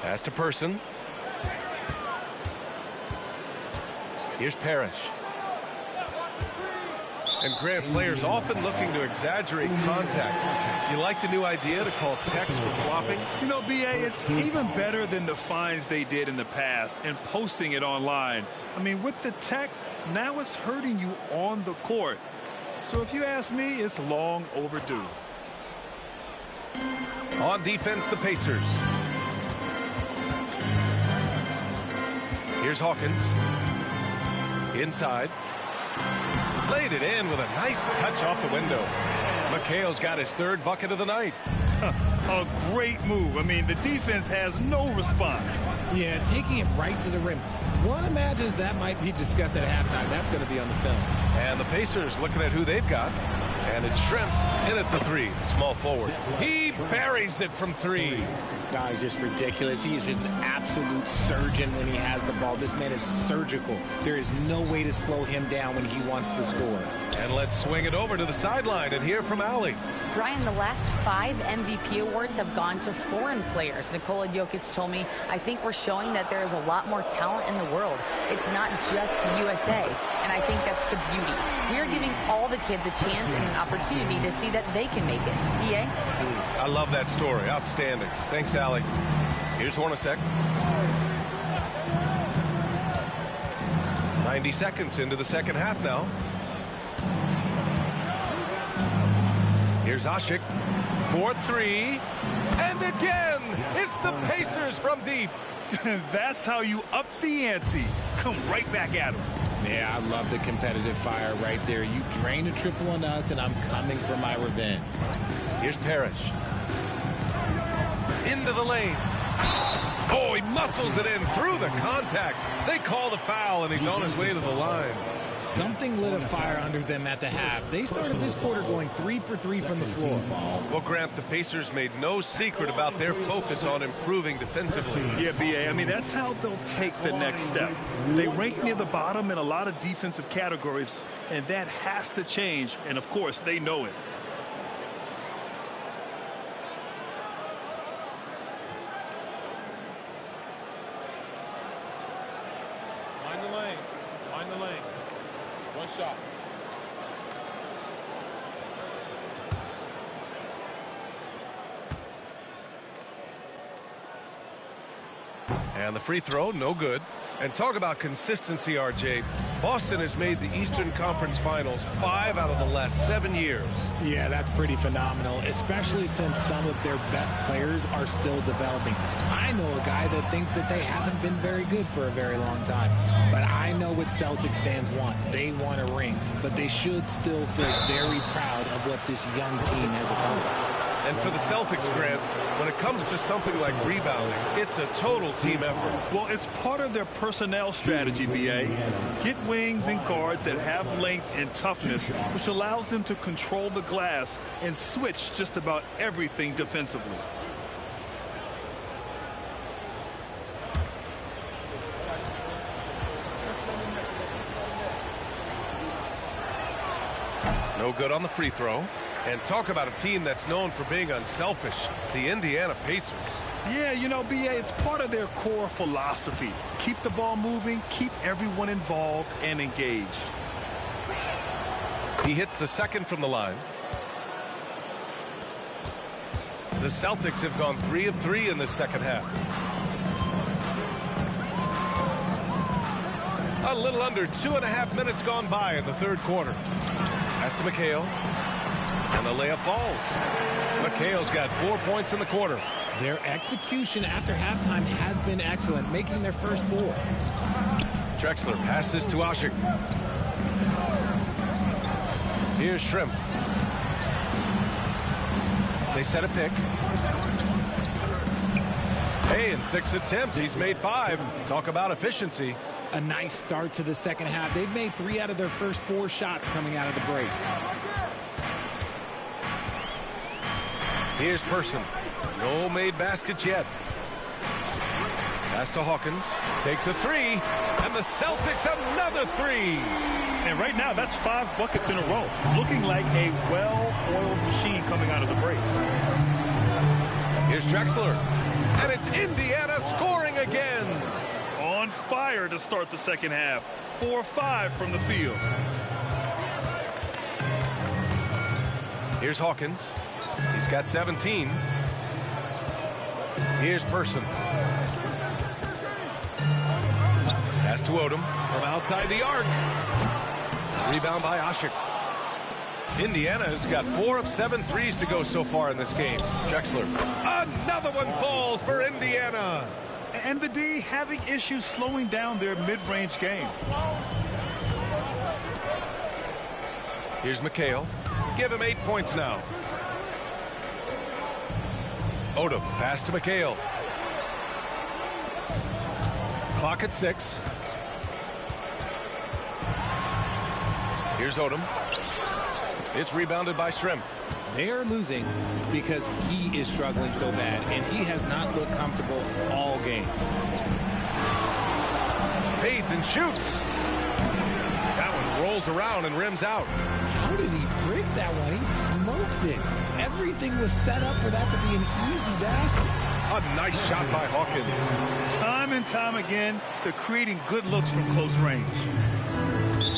Pass to Person. Here's Parrish. And Grant, players often looking to exaggerate contact. You like the new idea to call text for flopping? You know, B.A., it's even better than the fines they did in the past and posting it online. I mean, with the tech, now it's hurting you on the court. So if you ask me, it's long overdue. On defense, the Pacers. Here's Hawkins. Inside. Laid it in with a nice touch off the window. McHale's got his third bucket of the night. A great move. I mean, the defense has no response. Yeah, taking it right to the rim. One imagines that might be discussed at halftime. That's going to be on the film. And the Pacers looking at who they've got. And it's Schrempf in at the three. Small forward. He buries it from three. He's just ridiculous. He is just an absolute surgeon when he has the ball. This man is surgical. There is no way to slow him down when he wants to score. And let's swing it over to the sideline and hear from Allie. Brian, the last 5 MVP awards have gone to foreign players. Nikola Jokic told me, I think we're showing that there is a lot more talent in the world. It's not just USA. And I think that's the beauty. We are giving all the kids a chance and an opportunity to see that they can make it. EA? I love that story. Outstanding. Thanks, Allie. Here's Hornacek. 90 seconds into the second half now. Here's Asik. 4-3. And again, it's the Pacers from deep. That's how you up the ante. Come right back at him. Yeah, I love the competitive fire right there. You drain a triple on us, and I'm coming for my revenge. Here's Parrish. Into the lane. Oh, he muscles it in through the contact. They call the foul, and he's on his way to the line. Something lit a fire under them at the half. They started this quarter going 3 for 3 from the floor. Well, Grant, the Pacers made no secret about their focus on improving defensively. Yeah, B.A., I mean, that's how they'll take the next step. They rank near the bottom in a lot of defensive categories, and that has to change, and, of course, they know it. Mind the lanes. Mind the lanes. One shot. And the free throw, no good. And talk about consistency, RJ. Boston has made the Eastern Conference Finals 5 out of the last 7 years. Yeah, that's pretty phenomenal, especially since some of their best players are still developing. I know a guy that thinks that they haven't been very good for a very long time. But I know what Celtics fans want. They want a ring, but they should still feel very proud of what this young team has accomplished. And for the Celtics, Grant, when it comes to something like rebounding, it's a total team effort. Well, it's part of their personnel strategy, B.A. Get wings and guards that have length and toughness, which allows them to control the glass and switch just about everything defensively. No good on the free throw. And talk about a team that's known for being unselfish, the Indiana Pacers. Yeah, you know, B.A., it's part of their core philosophy. Keep the ball moving, keep everyone involved and engaged. He hits the second from the line. The Celtics have gone 3 of 3 in this second half. A little under 2.5 minutes gone by in the third quarter. Pass to McHale. And the layup falls. McHale's got 4 points in the quarter. Their execution after halftime has been excellent, making their first 4. Drexler passes to Asik. Here's Schrempf. They set a pick. Hey, in 6 attempts, he's made 5. Talk about efficiency. A nice start to the second half. They've made 3 out of their first 4 shots coming out of the break. Here's Person. No made baskets yet. Pass to Hawkins. Takes a three. And the Celtics another three. And right now, that's 5 buckets in a row. Looking like a well-oiled machine coming out of the break. Here's Drexler. And it's Indiana scoring again. On fire to start the second half. 4-5 from the field. Here's Hawkins. He's got 17. Here's Person. Pass to Odom from outside the arc. Rebound by Ashik. Indiana's got 4 of 7 threes to go so far in this game. Drexler. Another one falls for Indiana. And the D having issues slowing down their mid-range game. Here's McHale. Give him 8 points now. Odom, pass to McHale. Clock at 6. Here's Odom. It's rebounded by Shrimp. They are losing because he is struggling so bad, and he has not looked comfortable all game. Fades and shoots. That one rolls around and rims out. How did he break that one? He smoked it. Everything was set up for that to be an easy basket. A nice shot by Hawkins. Time and time again, they're creating good looks from close range.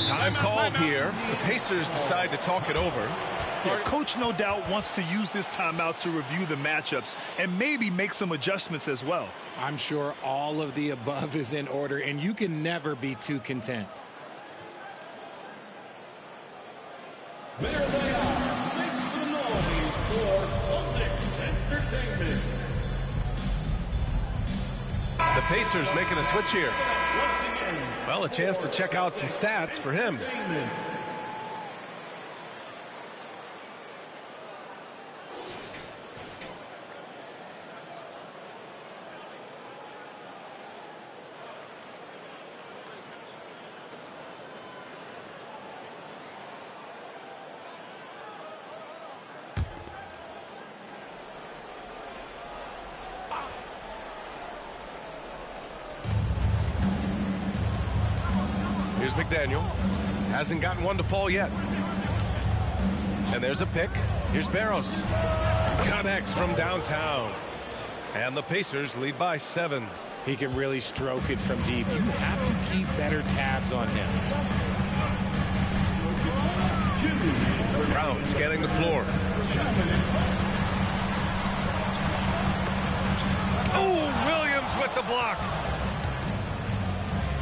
Time called here. The Pacers decide to talk it over. Yeah, coach no doubt wants to use this timeout to review the matchups and maybe make some adjustments as well. I'm sure all of the above is in order, and you can never be too content. There they are. Make some noise for Celtics Entertainment. The Pacers making a switch here. Well, a chance to check out some stats for him. Here's McDaniel. Hasn't gotten one to fall yet. And there's a pick. Here's Barros. Connects from downtown. And the Pacers lead by 7. He can really stroke it from deep. You have to keep better tabs on him. Brown scanning the floor. Oh, Williams with the block.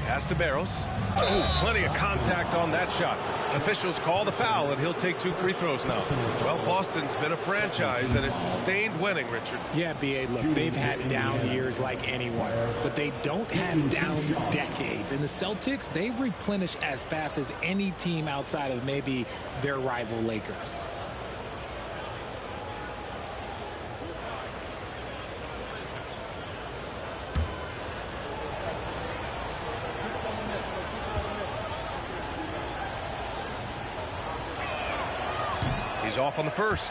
Pass to Barros. Oh, plenty of contact on that shot. Officials call the foul, and he'll take 2 free throws now. Well, Boston's been a franchise that has sustained winning, Richard. Yeah, B.A., look, they've had down years like anyone, but they don't have down decades. And the Celtics, they replenish as fast as any team outside of maybe their rival Lakers. He's off on the first.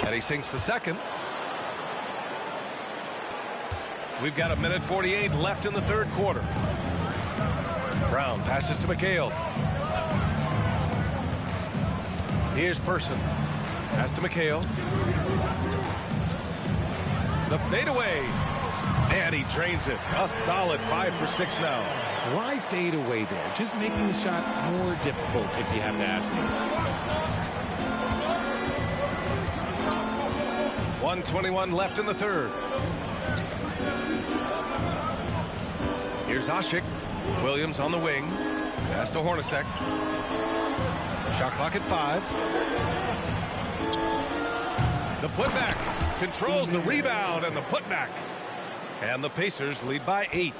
And he sinks the second. We've got 1:48 left in the third quarter. Brown passes to McHale. Here's Person. Pass to McHale. The fadeaway. And he drains it. A solid 5 for 6 now. Why fade away there? Just making the shot more difficult, if you have to ask me. 1:21 left in the third. Here's Ashik. Williams on the wing. Pass to Hornacek. Shot clock at 5. The putback controls the rebound and the putback. And the Pacers lead by 8.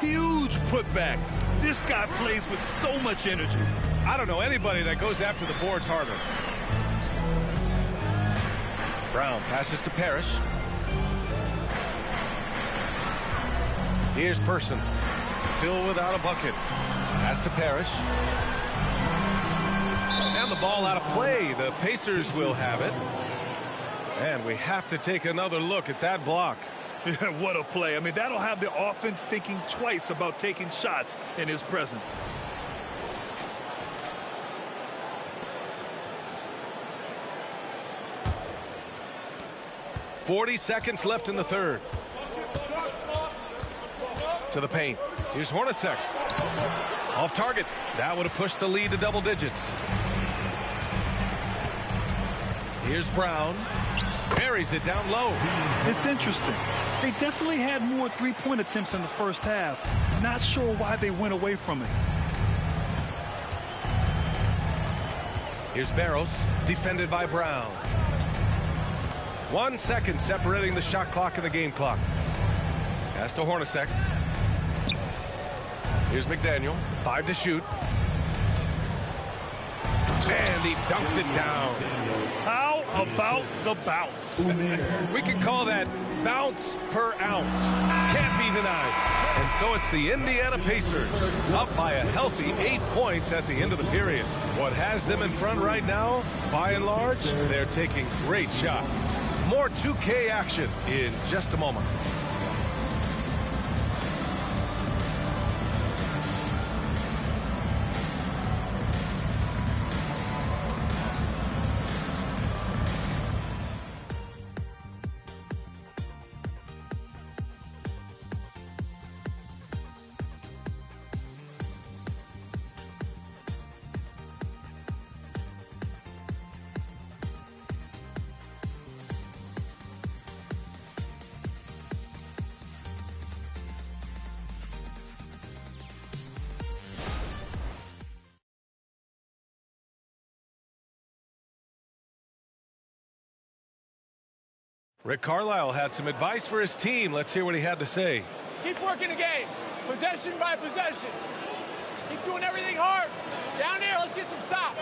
Huge putback. This guy plays with so much energy. I don't know anybody that goes after the boards harder. Brown passes to Parrish. Here's Person. Still without a bucket. Pass to Parrish. And the ball out of play. The Pacers will have it. And we have to take another look at that block. What a play. I mean, that'll have the offense thinking twice about taking shots in his presence. .40 seconds left in the third. To the paint. Here's Hornacek. Off target. That would have pushed the lead to double digits. Here's Brown. Buries it down low. It's interesting. They definitely had more three-point attempts in the first half. Not sure why they went away from it. Here's Barros, defended by Brown. 1 second separating the shot clock and the game clock. Pass to Hornacek. Here's McDaniel, 5 to shoot. And he dunks it down. How about the bounce? We can call that bounce per ounce. Can't be denied. And so it's the Indiana Pacers up by a healthy 8 points at the end of the period. What has them in front right now, by and large, they're taking great shots. More 2K action in just a moment. Rick Carlisle had some advice for his team. Let's hear what he had to say. Keep working the game, possession by possession. Keep doing everything hard. Down there, let's get some stops.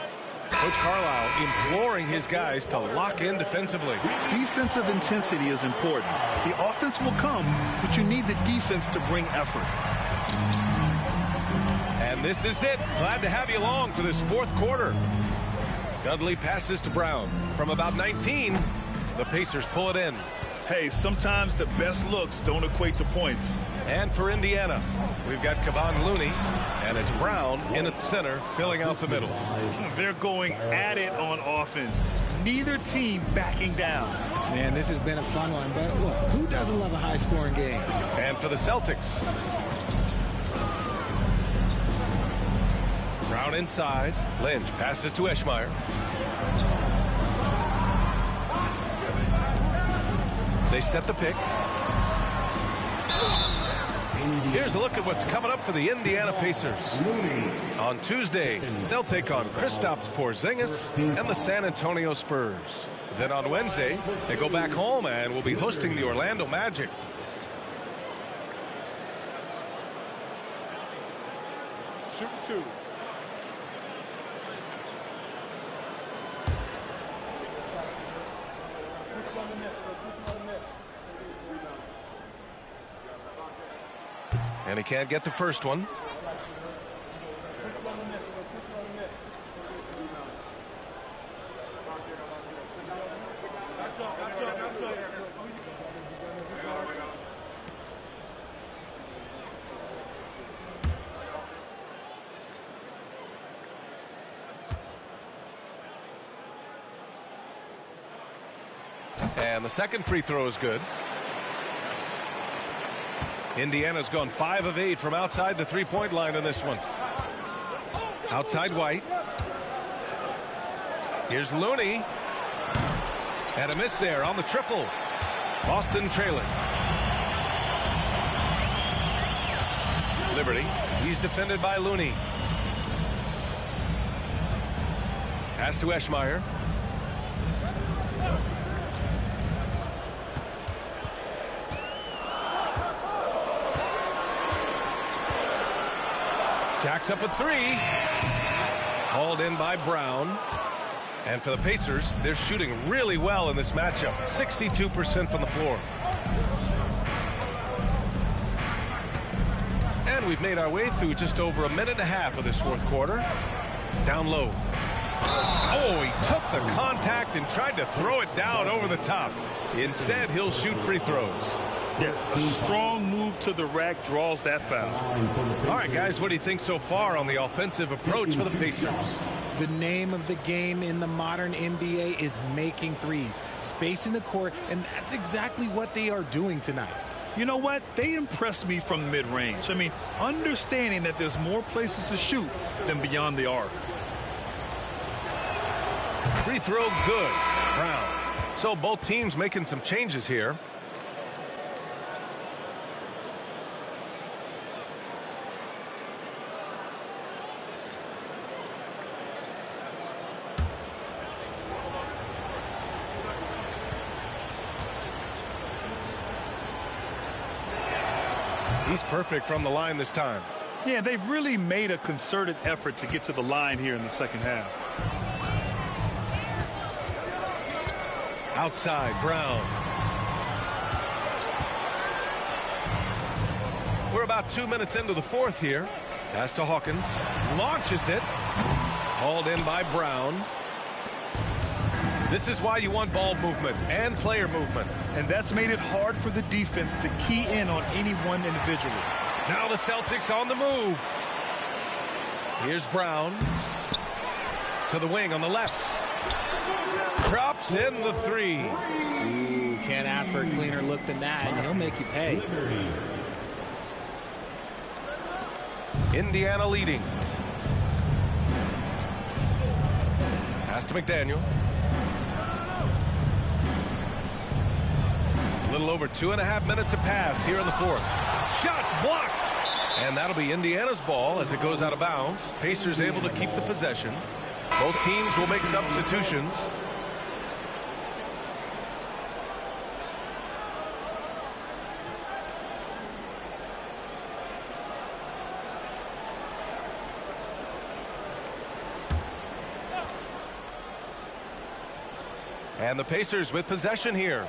Coach Carlisle imploring his guys to lock in defensively. Defensive intensity is important. The offense will come, but you need the defense to bring effort. And this is it. Glad to have you along for this fourth quarter. Dudley passes to Brown. From about 19, the Pacers pull it in. Hey, sometimes the best looks don't equate to points. And for Indiana, we've got Kevon Looney, and it's Brown in at center, filling out the middle. They're going at it on offense. Neither team backing down. Man, this has been a fun one, but look, who doesn't love a high-scoring game? And for the Celtics, Brown inside. Lynch passes to Eschmeyer. They set the pick. Here's a look at what's coming up for the Indiana Pacers. On Tuesday, they'll take on Kristaps Porzingis and the San Antonio Spurs. Then on Wednesday, they go back home and will be hosting the Orlando Magic. Shoot 2. And he can't get the first one. And the second free throw is good. Indiana's gone 5 of 8 from outside the three-point line in this one. Outside White. Here's Looney. And a miss there on the triple. Boston trailing. Liberty. He's defended by Looney. Pass to Eschmeyer. Jacks up a three. Hauled in by Brown. And for the Pacers, they're shooting really well in this matchup. 62% from the floor. And we've made our way through just over a minute and a half of this fourth quarter. Down low. Oh, he took the contact and tried to throw it down over the top. Instead, he'll shoot free throws. Yes, a strong move to the rack draws that foul. All right, guys, what do you think so far on the offensive approach for the Pacers? The name of the game in the modern NBA is making threes, spacing the court, and that's exactly what they are doing tonight. You know what? They impressed me from the mid-range. I mean, understanding that there's more places to shoot than beyond the arc. Free throw good. Brown. So both teams making some changes here. He's perfect from the line this time. Yeah, they've really made a concerted effort to get to the line here in the second half. Outside, Brown. We're about 2 minutes into the fourth here. Pass to Hawkins. Launches it. Hauled in by Brown. This is why you want ball movement and player movement. And that's made it hard for the defense to key in on any one individual. Now the Celtics on the move. Here's Brown. To the wing on the left. Drops in the three. Ooh, can't ask for a cleaner look than that, and he'll make you pay. Indiana leading. Pass to McDaniel. A little over 2.5 minutes have passed here in the fourth. Shots blocked. And that'll be Indiana's ball as it goes out of bounds. Pacers able to keep the possession. Both teams will make substitutions. And the Pacers with possession here.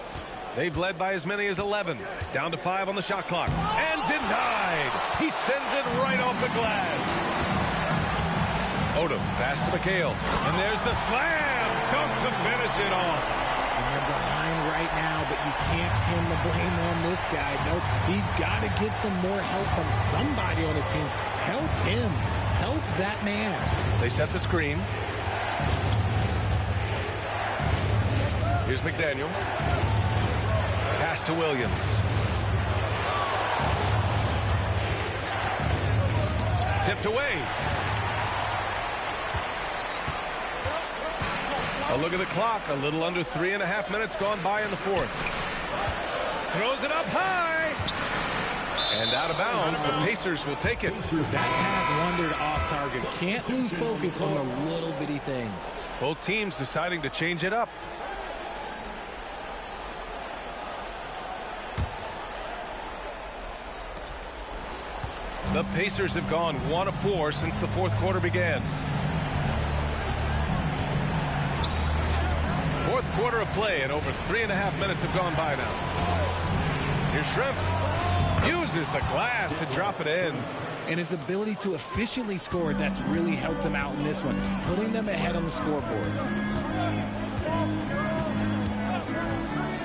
They've led by as many as 11. Down to 5 on the shot clock. And denied. He sends it right off the glass. Odom, pass to McHale. And there's the slam dunk to finish it off. And you're behind right now, but you can't pin the blame on this guy. Nope, he's got to get some more help from somebody on his team. Help him. Help that man. They set the screen. Here's McDaniel. Pass to Williams. Tipped away. A look at the clock. A little under 3.5 minutes gone by in the fourth. Throws it up high. And out of bounds. The Pacers will take it. That pass wandered off target. Can't lose focus on the little bitty things. Both teams deciding to change it up. The Pacers have gone 1 of 4 since the fourth quarter began. Fourth quarter of play and over 3.5 minutes have gone by now. Here's Shrimp. Uses the glass to drop it in. And his ability to efficiently score, that's really helped him out in this one, putting them ahead on the scoreboard.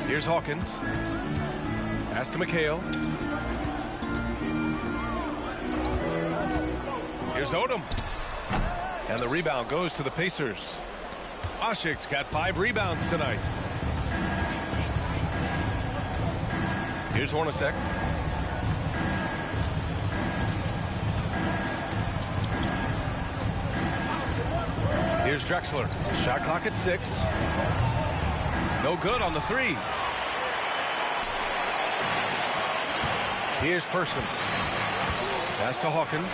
Here's Hawkins. Pass to McHale. Here's Odom. And the rebound goes to the Pacers. Oshik's got 5 rebounds tonight. Here's Hornacek. Here's Drexler. Shot clock at 6. No good on the 3. Here's Person. Pass to Hawkins.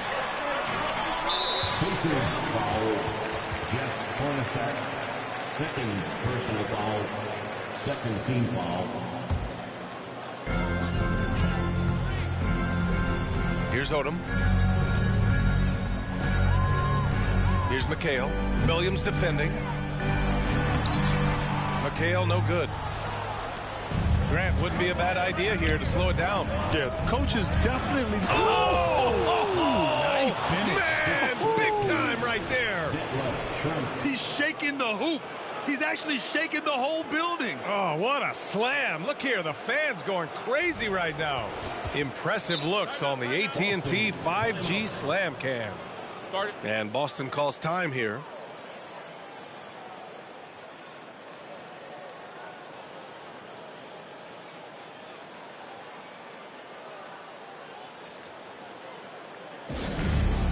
Pacers foul. Jeff Hornacek, second personal foul, second team foul. Here's Odom. Here's McHale. Williams defending. McHale no good. Grant, wouldn't be a bad idea here to slow it down. Yeah, coach is definitely... Nice finish. Man, big time right there. He's shaking the hoop. He's actually shaking the whole building. Oh, what a slam. Look here, the fans going crazy right now. Impressive looks on the AT&T 5G Slam Cam. And Boston calls time here.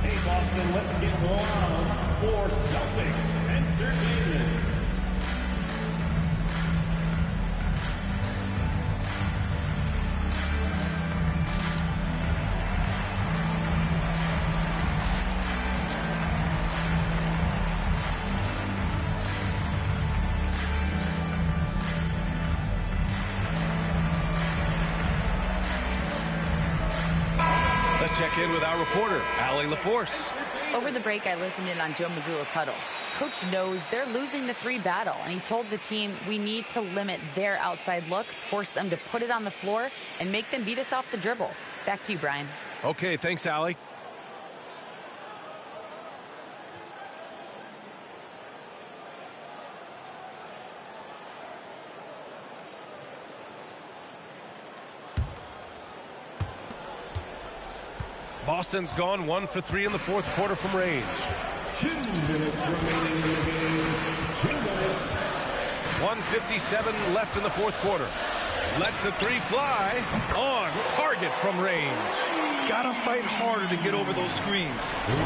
Hey, Boston, let's get wild for Celtics Entertainment. Let's check in with our reporter, Allie LaForce. Over the break, I listened in on Joe Mazzulla's huddle. Coach knows they're losing the 3 battle, and he told the team we need to limit their outside looks, force them to put it on the floor, and make them beat us off the dribble. Back to you, Brian. Okay, thanks, Allie. Boston's gone 1 for 3 in the fourth quarter from range. 2 minutes remaining in the game. 2 minutes. 1:57 left in the fourth quarter. Lets the 3 fly. On target from range. Gotta fight harder to get over those screens.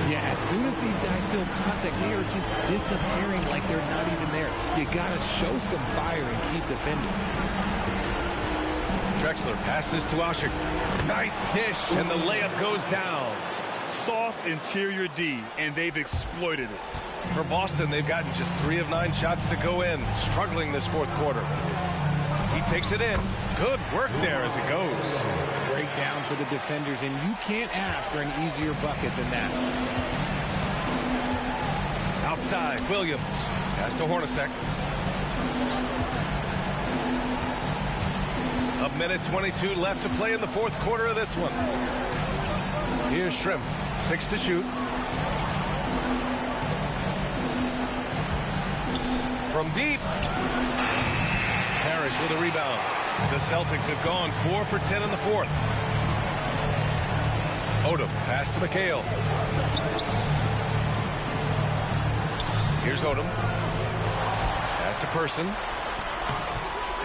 Yeah, as soon as these guys feel contact, they are just disappearing like they're not even there. You gotta show some fire and keep defending. Drexler passes to Oshik. Nice dish, and the layup goes down. Soft interior D, and they've exploited it. For Boston, they've gotten just 3 of 9 shots to go in, struggling this fourth quarter. He takes it in. Good work there as it goes. Breakdown for the defenders, and you can't ask for an easier bucket than that. Outside, Williams. Pass to Hornacek. A minute 22 left to play in the fourth quarter of this one. Here's Shrimp. 6 to shoot. From deep. Parrish with a rebound. The Celtics have gone 4 for 10 in the fourth. Odom, pass to McHale. Here's Odom. Pass to Person.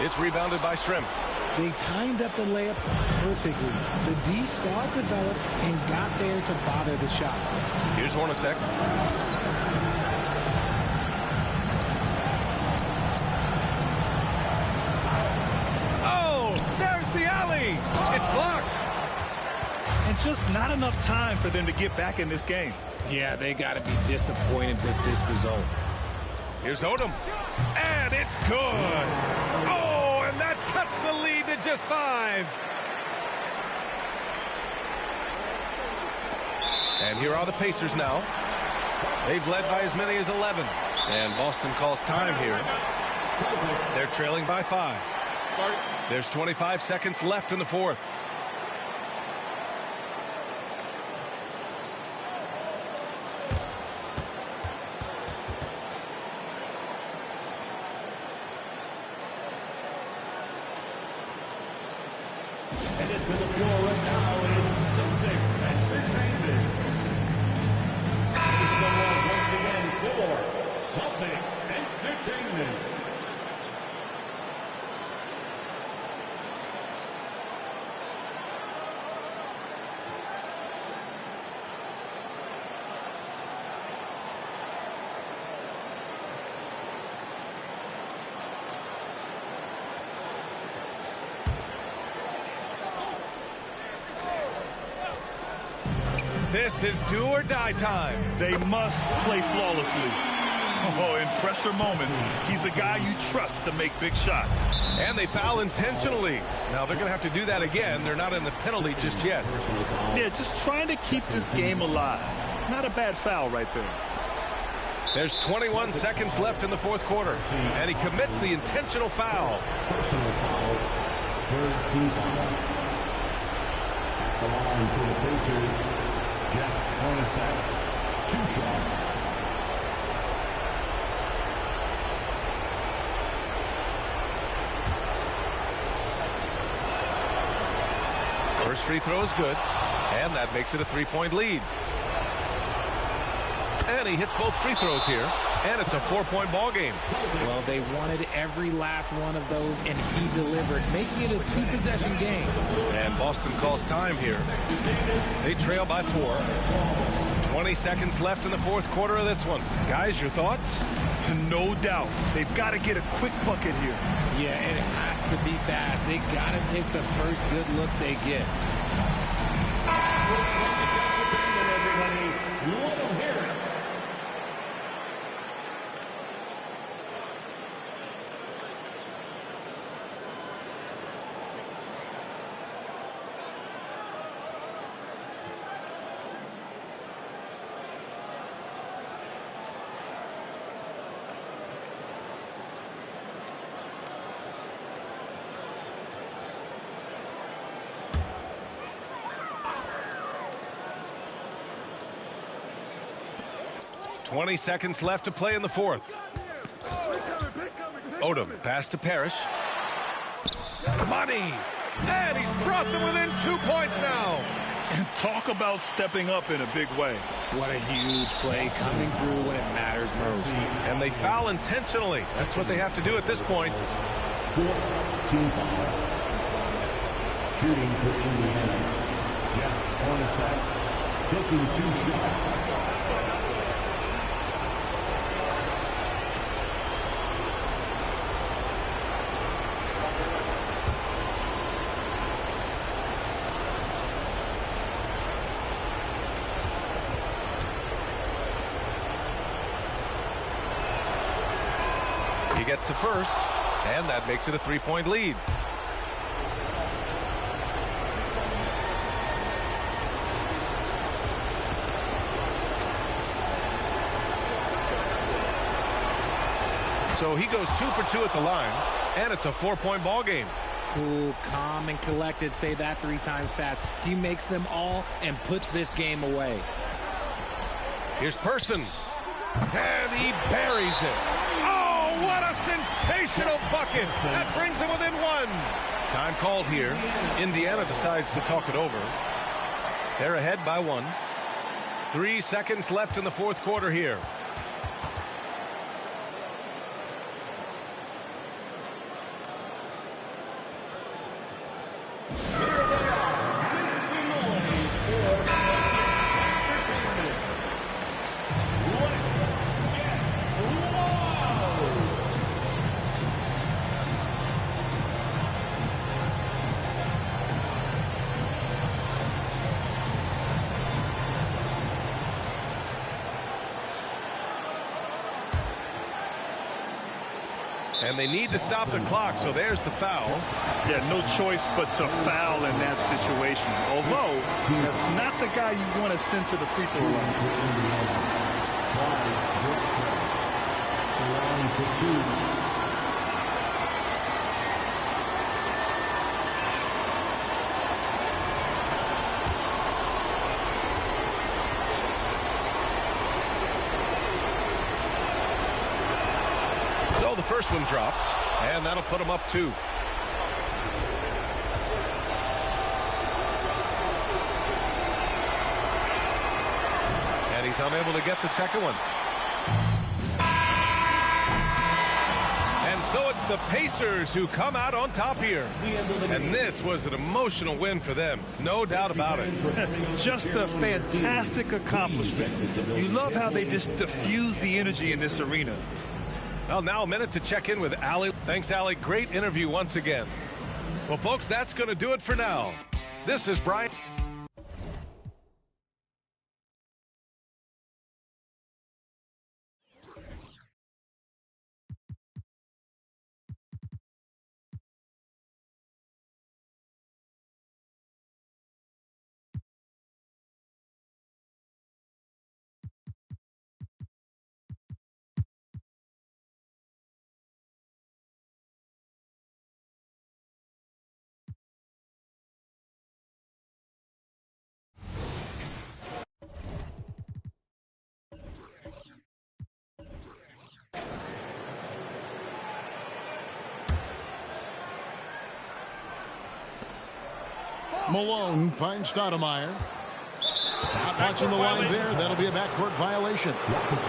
It's rebounded by Shrimp. They timed up the layup perfectly. The D saw it develop and got there to bother the shot. Here's Hornacek. Oh, there's the alley. It's blocked. And just not enough time for them to get back in this game. Yeah, they got to be disappointed with this result. Here's Odom. And it's good. Oh, and that cuts the lead to just 5. And here are the Pacers now. They've led by as many as 11. And Boston calls time here. They're trailing by 5. There's 25 seconds left in the fourth. Headed to the floor right now is Celtics Entertainment. Here's someone once again for Celtics Entertainment. This is do or die time. They must play flawlessly. Oh, in pressure moments, he's a guy you trust to make big shots. And they foul intentionally. Now they're going to have to do that again. They're not in the penalty just yet. Yeah, just trying to keep this game alive. Not a bad foul right there. There's 21 seconds left in the fourth quarter, and he commits the intentional foul. Personal foul. Third team foul. At the line for the Pacers, Jeff Hornacek, 2 shots. First free throw is good, and that makes it a 3-point lead. And he hits both free throws here, and it's a 4-point ball game. Well, they wanted every last one of those, and he delivered, making it a 2-possession game. And Boston calls time here. They trail by 4. 20 seconds left in the fourth quarter of this one. Guys, your thoughts? No doubt. They've got to get a quick bucket here. Yeah, it has to be fast. They got to take the first good look they get. Let them hear it. Twenty seconds left to play in the fourth. Odom, pass to Parrish. Money! And he's brought them within 2 points now. And talk about stepping up in a big way. What a huge play coming through when it matters most. And they foul intentionally. That's what they have to do at this point. Fourth team foul. Shooting for Indiana, Jeff Hornacek, taking 2 shots. He gets the first, and that makes it a 3-point lead. So he goes 2 for 2 at the line, and it's a 4-point ball game. Cool, calm, and collected. Say that 3 times fast. He makes them all and puts this game away. Here's Person, and he buries it. Oh, what a sensational bucket. That brings him within 1. Time called here. Indiana decides to talk it over. They're ahead by 1. 3 seconds left in the fourth quarter here. And they need to stop the clock, so there's the foul. Yeah, no choice but to foul in that situation. Although, that's not the guy you want to send to the free throw line. So the first one drops, and that'll put him up 2. And he's unable to get the second one. And so it's the Pacers who come out on top here. And this was an emotional win for them, no doubt about it. Just a fantastic accomplishment. You love how they just diffuse the energy in this arena. Well, now a minute to check in with Allie. Thanks, Allie. Great interview once again. Well, folks, that's going to do it for now. This is Brian. Malone finds Stoudemire. Not watching the line there. That'll be a backcourt violation.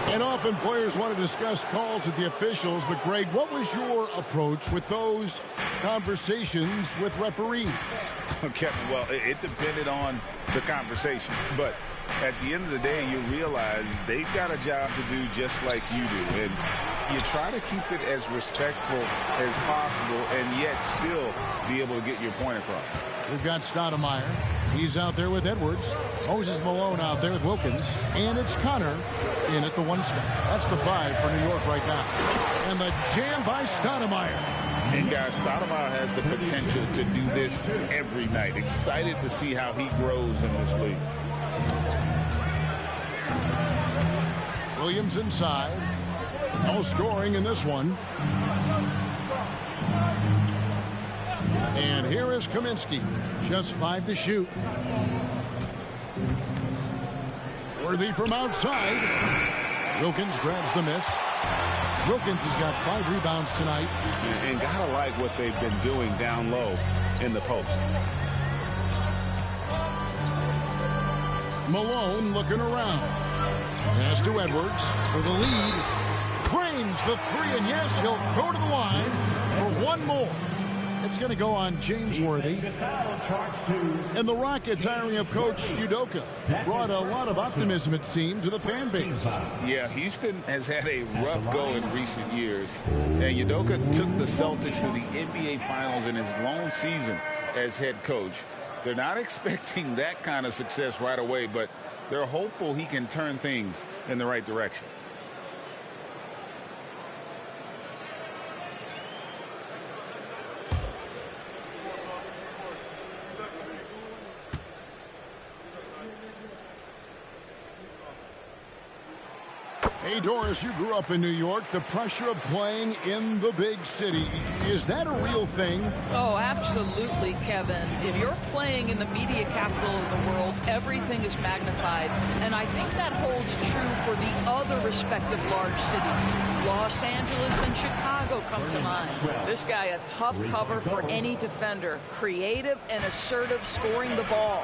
And often players want to discuss calls with the officials, but Greg, what was your approach with those conversations with referees? Kevin, well, it depended on the conversation, but at the end of the day, you realize they've got a job to do just like you do, and you try to keep it as respectful as possible and yet still be able to get your point across. We've got Stoudemire. He's out there with Edwards. Moses Malone out there with Wilkins. And it's Connor in at the 1 spot. That's the 5 for New York right now. And the jam by Stoudemire. And guys, Stoudemire has the potential to do this every night. Excited to see how he grows in this league. Williams inside. No scoring in this one. And here is Kaminsky. Just 5 to shoot. Worthy from outside. Wilkins grabs the miss. Wilkins has got 5 rebounds tonight. And gotta like what they've been doing down low in the post. Malone looking around. Pass to Edwards for the lead. Drains the 3, and yes, he'll go to the line for one more. It's going to go on James Worthy. And the Rockets hiring of Coach Udoka brought a lot of optimism, it seemed, to the fan base. Yeah, Houston has had a rough go in recent years. And Udoka took the Celtics to the NBA Finals in his lone season as head coach. They're not expecting that kind of success right away, but they're hopeful he can turn things in the right direction. Hey, Doris, you grew up in New York. The pressure of playing in the big city, is that a real thing? Oh, absolutely, Kevin. If you're playing in the media capital of the world, everything is magnified. And I think that holds true for the other respective large cities. Los Angeles and Chicago come to mind. This guy, a tough cover for any defender. Creative and assertive scoring the ball.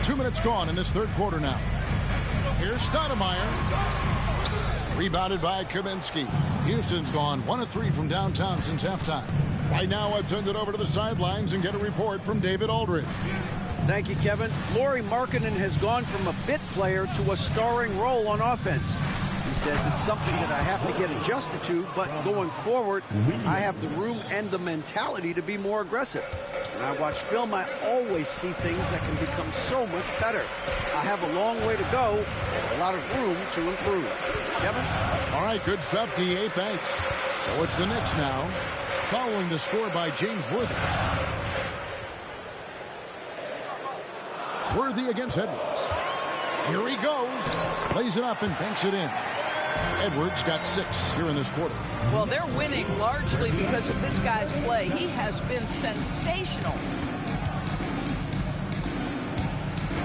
2 minutes gone in this third quarter now. Here's Stoudemire. Rebounded by Kaminsky. Houston's gone 1 of 3 from downtown since halftime. Right now, let's send it over to the sidelines and get a report from David Aldridge. Thank you, Kevin. Lauri Markkanen has gone from a bit player to a starring role on offense. He says it's something that I have to get adjusted to, but going forward, I have the room and the mentality to be more aggressive. When I watch film, I always see things that can become so much better. I have a long way to go and a lot of room to improve. Kevin? All right, good stuff, D.A. Thanks. So it's the Knicks now, following the score by James Worthy. Worthy against Edwards. Here he goes. Plays it up and banks it in. Edwards got 6 here in this quarter. Well, they're winning largely because of this guy's play. He has been sensational.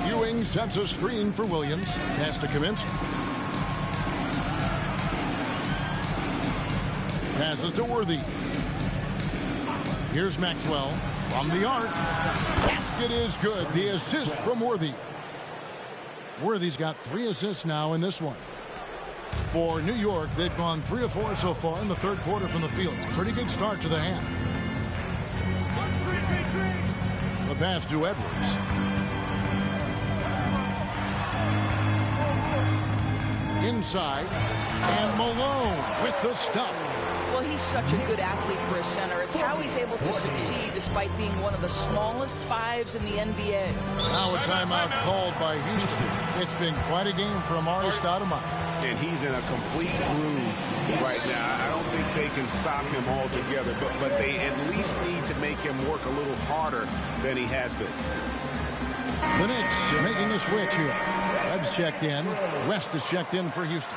Ewing sets a screen for Williams. Pass to Kaminsky. Passes to Worthy. Here's Maxwell from the arc. Basket is good. The assist from Worthy. Worthy's got 3 assists now in this one. For New York, they've gone 3 of 4 so far in the third quarter from the field. Pretty good start to the half. The pass to Edwards. Inside. And Malone with the stuff. Well, he's such a good athlete for a center. It's how he's able to succeed despite being one of the smallest 5s in the NBA. Now a timeout called by Houston. It's been quite a game for Amari Stoudemire. And he's in a complete groove right now. I don't think they can stop him altogether, but they at least need to make him work a little harder than he has been. The Knicks making a switch here. Webb's checked in. West is checked in for Houston.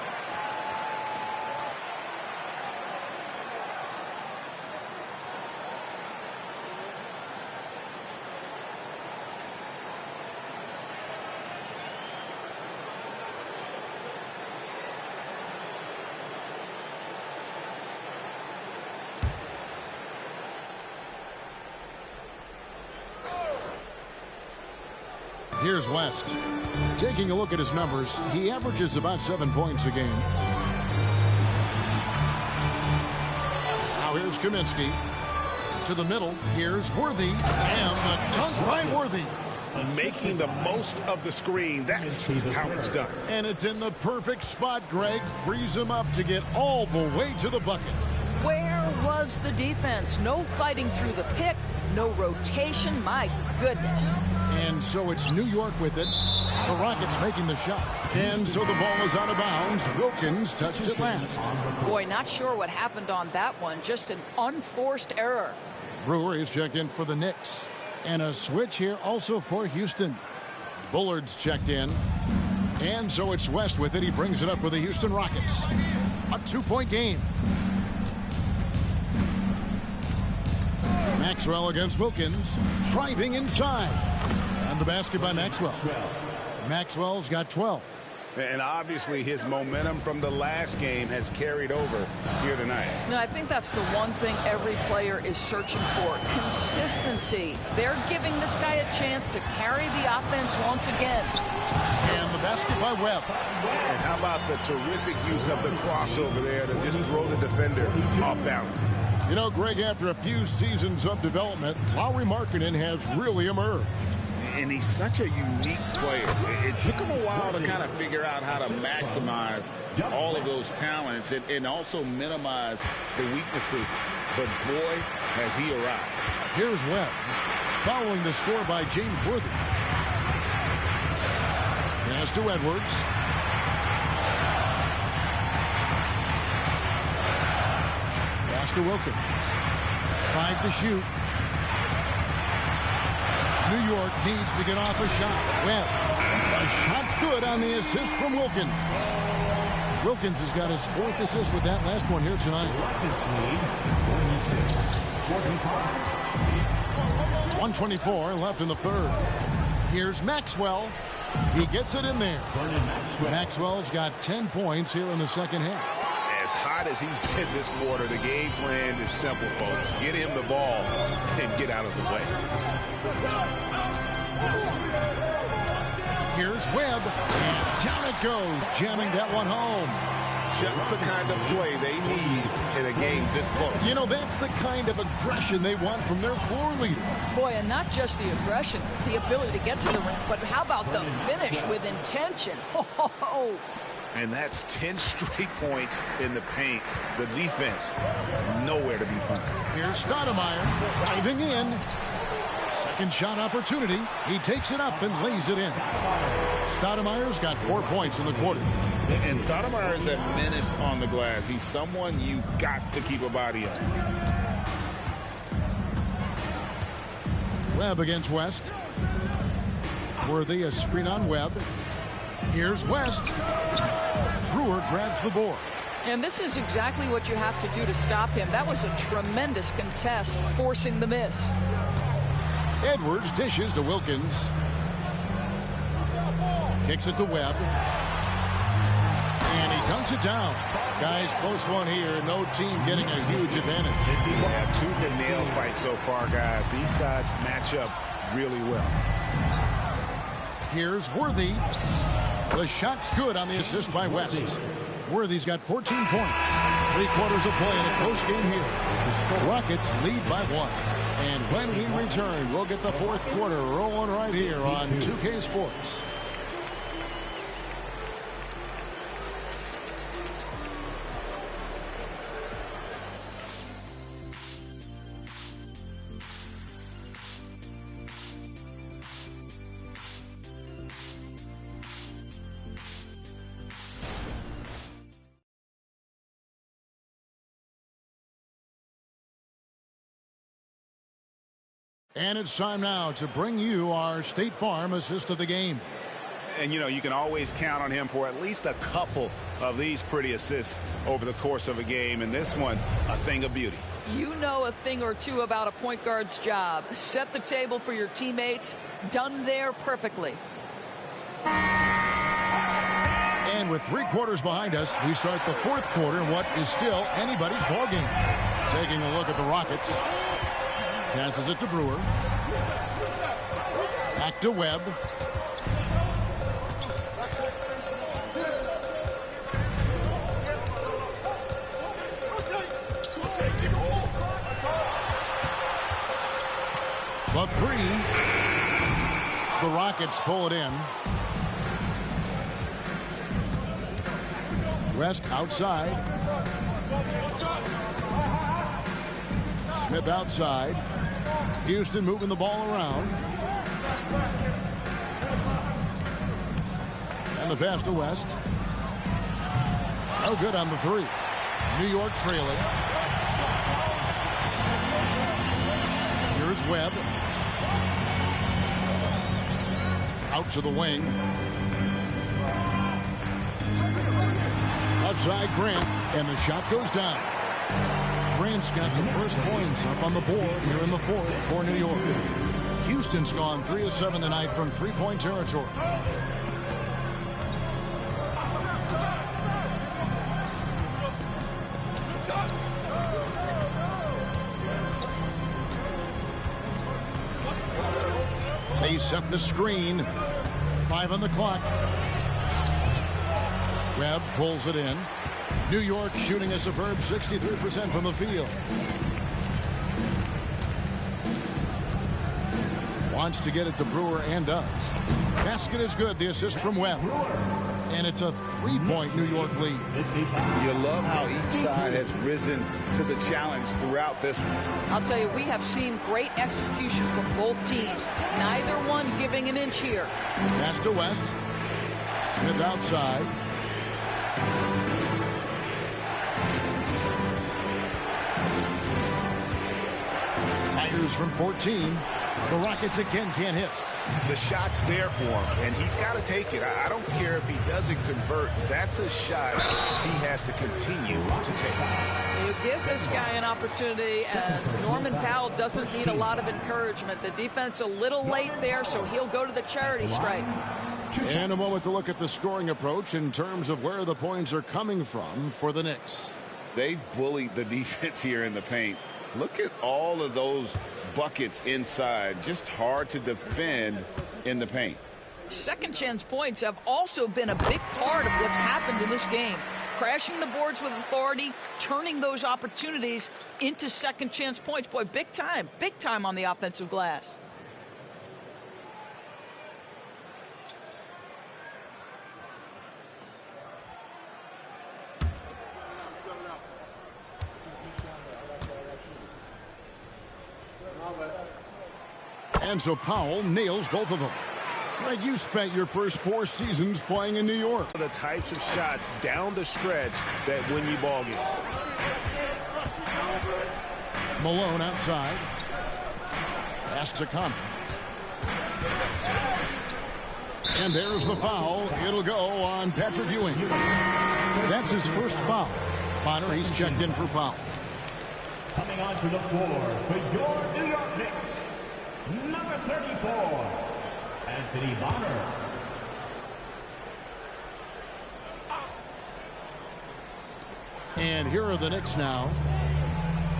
Here's West. Taking a look at his numbers, he averages about 7 points a game. Now here's Kaminsky. To the middle, here's Worthy. And the dunk by Worthy. Making the most of the screen. That's how it's done. And it's in the perfect spot, Greg. Frees him up to get all the way to the bucket. Where was the defense? No fighting through the pick, no rotation. My goodness. And so it's New York with it. The Rockets making the shot. And so the ball is out of bounds. Wilkins touched it last. Boy, not sure what happened on that one. Just an unforced error. Brewer is checked in for the Knicks. And a switch here also for Houston. Bullard's checked in. And so it's West with it. He brings it up for the Houston Rockets. A 2-point game. Maxwell against Wilkins. Driving inside. And the basket by Maxwell. Maxwell's got 12. And obviously his momentum from the last game has carried over here tonight. No, I think that's the one thing every player is searching for. Consistency. They're giving this guy a chance to carry the offense once again. And the basket by Webb. And how about the terrific use of the crossover there to just throw the defender off balance. You know, Greg, after a few seasons of development, Lauri Markkanen has really emerged. And he's such a unique player. It took him a while to kind of figure out how to maximize all of those talents and also minimize the weaknesses. But boy, has he arrived. Here's Webb, following the score by James Worthy. Pass to Edwards. Pass to Wilkins. 5 to shoot. New York needs to get off a shot. Webb. The shot's good on the assist from Wilkins. Wilkins has got his 4th assist with that last one here tonight. 124 left in the 3rd. Here's Maxwell. He gets it in there. Maxwell's got 10 points here in the 2nd half. As hot as he's been this quarter, the game plan is simple, folks. Get him the ball and get out of the way. Here's Webb, and down it goes, jamming that one home. Just the kind of play they need in a game this close. You know, that's the kind of aggression they want from their floor leader. Boy, and not just the aggression, the ability to get to the rim, but how about the finish with intention? And that's 10 straight points in the paint. The defense, nowhere to be found. Here's Stoudemire driving in. Second shot opportunity. He takes it up and lays it in. Stoudemire's got 4 points in the quarter. And Stoudemire is a menace on the glass. He's someone you got to keep a body on. Webb against West. Worthy, a screen on Webb. Here's West. Brewer grabs the board. And this is exactly what you have to do to stop him. That was a tremendous contest, forcing the miss. Edwards dishes to Wilkins. Kicks it to Webb. And he dunks it down. Guys, close one here. No team getting a huge advantage. Yeah, tooth and nail fight so far, guys. These sides match up really well. Here's Worthy. The shot's good on the assist by West. Worthy's got 14 points. 3 quarters of play in a close game here. Rockets lead by 1. And when we return, we'll get the 4th quarter rolling right here on 2K Sports. And it's time now to bring you our State Farm assist of the game. And, you know, you can always count on him for at least a couple of these pretty assists over the course of a game. And this one, a thing of beauty. You know a thing or two about a point guard's job. Set the table for your teammates. Done there perfectly. And with 3 quarters behind us, we start the 4th quarter in what is still anybody's ballgame. Taking a look at the Rockets. Passes it to Brewer. Back to Webb. The three. The Rockets pull it in. West outside. Smith outside. Houston moving the ball around. And the pass to West. No good on the three. New York trailing. Here's Webb. Out to the wing. Outside Grant, and the shot goes down. Grant's got the first points up on the board here in the fourth for New York. Houston's gone 3 of 7 tonight from three-point territory. They set the screen. 5 on the clock. Webb pulls it in. New York shooting a superb 63% from the field. Wants to get it to Brewer and does. Basket is good. The assist from Webb. And it's a 3-point New York lead. You love how each side has risen to the challenge throughout this one. I'll tell you, we have seen great execution from both teams. Neither one giving an inch here. Pass to West. Smith outside. Fires from 14. The Rockets again can't hit. The shot's there for him, and he's got to take it. I don't care if he doesn't convert. That's a shot he has to continue to take. You give this guy an opportunity, and Norman Powell doesn't need a lot of encouragement. The defense a little late there, so he'll go to the charity stripe. And a moment to look at the scoring approach in terms of where the points are coming from for the Knicks. They bullied the defense here in the paint. Look at all of those buckets inside. Just hard to defend in the paint. Second chance points have also been a big part of what's happened in this game. Crashing the boards with authority, turning those opportunities into second chance points. Boy, big time on the offensive glass. And so Powell nails both of them. Greg, you spent your first 4 seasons playing in New York. The types of shots down the stretch that win you ball games. Malone outside. Pass to Connor. And there's the foul. It'll go on Patrick Ewing. That's his first foul. Bonner, he's checked in for foul. Coming onto the floor for your New York Knicks, number 34, Anthony Bonner. And here are the Knicks now.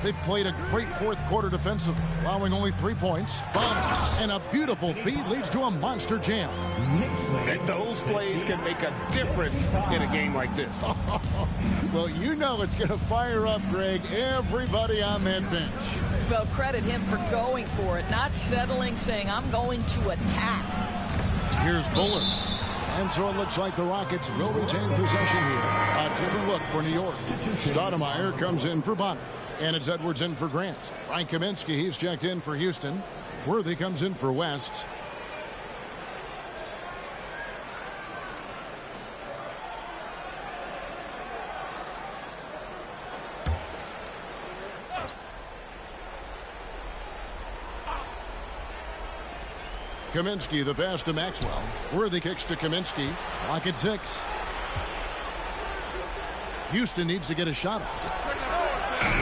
They played a great fourth quarter defensively, allowing only 3 points. Bonner, and a beautiful feed leads to a monster jam. And those plays can make a difference in a game like this. Well, you know it's going to fire up, Greg, everybody on that bench. Well, credit him for going for it, not settling, saying, I'm going to attack. Here's Bullard. And so it looks like the Rockets will retain possession here. A different look for New York. Stoudemire comes in for Bonner. And it's Edwards in for Grant. Frank Kaminsky, he's checked in for Houston. Worthy comes in for West. Kaminsky, the pass to Maxwell. Worthy kicks to Kaminsky. Clock at 6. Houston needs to get a shot off.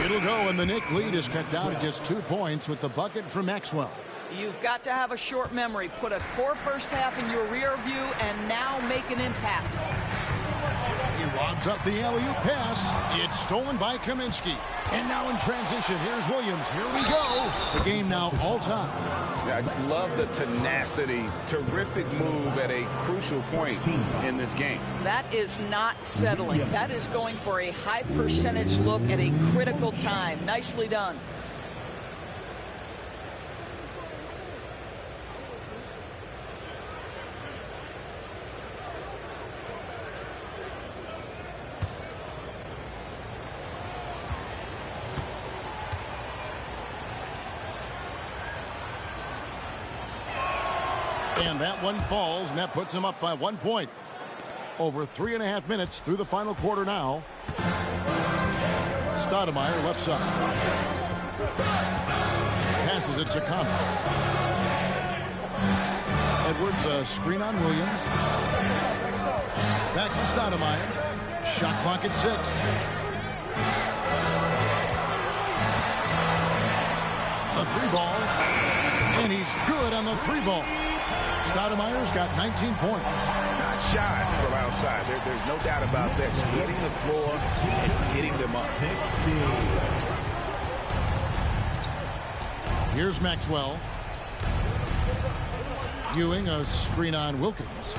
It'll go, and the Knick lead is cut down to just 2 points with the bucket from Maxwell. You've got to have a short memory. Put a poor first half in your rear view and now make an impact. He lobs up the alley-oop pass. It's stolen by Kaminsky. And now in transition, here's Williams. Here we go. The game now all time. I love the tenacity. Terrific move at a crucial point in this game. That is not settling. That is going for a high percentage look at a critical time. Nicely done. And that one falls, and that puts him up by 1 point. Over 3.5 minutes through the final quarter now. Stoudemire left side. Passes it to Connor. Edwards, a screen on Williams. Back to Stoudemire. Shot clock at 6. A 3-ball. And he's good on the 3-ball. Stoudemire's got 19 points. Not shy from outside. There's no doubt about that. Splitting the floor and hitting them up. Here's Maxwell. Ewing, a screen on Wilkins.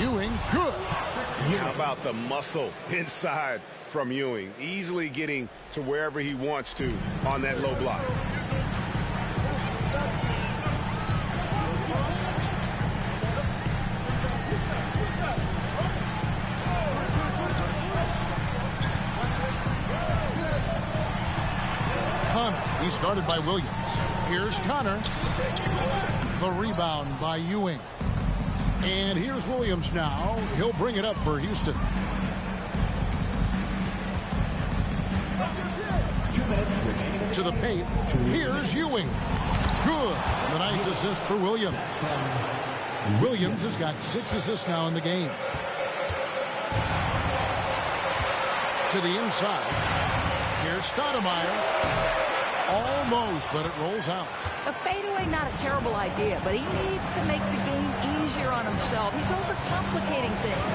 Ewing, good. How about the muscle inside from Ewing? Easily getting to wherever he wants to on that low block. He started by Williams. Here's Connor. The rebound by Ewing. And here's Williams now. He'll bring it up for Houston. To the paint. Here's Ewing. Good. And a nice assist for Williams. Williams has got 6 assists now in the game. To the inside. Here's Stoudemire. Almost, but it rolls out. A fadeaway, not a terrible idea, but he needs to make the game easier on himself. He's overcomplicating things.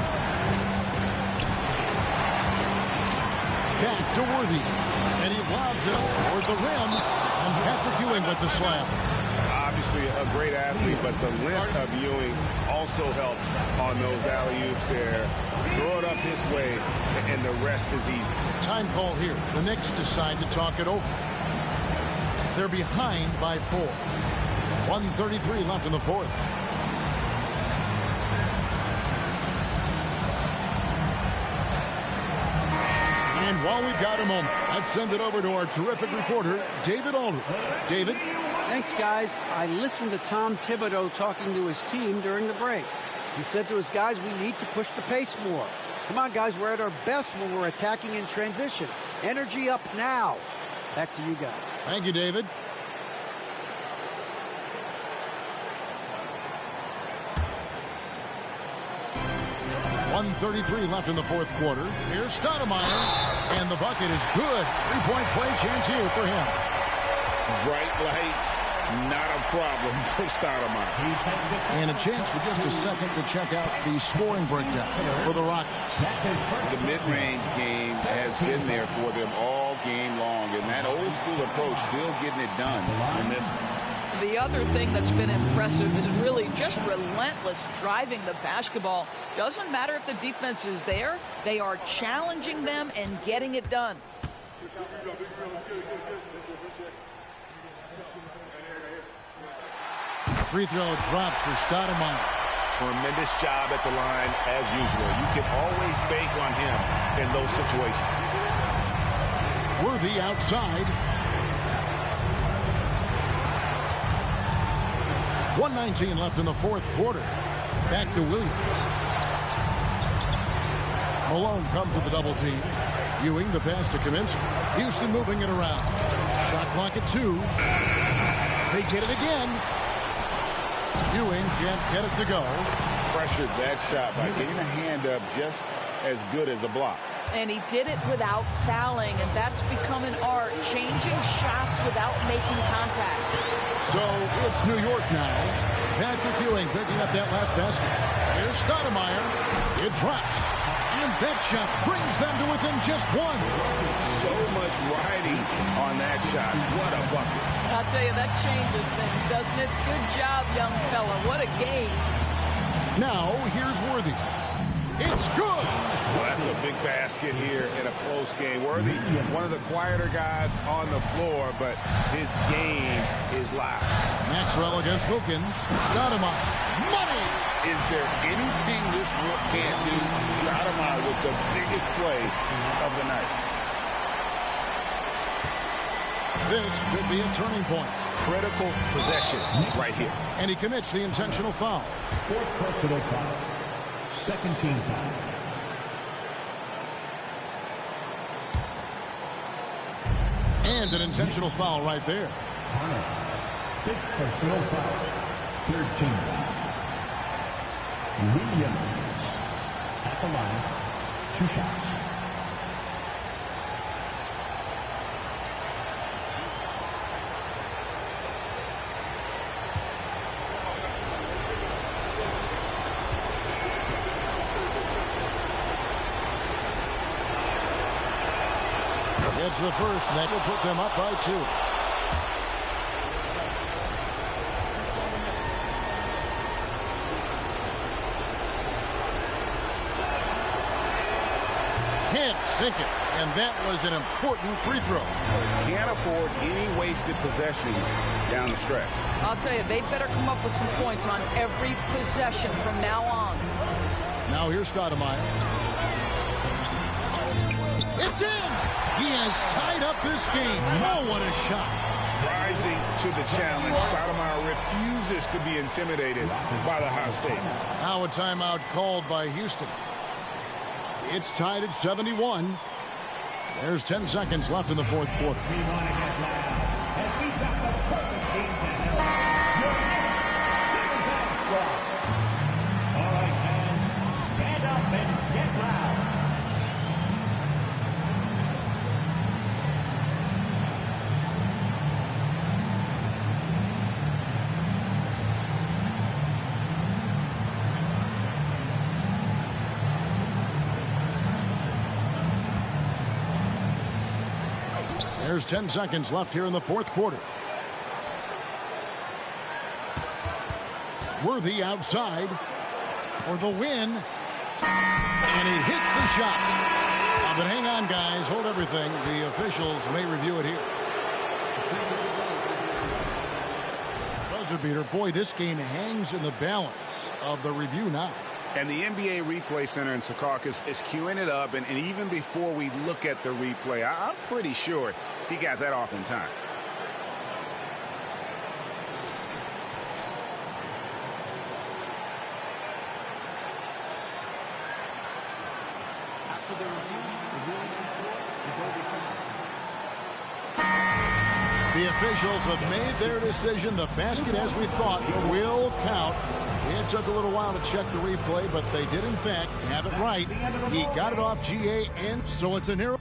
Back to Worthy. And he lobs it toward the rim. And Patrick Ewing with the slam. Obviously a great athlete, but the length of Ewing also helps on those alley-oops there. Throw it up his way, and the rest is easy. Time call here. The Knicks decide to talk it over. They're behind by 4. 1:33 left in the fourth. And while we've got a moment, let's send it over to our terrific reporter, David Aldridge. David? Thanks, guys. I listened to Tom Thibodeau talking to his team during the break. He said to his guys, we need to push the pace more. Come on, guys, we're at our best when we're attacking in transition. Energy up now. Back to you guys. Thank you, David. .133 left in the fourth quarter. Here's Stoudemire, and the bucket is good. 3-point play chance here for him. Bright lights, not a problem for Stoudemire. And a chance for just a second to check out the scoring breakdown for the Rockets. The mid-range game has been there for them all game long, and that old-school approach still getting it done in this one. The other thing that's been impressive is really just relentless driving the basketball. Doesn't matter if the defense is there, they are challenging them and getting it done. Free throw drops for Stoudemire. Tremendous job at the line as usual. You can always bank on him in those situations. Worthy outside. 1:19 left in the fourth quarter. Back to Williams. Malone comes with the double team. Ewing the pass to Kaminsky. Houston moving it around. Shot clock at 2. They get it again. Ewing can't get it to go. Pressured that shot by getting a hand up just as good as a block. And he did it without fouling, and that's become an art, changing shots without making contact. So it's New York now. Patrick Ewing picking up that last basket. Here's Stoudemire. It drops. And that shot brings them to within just 1. So much riding on that shot. What a bucket. I'll tell you, that changes things, doesn't it? Good job, young fella. What a game. Now, here's Worthy. It's good. Well, that's a big basket here in a close game. Worthy, one of the quieter guys on the floor, but his game is live. Maxwell against Wilkins. Stoudemire. Money! Is there anything this rook can't do? Stoudemire with the biggest play of the night. This could be a turning point. Critical possession right here. And he commits the intentional foul. Fourth personal foul. Second team foul. And an intentional foul right there. Connor. Fifth personal foul. Third team foul. Williams. At the line. 2 shots. It's the first, and that will put them up by 2. Can't sink it, and that was an important free throw. Can't afford any wasted possessions down the stretch. I'll tell you, they better come up with some points on every possession from now on. Now here's Stoudemire. It's in! He has tied up this game. Oh, what a shot. Rising to the challenge, Stoudemire refuses to be intimidated by the high stakes. Now a timeout called by Houston. It's tied at 71. There's 10 seconds left in the fourth quarter. We want to get loud as we got the perfect team to help. Your next squad. All right, fans, stand up and get loud. There's 10 seconds left here in the fourth quarter. Worthy outside for the win. And he hits the shot. But hang on, guys. Hold everything. The officials may review it here. Buzzer beater. Boy, this game hangs in the balance of the review now. And the NBA Replay Center in Secaucus is queuing it up. And even before we look at the replay, I'm pretty sure he got that off in time. After the review, the ruling on the floor is overturned. The officials have made their decision. The basket, as we thought, will count. It took a little while to check the replay, but they did, in fact, have it right. He got it off GA, and so it's a narrow.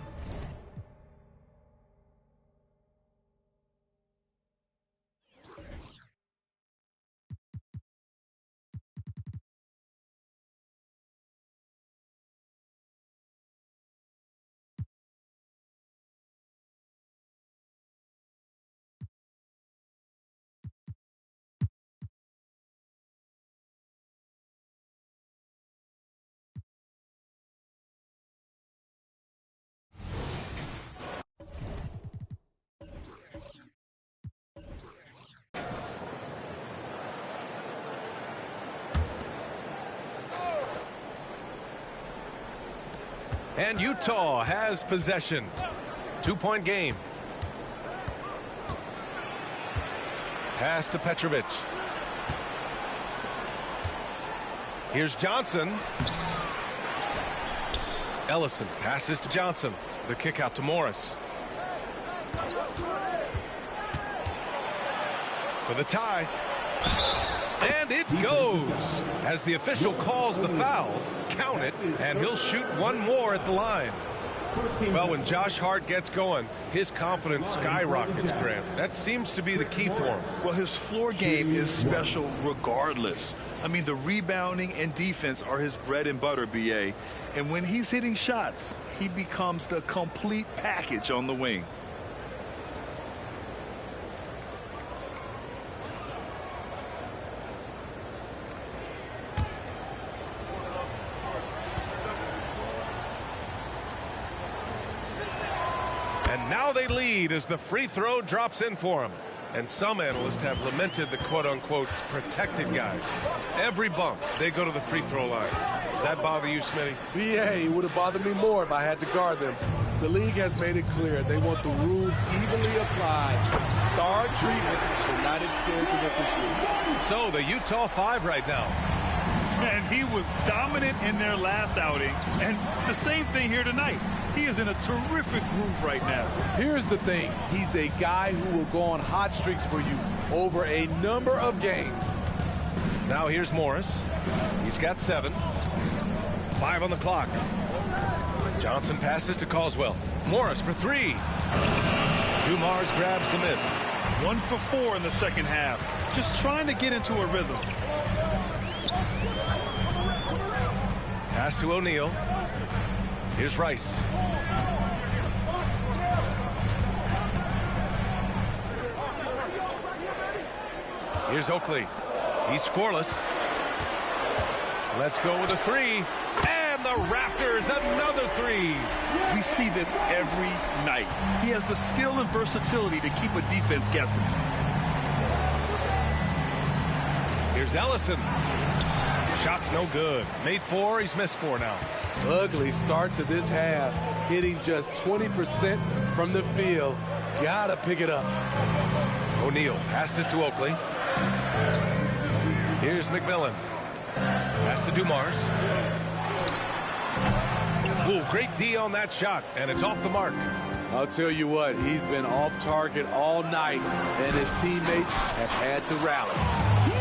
And Utah has possession. 2-point game. Pass to Petrovic. Here's Johnson. Ellison passes to Johnson. The kick out to Morris. For the tie. And it goes as the official calls the foul. Count it, and he'll shoot one more at the line. Well, when Josh Hart gets going, his confidence skyrockets, Grant. That seems to be the key for him. Well, his floor game is special regardless. I mean, the rebounding and defense are his bread and butter, BA. And when he's hitting shots, he becomes the complete package on the wing. And now they lead as the free throw drops in for him. And some analysts have lamented the quote-unquote protected guys. Every bump, they go to the free throw line. Does that bother you, Smitty? BA, it would have bothered me more if I had to guard them. The league has made it clear they want the rules evenly applied. Star treatment should not extend to the officiating. So the Utah 5 right now. And he was dominant in their last outing. And the same thing here tonight. He is in a terrific groove right now. Here's the thing. He's a guy who will go on hot streaks for you over a number of games. Now here's Morris. He's got 7. 5 on the clock. Johnson passes to Caldwell. Morris for 3. Dumars grabs the miss. 1 for 4 in the second half. Just trying to get into a rhythm. Pass to O'Neal. Here's Rice. Here's Oakley. He's scoreless. Let's go with a 3. And the Raptors, another 3. We see this every night. He has the skill and versatility to keep a defense guessing. Here's Ellison. Shot's no good. Made 4, he's missed 4 now. Ugly start to this half. Hitting just 20% from the field. Gotta pick it up. O'Neal passes to Oakley. Here's McMillan. Pass to Dumars. Ooh, great D on that shot, and it's off the mark. I'll tell you what, he's been off target all night, and his teammates have had to rally.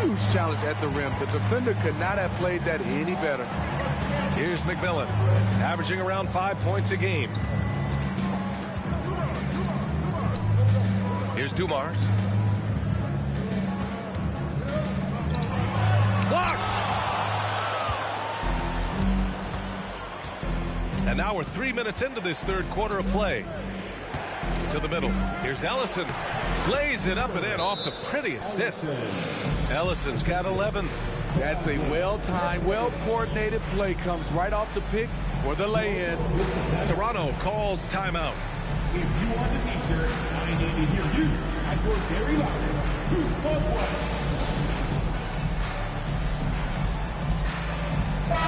Huge challenge at the rim. The defender could not have played that any better. Here's McMillan, averaging around 5 points a game. Here's Dumars. Blocked! And now we're 3 minutes into this third quarter of play. To the middle. Here's Ellison. Lays it up and in off the pretty assist. Ellison's got 11. That's a well-timed, well-coordinated play. Comes right off the pick for the lay-in. Toronto calls timeout. If you want the t-shirt, I need to hear you at your very loudest.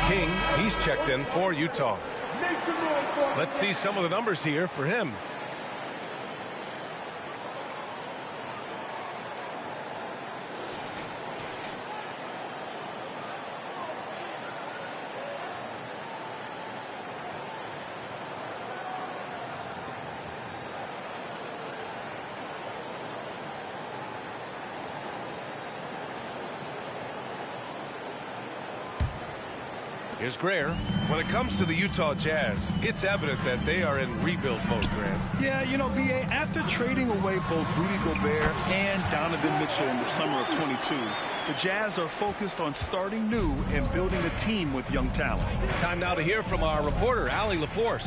King, he's checked in for Utah. Let's see some of the numbers here for him. Here's Greer. When it comes to the Utah Jazz, it's evident that they are in rebuild mode, Grant. Yeah, you know, B.A., after trading away both Rudy Gobert and Donovan Mitchell in the summer of 22, the Jazz are focused on starting new and building a team with young talent. Time now to hear from our reporter, Allie LaForce.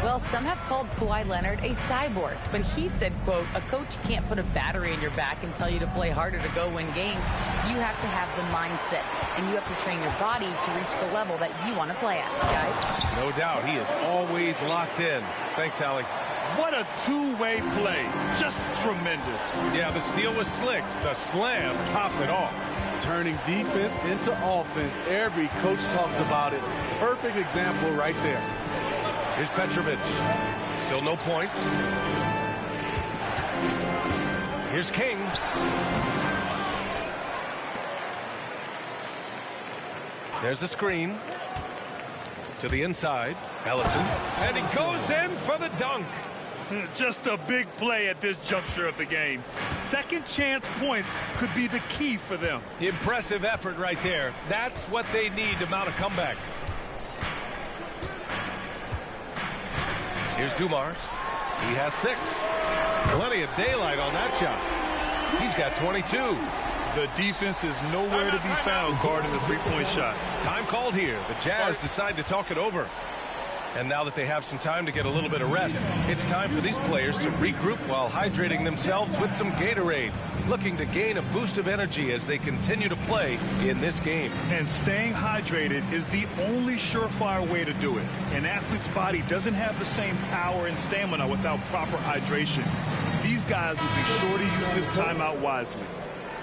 Well, some have called Kawhi Leonard a cyborg, but he said, quote, a coach can't put a battery in your back and tell you to play harder to go win games. You have to have the mindset, and you have to train your body to reach the level that you want to play at, guys. No doubt, he is always locked in. Thanks, Allie. What a two-way play. Just tremendous. Yeah, the steal was slick. The slam topped it off. Turning defense into offense. Every coach talks about it. Perfect example right there. Here's Petrovic. Still no points. Here's King. There's a screen. To the inside. Ellison. And he goes in for the dunk. Just a big play at this juncture of the game. Second chance points could be the key for them. Impressive effort right there. That's what they need to mount a comeback. Here's Dumars. He has 6. Plenty of daylight on that shot. He's got 22. The defense is nowhere to be found guarding the three-point shot. Time called here. The Jazz decide to talk it over. And now that they have some time to get a little bit of rest, it's time for these players to regroup while hydrating themselves with some Gatorade, looking to gain a boost of energy as they continue to play in this game. And staying hydrated is the only surefire way to do it. An athlete's body doesn't have the same power and stamina without proper hydration. These guys will be sure to use this timeout wisely.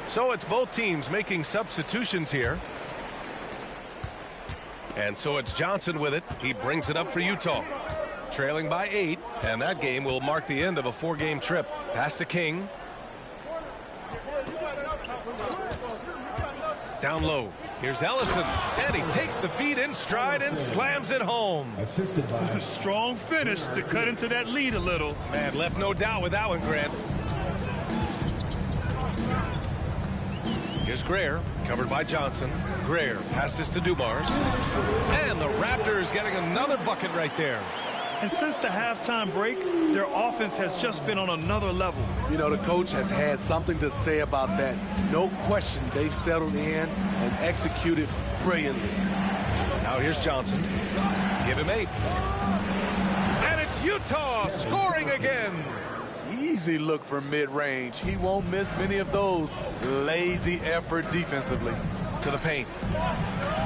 So it's both teams making substitutions here. And so it's Johnson with it. He brings it up for Utah. trailing by 8, and that game will mark the end of a 4-game trip. Pass to King. Down low. Here's Ellison, and he takes the feed in stride and slams it home. Strong finish to cut into that lead a little. Man, left no doubt with that one, Grant. Here's Greer, covered by Johnson. Greer passes to Dumars. And the Raptors getting another bucket right there. And since the halftime break, their offense has just been on another level. You know, the coach has had something to say about that. No question, they've settled in and executed brilliantly. Now here's Johnson. Give him 8. And it's Utah scoring again. Easy look from mid-range. He won't miss many of those. Lazy effort defensively. To the paint.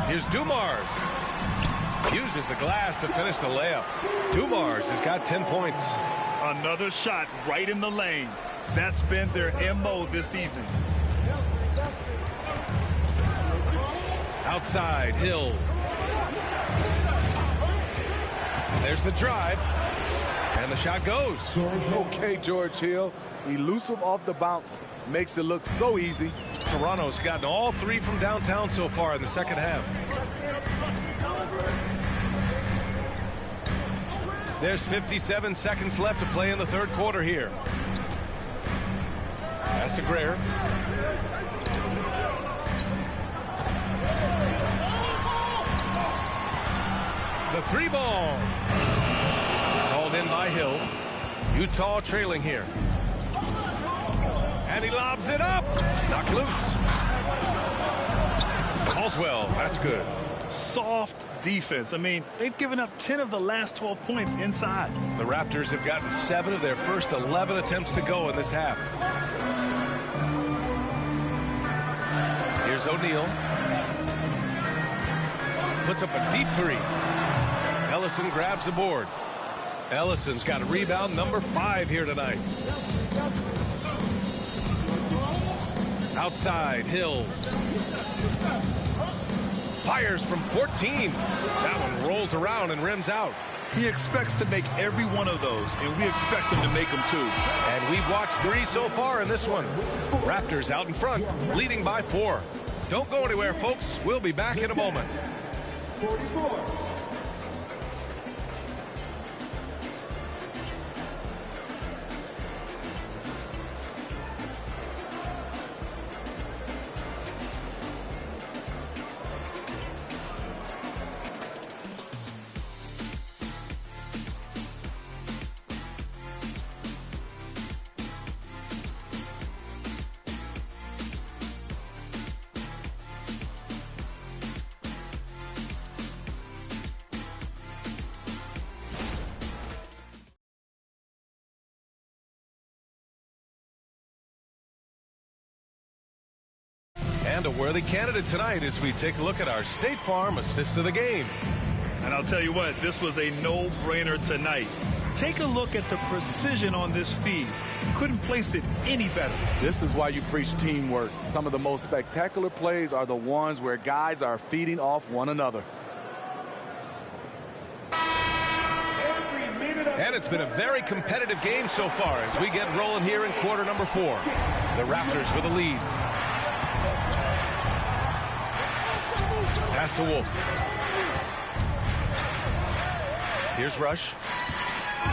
Here's Dumars. Uses the glass to finish the layup. Dumars has got 10 points. Another shot right in the lane. That's been their MO this evening. Outside, Hill. And there's the drive. And the shot goes. Okay, George Hill. Elusive off the bounce. Makes it look so easy. Toronto's gotten all 3 from downtown so far in the second half. There's 57 seconds left to play in the third quarter here. Pass to Greer. The 3 ball. Called in by Hill. Utah trailing here. And he lobs it up. Knocked loose. Caldwell, that's good. Soft defense. I mean, they've given up 10 of the last 12 points inside. The Raptors have gotten 7 of their first 11 attempts to go in this half. Here's O'Neal. Puts up a deep 3. Ellison grabs the board. Ellison's got a rebound number 5 here tonight. Outside, Hill. Fires from 14. That one rolls around and rims out. He expects to make every one of those, and we expect him to make them too. And we've watched 3 so far in this one. Raptors out in front, leading by 4. Don't go anywhere, folks. We'll be back in a moment. 44. And a worthy candidate tonight as we take a look at our State Farm assist of the game. And I'll tell you what, this was a no-brainer tonight. Take a look at the precision on this feed. Couldn't place it any better. This is why you preach teamwork. Some of the most spectacular plays are the ones where guys are feeding off one another. And it's been a very competitive game so far as we get rolling here in quarter number 4. The Raptors with a lead. Pass to Wolf. Here's Rush.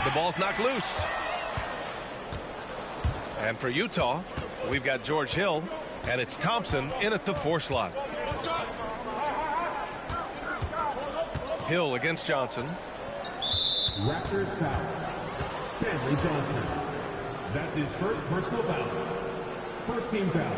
The ball's knocked loose. And for Utah, we've got George Hill, and it's Thompson in at the 4 slot. Hill against Johnson. Raptors foul. Stanley Johnson. That's his first personal foul. First team foul.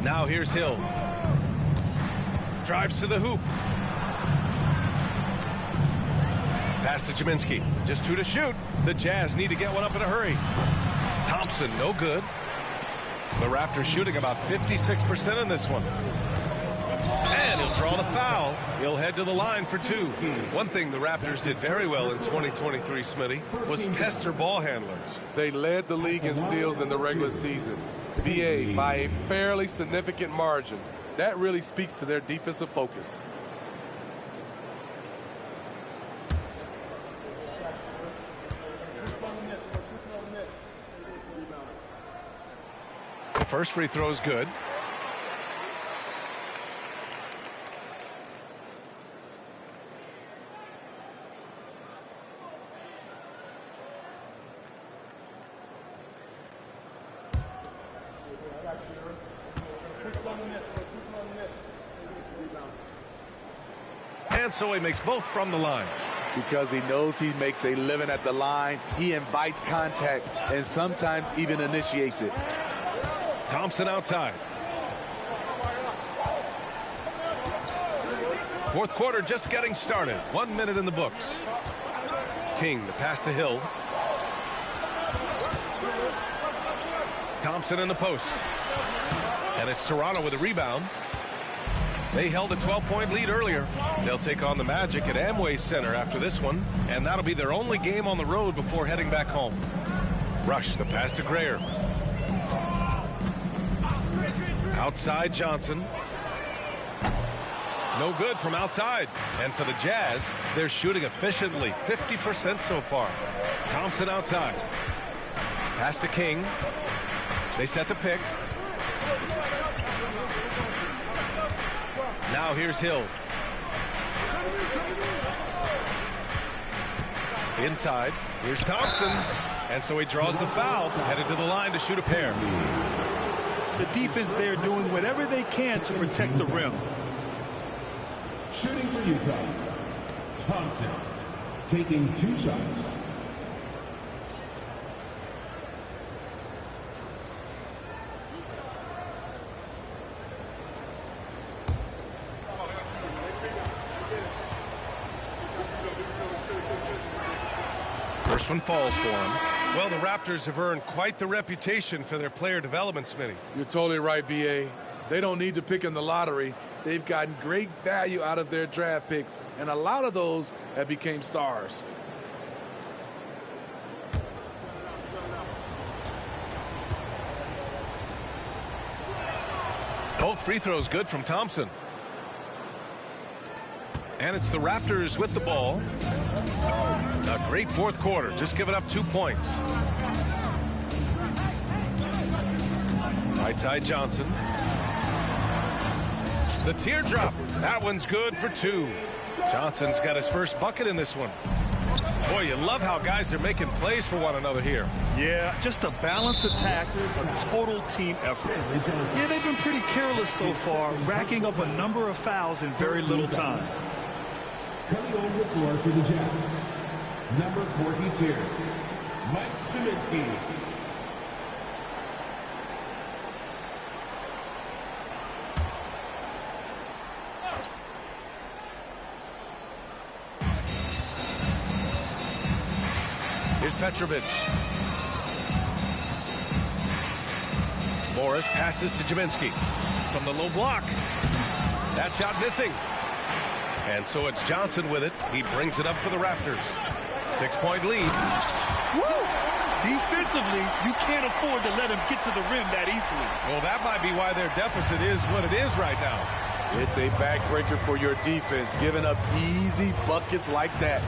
Now here's Hill. Drives to the hoop. Pass to Jaminski. Just 2 to shoot. The Jazz need to get one up in a hurry. Thompson, no good. The Raptors shooting about 56% in this one. And he'll draw the foul. He'll head to the line for 2. One thing the Raptors did very well in 2023, Smitty, was pester ball handlers. They led the league in steals in the regular season. BA by a fairly significant margin. That really speaks to their defensive focus. The first free throw is good. And so he makes both from the line. Because he knows he makes a living at the line, he invites contact and sometimes even initiates it. Thompson outside. Fourth quarter just getting started. 1 minute in the books. King, the pass to Hill. Thompson in the post. And it's Toronto with a rebound. They held a 12-point lead earlier. They'll take on the Magic at Amway Center after this one, and that'll be their only game on the road before heading back home. Rush, the pass to Grayer. Outside Johnson. No good from outside. And for the Jazz, they're shooting efficiently, 50% so far. Thompson outside. Pass to King. They set the pick. Now here's Hill. Inside. Here's Thompson. And so he draws the foul, headed to the line to shoot a pair. The defense there doing whatever they can to protect the rim. Shooting for Utah, Thompson, taking 2 shots. First one falls for him. Well, the Raptors have earned quite the reputation for their player development, Smitty. You're totally right, B.A. They don't need to pick in the lottery. They've gotten great value out of their draft picks, and a lot of those have become stars. Both free throws good from Thompson. And it's the Raptors with the ball. A great fourth quarter, just giving up 2 points. Right side Johnson. The teardrop. That one's good for 2. Johnson's got his first bucket in this one. Boy, you love how guys are making plays for one another here. Yeah, just a balanced attack, a total team effort. Yeah, they've been pretty careless so far, racking up a number of fouls in very little time. Coming over the floor for the Jazz, number 42, Mike Jaminski. Here's Petrovic. Morris passes to Jaminski from the low block. That shot missing. And so it's Johnson with it. He brings it up for the Raptors. 6-point lead. Woo! Defensively, you can't afford to let him get to the rim that easily. Well, that might be why their deficit is what it is right now. It's a backbreaker for your defense, giving up easy buckets like that.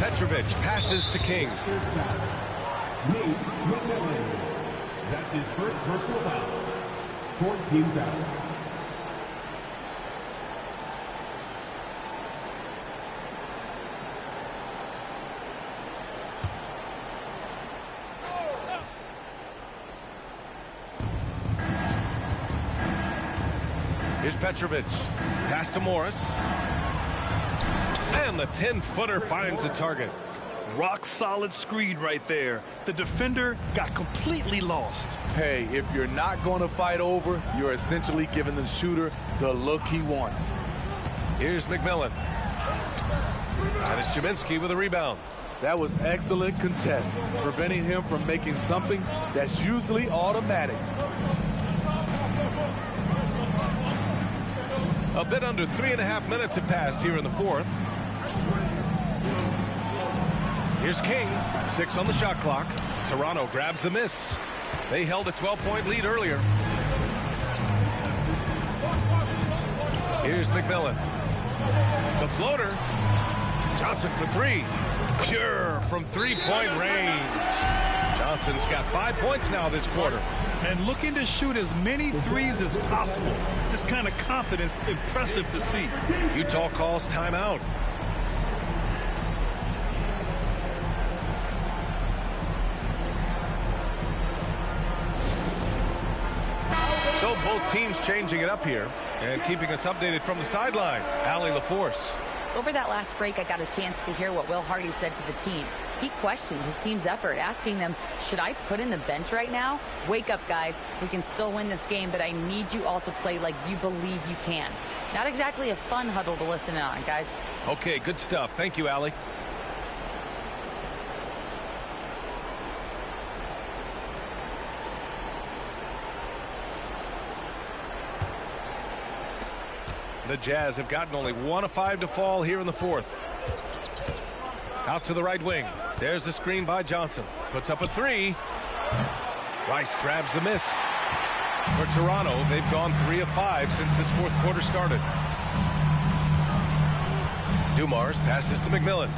Petrovic passes to King. That's his first personal foul. 14 foul. Here's Petrovic. Pass to Morris. And the 10-footer finds the target. Rock solid screen right there. The defender got completely lost. Hey, if you're not going to fight over, you're essentially giving the shooter the look he wants. Here's McMillan. And it's Jaminski with a rebound. That was excellent contest, preventing him from making something that's usually automatic. A bit under 3.5 minutes have passed here in the fourth. Here's King, 6 on the shot clock. Toronto grabs the miss. They held a 12-point lead earlier. Here's McMillan. The floater. Johnson for 3. Pure from 3-point range. Johnson's got 5 points now this quarter. And looking to shoot as many threes as possible. This kind of confidence, impressive to see. Utah calls timeout. So both teams changing it up here and keeping us updated from the sideline. Allie LaForce. Over that last break, I got a chance to hear what Will Hardy said to the team. He questioned his team's effort, asking them, should I put in the bench right now? Wake up, guys. We can still win this game, but I need you all to play like you believe you can. Not exactly a fun huddle to listen in on, guys. Okay, good stuff. Thank you, Allie. The Jazz have gotten only 1 of 5 to fall here in the fourth. Out to the right wing. There's the screen by Johnson. Puts up a 3. Rice grabs the miss. For Toronto, they've gone 3 of 5 since this fourth quarter started. Dumars passes to McMillan.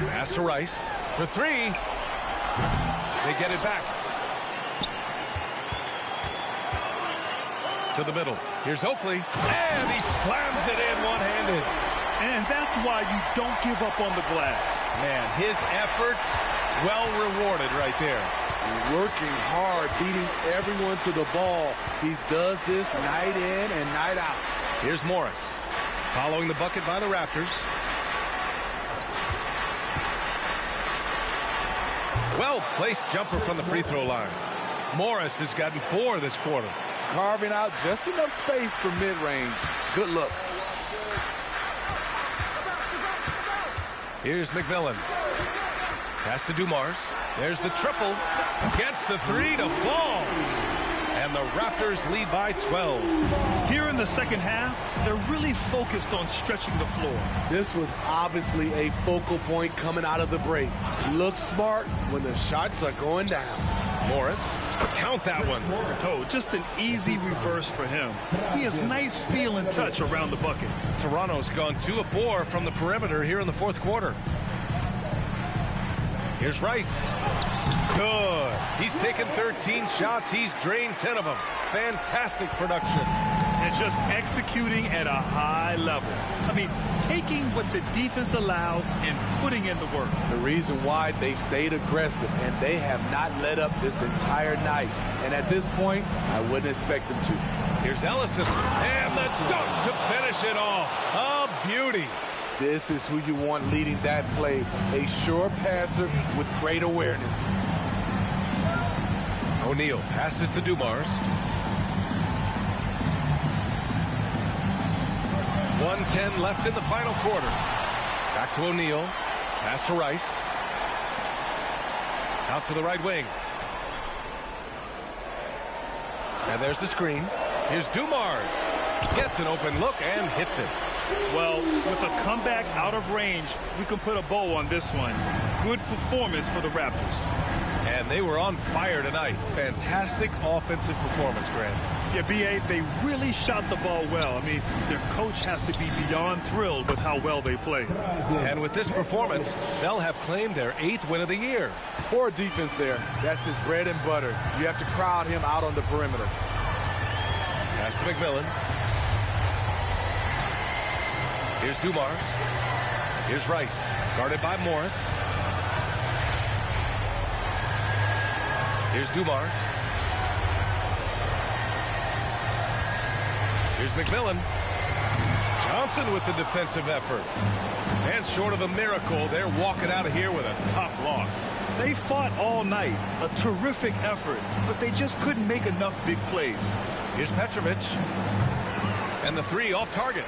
Pass to Rice for 3. They get it back. To the middle. Here's Oakley. And he slams it in one-handed. And that's why you don't give up on the glass. Man, his efforts well rewarded right there. Working hard, beating everyone to the ball. He does this night in and night out. Here's Morris. Following the bucket by the Raptors. Well-placed jumper from the free throw line. Morris has gotten 4 this quarter. Carving out just enough space for mid-range. Good look. Here's McMillan. Pass to Dumars. There's the triple. Gets the 3 to fall. And the Raptors lead by 12. Here in the second half, they're really focused on stretching the floor. This was obviously a focal point coming out of the break. Look smart when the shots are going down. Morris. Count that one. Oh, just an easy reverse for him. He has nice feel and touch around the bucket. Toronto's gone 2 of 4 from the perimeter here in the fourth quarter. Here's Rice. Good. He's taken 13 shots. He's drained 10 of them. Fantastic production. And just executing at a high level. I mean, taking what the defense allows and putting in the work. The reason why they stayed aggressive, and they have not let up this entire night. And at this point, I wouldn't expect them to. Here's Ellison. And the dunk to finish it off. A beauty. This is who you want leading that play. A sure passer with great awareness. O'Neal passes to Dumars. 1:10 left in the final quarter. Back to O'Neal. Pass to Rice. Out to the right wing. And there's the screen. Here's Dumars. Gets an open look and hits it. Well, with a comeback out of range, we can put a bow on this one. Good performance for the Raptors. And they were on fire tonight. Fantastic offensive performance, Grant. Yeah, B.A., they really shot the ball well. I mean, their coach has to be beyond thrilled with how well they played. And with this performance, they'll have claimed their 8th win of the year. Poor defense there. That's his bread and butter. You have to crowd him out on the perimeter. Pass to McMillan. Here's Dumars. Here's Rice. Guarded by Morris. Here's Dumars. Here's McMillan. Johnson with the defensive effort. And short of a miracle, they're walking out of here with a tough loss. They fought all night. A terrific effort. But they just couldn't make enough big plays. Here's Petrovic. And the 3 off target.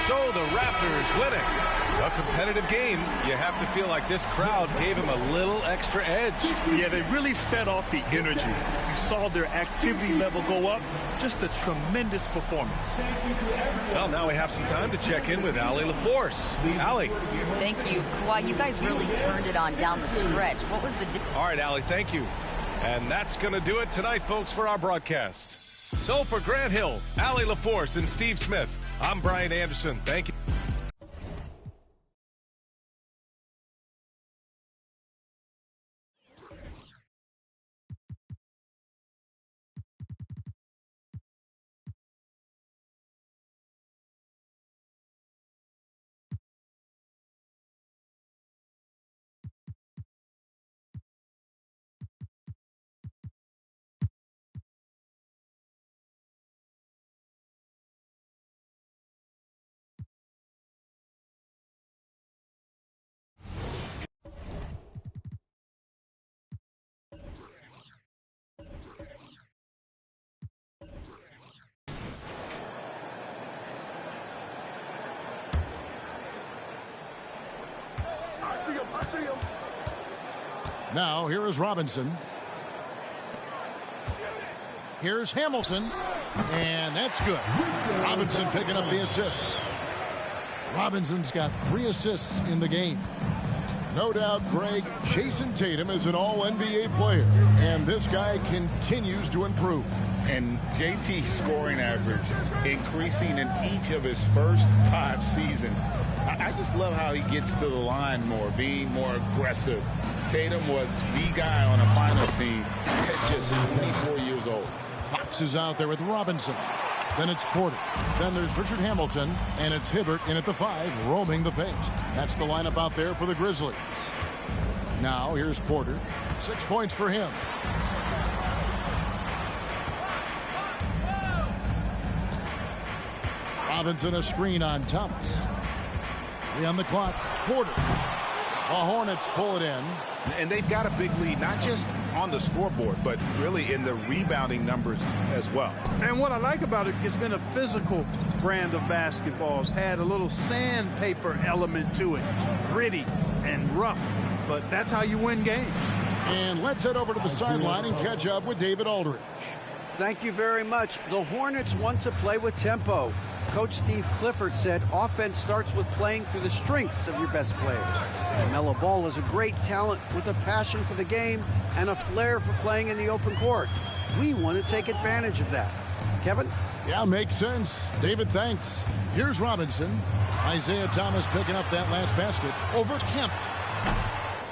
So the Raptors winning A competitive game. You have to feel like this crowd gave him a little extra edge. Yeah, they really fed off the energy. You saw their activity level go up. Just a tremendous performance. Well, now we have some time to check in with Allie LaForce. Allie. Thank you. Wow, you guys really turned it on down the stretch. What was the... All right, Allie, thank you. And that's going to do it tonight, folks, for our broadcast. So for Grant Hill, Allie LaForce, and Steve Smith, I'm Brian Anderson. Thank you. I see him. Now, here is Robinson. Here's Hamilton. And that's good. Robinson picking up the assist. Robinson's got 3 assists in the game. No doubt, Greg, Jason Tatum is an all-NBA player. And this guy continues to improve. And JT's scoring average increasing in each of his first 5 seasons. I just love how he gets to the line more, being more aggressive. Tatum was the guy on a finals team at just 24 years old. Fox is out there with Robinson. Then it's Porter. Then there's Richard Hamilton. And it's Hibbert in at the 5, roaming the paint. That's the lineup out there for the Grizzlies. Now here's Porter. 6 points for him. Robinson a screen on Thomas. 3 on the clock. Porter. The Hornets pull it in. And they've got a big lead, not just on the scoreboard, but really in the rebounding numbers as well. And what I like about it, it's been a physical brand of basketball. It's had a little sandpaper element to it. Gritty and rough, but that's how you win games. And let's head over to the sideline and catch up with David Aldridge. Thank you very much. The Hornets want to play with tempo. Coach Steve Clifford said offense starts with playing through the strengths of your best players. LaMelo Ball is a great talent with a passion for the game and a flair for playing in the open court. We want to take advantage of that. Kevin? Yeah, makes sense. David, thanks. Here's Robinson. Isaiah Thomas picking up that last basket over Kemp.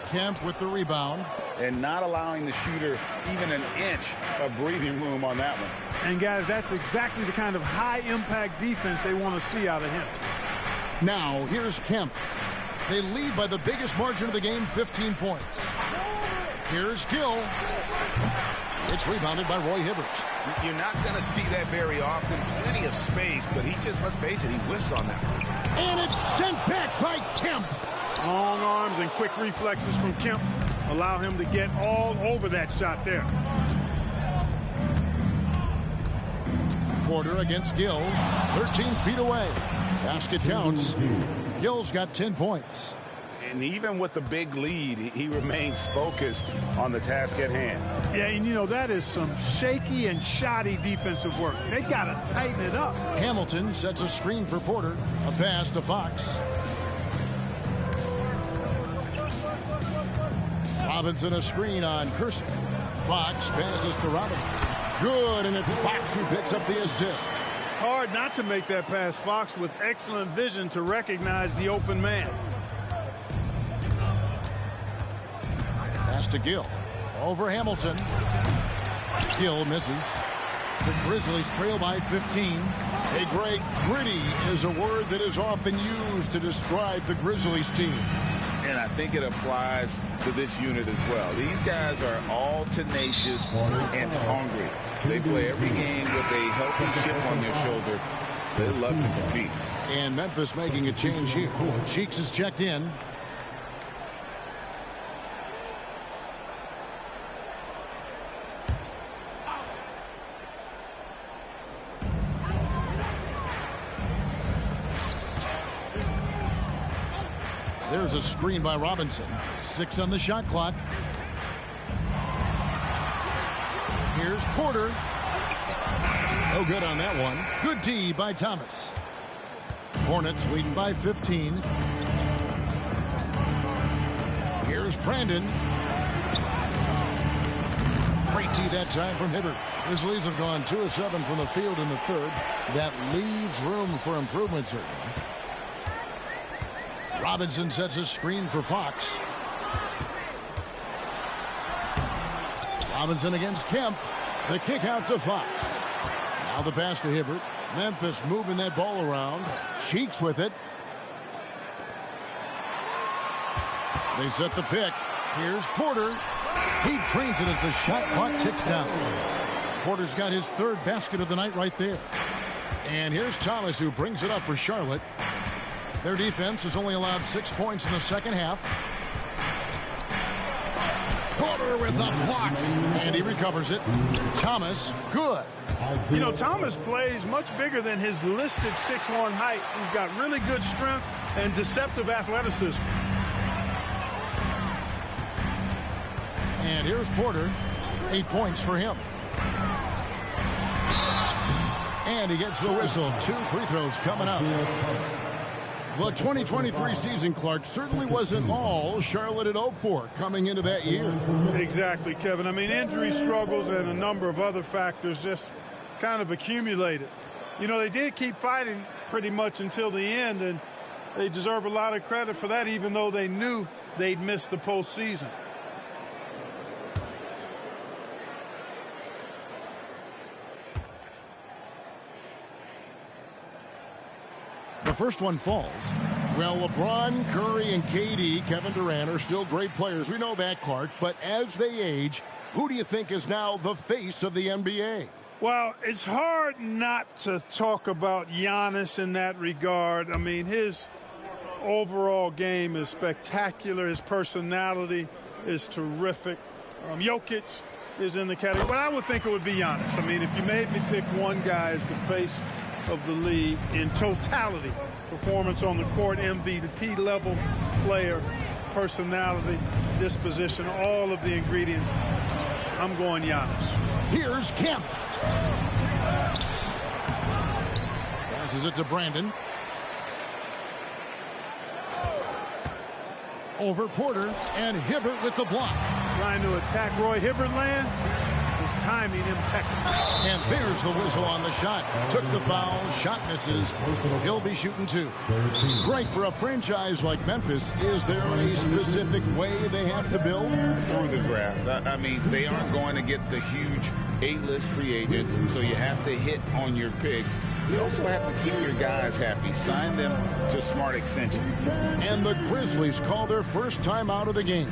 Kemp with the rebound. And not allowing the shooter even an inch of breathing room on that one. And guys, that's exactly the kind of high-impact defense they want to see out of him. Now, here's Kemp. They lead by the biggest margin of the game, 15 points. Here's Gill. It's rebounded by Roy Hibbert. You're not going to see that very often. Plenty of space, but he just, let's face it, he whiffs on that one. And it's sent back by Kemp. Long arms and quick reflexes from Kemp allow him to get all over that shot there. Porter against Gill, 13 feet away. Basket counts. Gill's got 10 points. And even with the big lead, he remains focused on the task at hand. Yeah, and you know, that is some shaky and shoddy defensive work. They got to tighten it up. Hamilton sets a screen for Porter. A pass to Fox. Robinson a screen on Curson. Fox passes to Robinson. Good, and it's Fox who picks up the assist. Hard not to make that pass. Fox with excellent vision to recognize the open man. Pass to Gill. Over Hamilton. Gill misses. The Grizzlies trail by 15. Hey, Greg, gritty is a word that is often used to describe the Grizzlies team. And I think it applies to this unit as well. These guys are all tenacious and hungry. They play every game with a healthy chip on their shoulder. They love to compete. And Memphis making a change here. Cheeks is checked in. There's a screen by Robinson. 6 on the shot clock. Here's Porter. No good on that one. Good D by Thomas. Hornets leading by 15. Here's Brandon. Great D that time from Hibbert. His leads have gone 2 of 7 from the field in the third. That leaves room for improvement, certainly. Robinson sets a screen for Fox. Robinson against Kemp. The kick out to Fox. Now the pass to Hibbert. Memphis moving that ball around. Cheeks with it. They set the pick. Here's Porter. He trains it as the shot clock ticks down. Porter's got his 3rd basket of the night right there. And here's Thomas, who brings it up for Charlotte. Their defense has only allowed 6 points in the second half. Porter with a block, and he recovers it. Thomas, good. You know, Thomas plays much bigger than his listed 6'1" height. He's got really good strength and deceptive athleticism. And here's Porter. 8 points for him. And he gets the whistle. 2 free throws coming up. The 2023 season, Clark, certainly wasn't all Charlotte had hoped for coming into that year. Exactly, Kevin. I mean, injury struggles and a number of other factors just kind of accumulated. You know, they did keep fighting pretty much until the end, and they deserve a lot of credit for that, even though they knew they'd missed the postseason. The first one falls. Well, LeBron, Curry, and KD, Kevin Durant, are still great players. We know that, Clark. But as they age, who do you think is now the face of the NBA? Well, it's hard not to talk about Giannis in that regard. I mean, his overall game is spectacular. His personality is terrific. Jokic is in the category, but I would think it would be Giannis. I mean, if you made me pick one guy as the face of the league in totality, performance on the court, MVP level player, personality, disposition, all of the ingredients, I'm going Giannis. Here's Kemp. Passes it to Brandon. Over Porter, and Hibbert with the block. Trying to attack Roy Hibbert land. His timing impeccable. And there's the whistle on the shot. Took the foul, shot misses. He'll be shooting 2. Great for a franchise like Memphis. Is there a specific way they have to build? Through the draft. I mean, they aren't going to get the huge A-list free agents, so you have to hit on your picks. You also have to keep your guys happy. Sign them to smart extensions. And the Grizzlies call their first time out of the game.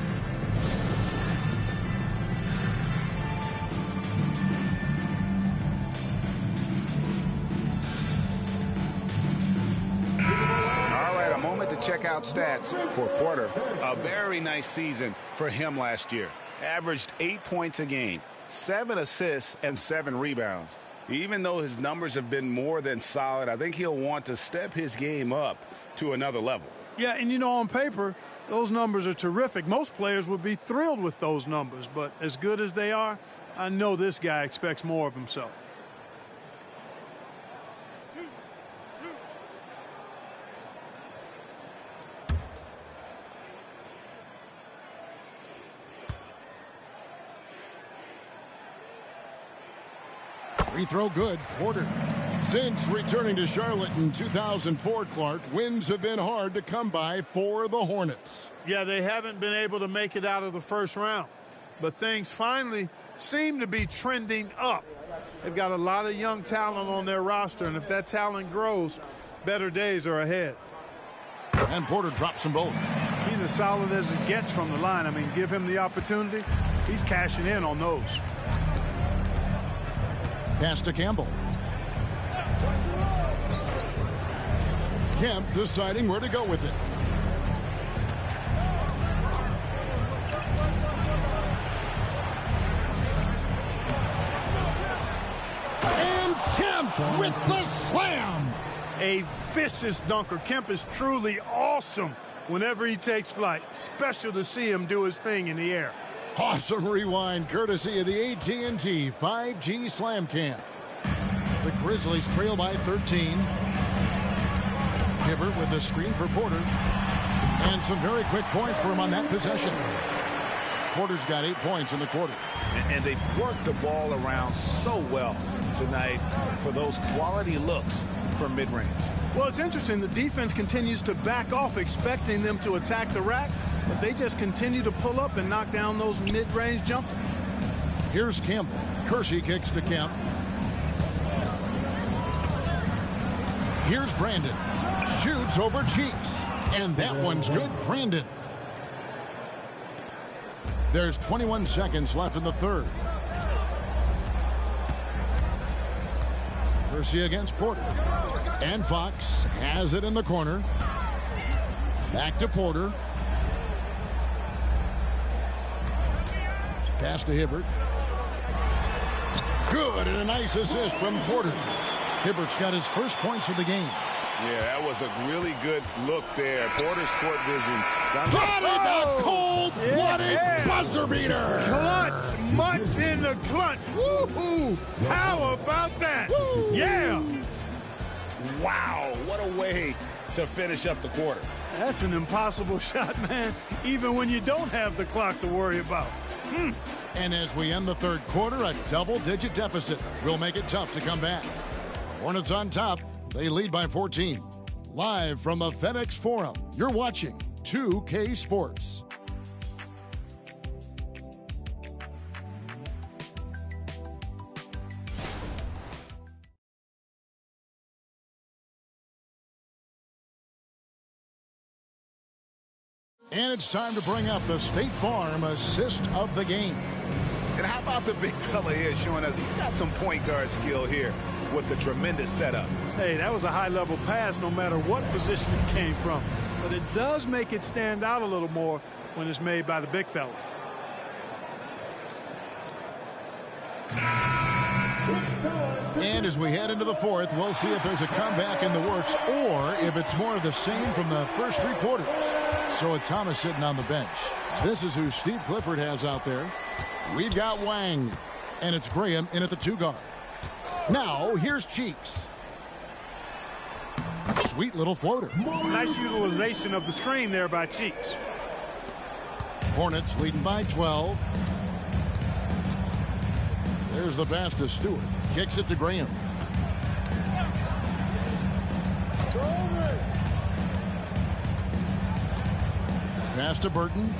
Check out stats for Porter. A very nice season for him last year. Averaged 8 points a game, 7 assists, and 7 rebounds. Even though his numbers have been more than solid, I think he'll want to step his game up to another level. Yeah, and you know, on paper, those numbers are terrific. Most players would be thrilled with those numbers, but as good as they are, I know this guy expects more of himself. Free throw good. Porter. Since returning to Charlotte in 2004, Clark, wins have been hard to come by for the Hornets. Yeah, they haven't been able to make it out of the first round, but things finally seem to be trending up. They've got a lot of young talent on their roster, and if that talent grows, better days are ahead. And Porter drops them both. He's as solid as it gets from the line. I mean, give him the opportunity. He's cashing in on those. Pass to Campbell. Kemp deciding where to go with it. And Kemp with the slam. A vicious dunker. Kemp is truly awesome whenever he takes flight. Special to see him do his thing in the air. Awesome rewind courtesy of the AT&T 5G Slam Cam. The Grizzlies trail by 13. Hibbert with a screen for Porter. And some very quick points for him on that possession. Porter's got 8 points in the quarter. And they've worked the ball around so well tonight for those quality looks from mid-range. Well, it's interesting. The defense continues to back off, expecting them to attack the rack, but they just continue to pull up and knock down those mid-range jumpers. Here's Campbell. Kersey kicks to Kemp. Here's Brandon. Shoots over Cheeks. And that one's good. Brandon. There's 21 seconds left in the third. Kersey against Porter. And Fox has it in the corner. Back to Porter. Pass to Hibbert. Good, and a nice assist from Porter. Hibbert's got his first points of the game. Yeah, that was a really good look there. Porter's court vision. Got it, a cold-blooded buzzer beater. Clutch, much in the clutch. Woo-hoo. How about that? Woo. Yeah. Wow, what a way to finish up the quarter. That's an impossible shot, man, even when you don't have the clock to worry about. And as we end the third quarter, a double-digit deficit will make it tough to come back. Hornets on top. They lead by 14. Live from the FedEx Forum, you're watching 2K Sports. And it's time to bring up the State Farm assist of the game. And how about the big fella here showing us he's got some point guard skill here with the tremendous setup. Hey, that was a high-level pass no matter what position it came from. But it does make it stand out a little more when it's made by the big fella. And as we head into the fourth, we'll see if there's a comeback in the works or if it's more of the same from the first three quarters. So with Thomas sitting on the bench, this is who Steve Clifford has out there. We've got Wang, and it's Graham in at the 2 guard. Now, here's Cheeks. Sweet little floater. Nice utilization of the screen there by Cheeks. Hornets leading by 12. There's the pass to Stewart. Kicks it to Graham. Pass to Burton.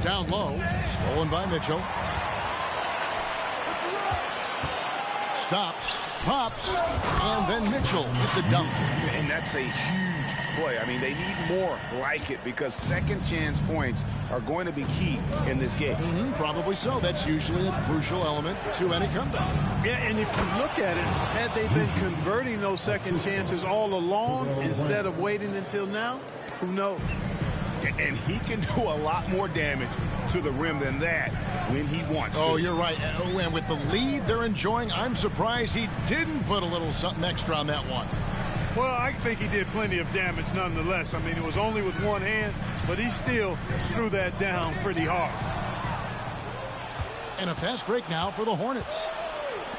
Down low. Stolen by Mitchell. Stops. Pops. And then Mitchell with the dunk. And that's a huge play. I mean, they need more like it because second chance points are going to be key in this game. Probably so. That's usually a crucial element to any comeback. Yeah, and if you look at it, had they been converting those second chances all along instead of waiting until now, who knows? And he can do a lot more damage to the rim than that when he wants to. Oh, you're right. And with the lead they're enjoying, I'm surprised he didn't put a little something extra on that one. Well, I think he did plenty of damage nonetheless. I mean, it was only with one hand, but he still threw that down pretty hard. And a fast break now for the Hornets.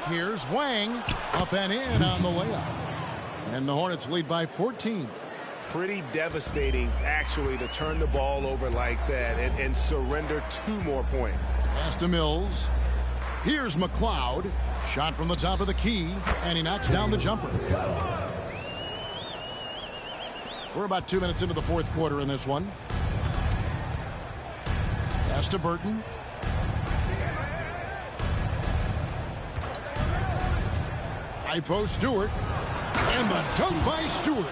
Here's Wang, up and in on the layup. And the Hornets lead by 14. Pretty devastating, actually, to turn the ball over like that and surrender 2 more points. Pass to Mills. Here's McLeod. Shot from the top of the key, and he knocks down the jumper. We're about 2 minutes into the fourth quarter in this one. Pass to Burton. High post Stewart. And the dunk by Stewart.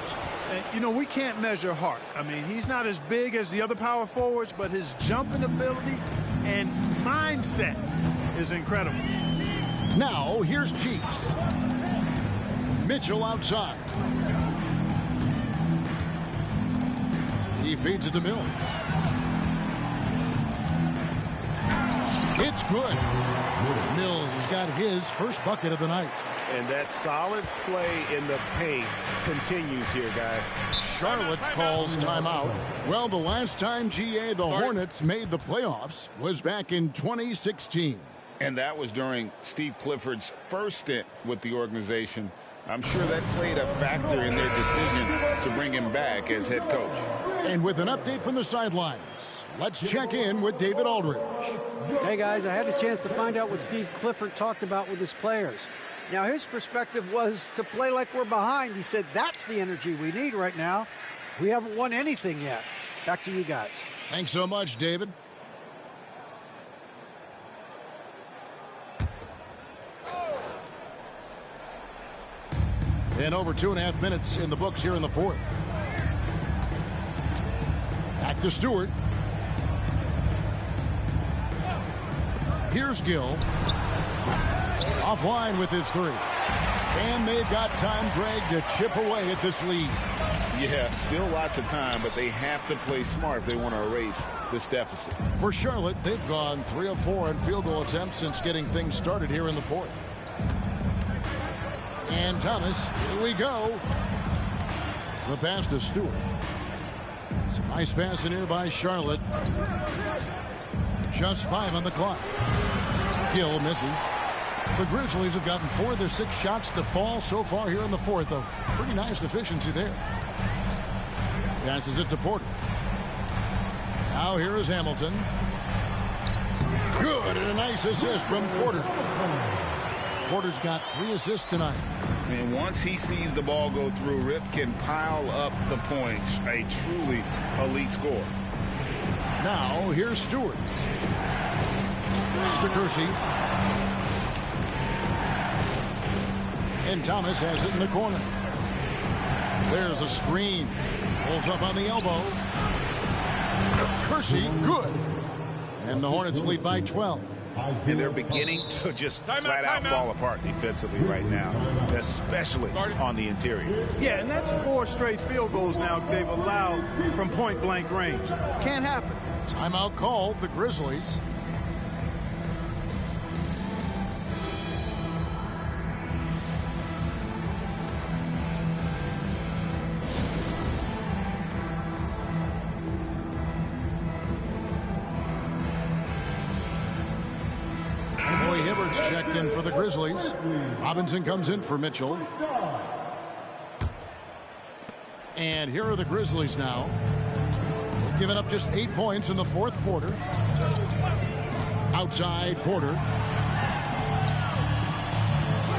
And, you know, we can't measure Hart. I mean, he's not as big as the other power forwards, but his jumping ability and mindset is incredible. Now, here's Cheeks. Mitchell outside. He feeds it to Mills. It's good. Mills has got his first bucket of the night. And that solid play in the paint continues here, guys. Charlotte calls timeout. Well, the last time, GA, the Hornets made the playoffs was back in 2016. And that was during Steve Clifford's first stint with the organization. I'm sure that played a factor in their decision to bring him back as head coach. And with an update from the sidelines, let's check in with David Aldridge. Hey, guys, I had a chance to find out what Steve Clifford talked about with his players. Now, his perspective was to play like we're behind. He said that's the energy we need right now. We haven't won anything yet. Back to you guys. Thanks so much, David. And over 2.5 minutes in the books here in the fourth. Back to Stewart. Here's Gill. Offline with his three. And they've got time, Greg, to chip away at this lead. Yeah, still lots of time, but they have to play smart if they want to erase this deficit. For Charlotte, they've gone 3 of 4 on field goal attempts since getting things started here in the fourth. And Thomas, here we go. The pass to Stewart. Some nice pass in here by Charlotte. Just 5 on the clock. Gill misses. The Grizzlies have gotten 4 of their 6 shots to fall so far here in the fourth. A pretty nice efficiency there. Passes it to Porter. Now here is Hamilton. Good, and a nice assist from Porter. Porter's got 3 assists tonight. And once he sees the ball go through, Rip can pile up the points. A truly elite score. Now here's Stewart. Pass to Kersey. And Thomas has it in the corner. There's a screen. Pulls up on the elbow. Kersey, good. And the Hornets lead by 12. And they're beginning to just flat out fall apart defensively right now, especially on the interior. Yeah, and that's 4 straight field goals now they've allowed from point-blank range. Can't happen. Timeout called, the Grizzlies. Checked in for the Grizzlies. Robinson comes in for Mitchell. And here are the Grizzlies now. They've given up just 8 points in the fourth quarter. Outside Porter.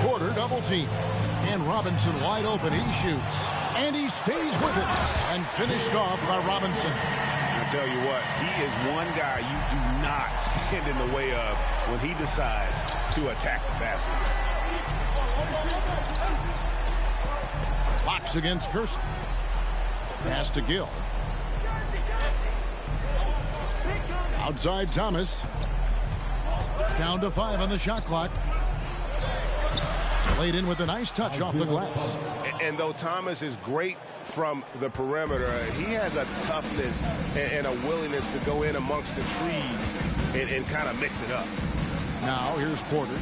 Porter double team. And Robinson wide open. He shoots. And he stays with it. And finished off by Robinson. I tell you what, he is one guy you do not stand in the way of when he decides to attack the basket. Fox against Kersey. Pass to Gill. Outside Thomas. Down to 5 on the shot clock. Laid in with a nice touch off the glass. And though Thomas is great from the perimeter, he has a toughness and a willingness to go in amongst the trees and kind of mix it up. Now here's Porter.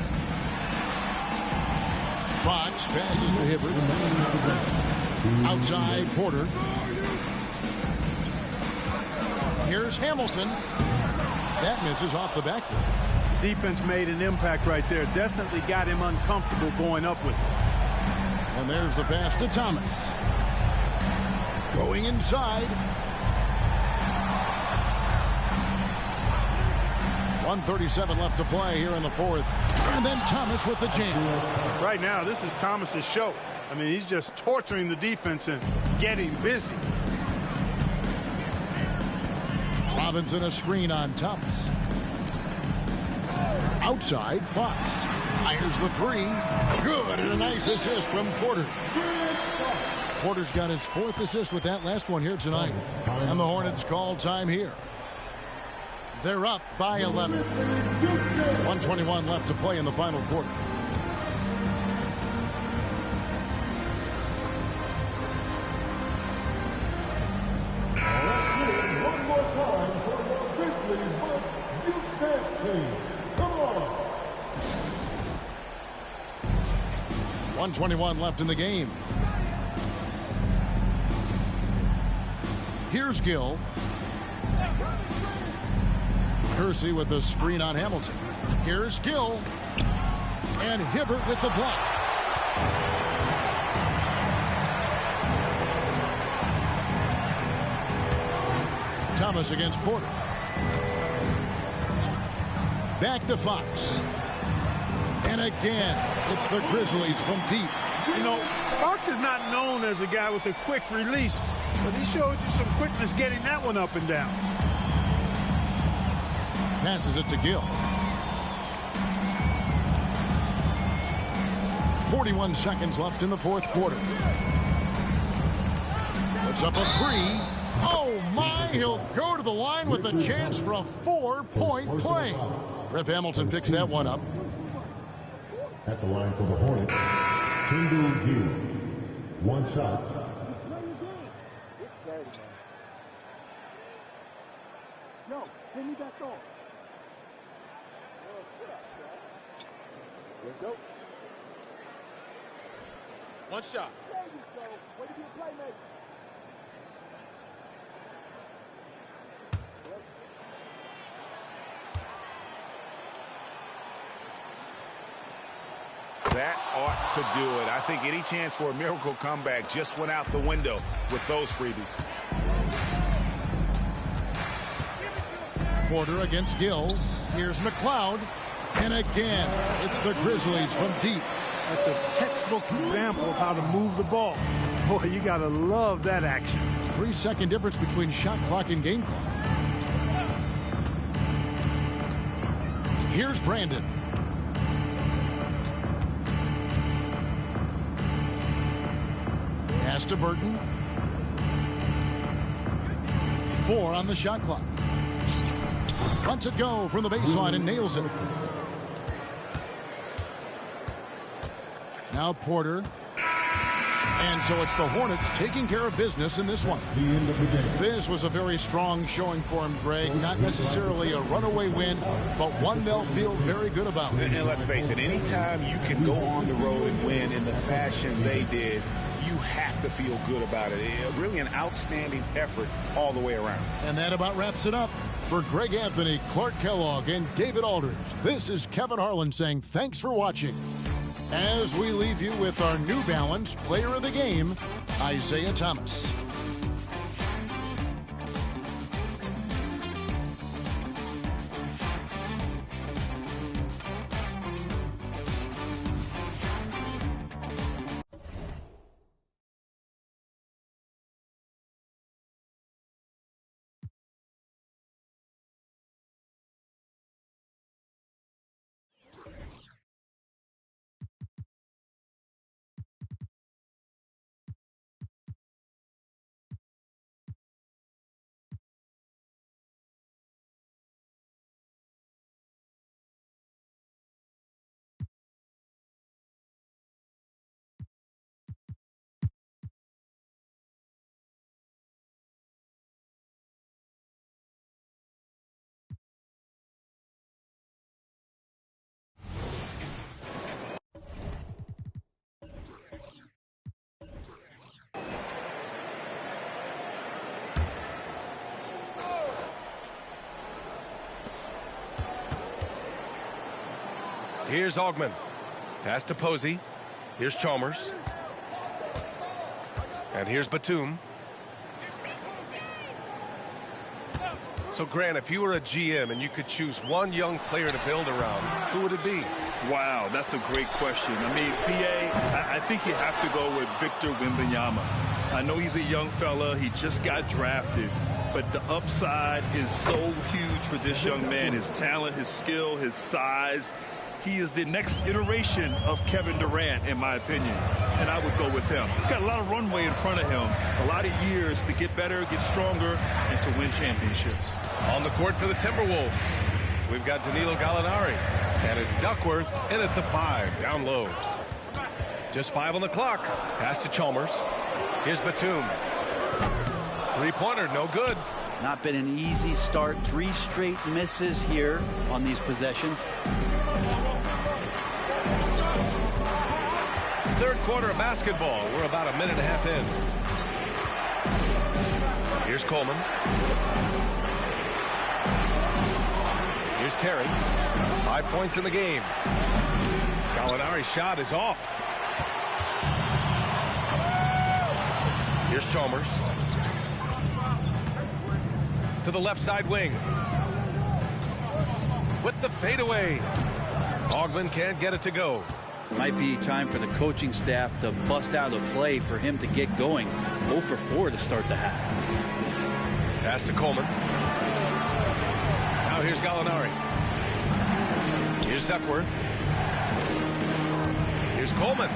Fox passes to Hibbert. Outside Porter. Here's Hamilton. That misses off the backboard. Defense made an impact right there. Definitely got him uncomfortable going up with it. And there's the pass to Thomas. Going inside. 1:37 left to play here in the fourth. And then Thomas with the jam. Right now, this is Thomas's show. I mean, he's just torturing the defense and getting busy. Robinson a screen on Thomas. Outside, Fox. Fires the 3. Good, and a nice assist from Porter. Porter's got his 4th assist with that last one here tonight. And the Hornets call time here. They're up by 11. 1:21 left to play in the final quarter. One more time for the Grizzlies, defense team. Come on. 1:21 left in the game. Here's Gill. Kersey with the screen on Hamilton. Here's Gill. And Hibbert with the block. Thomas against Porter. Back to Fox. And again, it's the Grizzlies from deep. You know, Fox is not known as a guy with a quick release, but he showed you some quickness getting that one up and down. Passes it to Gill. 41 seconds left in the fourth quarter. Puts up a three. Oh, my. He'll go to the line with a chance for a 4-point play. Rip Hamilton picks that one up. At the line for the Hornets, Kendall Gill. One shot. No, give me that ball. Let's go. One shot. There you go. Way to be a playmaker. That ought to do it. I think any chance for a miracle comeback just went out the window with those freebies. Porter against Gill. Here's McLeod. And again, it's the Grizzlies from deep. That's a textbook example of how to move the ball. Boy, you got to love that action. 3-second difference between shot clock and game clock. Here's Brandon. Pass to Burton. 4 on the shot clock. Lets it go from the baseline and nails it. Now Porter. And so it's the Hornets taking care of business in this one. This was a very strong showing for him, Greg. Not necessarily a runaway win, but one they'll feel very good about. And let's face it, anytime you can go on the road and win in the fashion they did, you have to feel good about it. Really an outstanding effort all the way around. And that about wraps it up. For Greg Anthony, Clark Kellogg, and David Aldridge, this is Kevin Harlan saying thanks for watching. As we leave you with our New Balance Player of the Game, Isaiah Thomas. Here's Augman. Pass to Posey. Here's Chalmers. And here's Batum. So, Grant, if you were a GM and you could choose one young player to build around, who would it be? Wow, that's a great question. I mean, PA, I think you have to go with Victor Wembanyama. I know he's a young fella. He just got drafted. But the upside is so huge for this young man. His talent, his skill, his size. He is the next iteration of Kevin Durant, in my opinion. And I would go with him. He's got a lot of runway in front of him. A lot of years to get better, get stronger, and to win championships. On the court for the Timberwolves, we've got Danilo Gallinari. And it's Duckworth in at the 5, down low. Just 5 on the clock. Pass to Chalmers. Here's Batum. Three-pointer, no good. Not been an easy start. 3 straight misses here on these possessions. Third quarter of basketball. We're about a minute and a half in. Here's Coleman. Here's Terry. 5 points in the game. Gallinari's shot is off. Here's Chalmers. To the left side wing. With the fadeaway. Ogman can't get it to go. Might be time for the coaching staff to bust out a play for him to get going. 0 for 4 to start the half. Pass to Coleman. Now here's Gallinari. Here's Duckworth. Here's Coleman.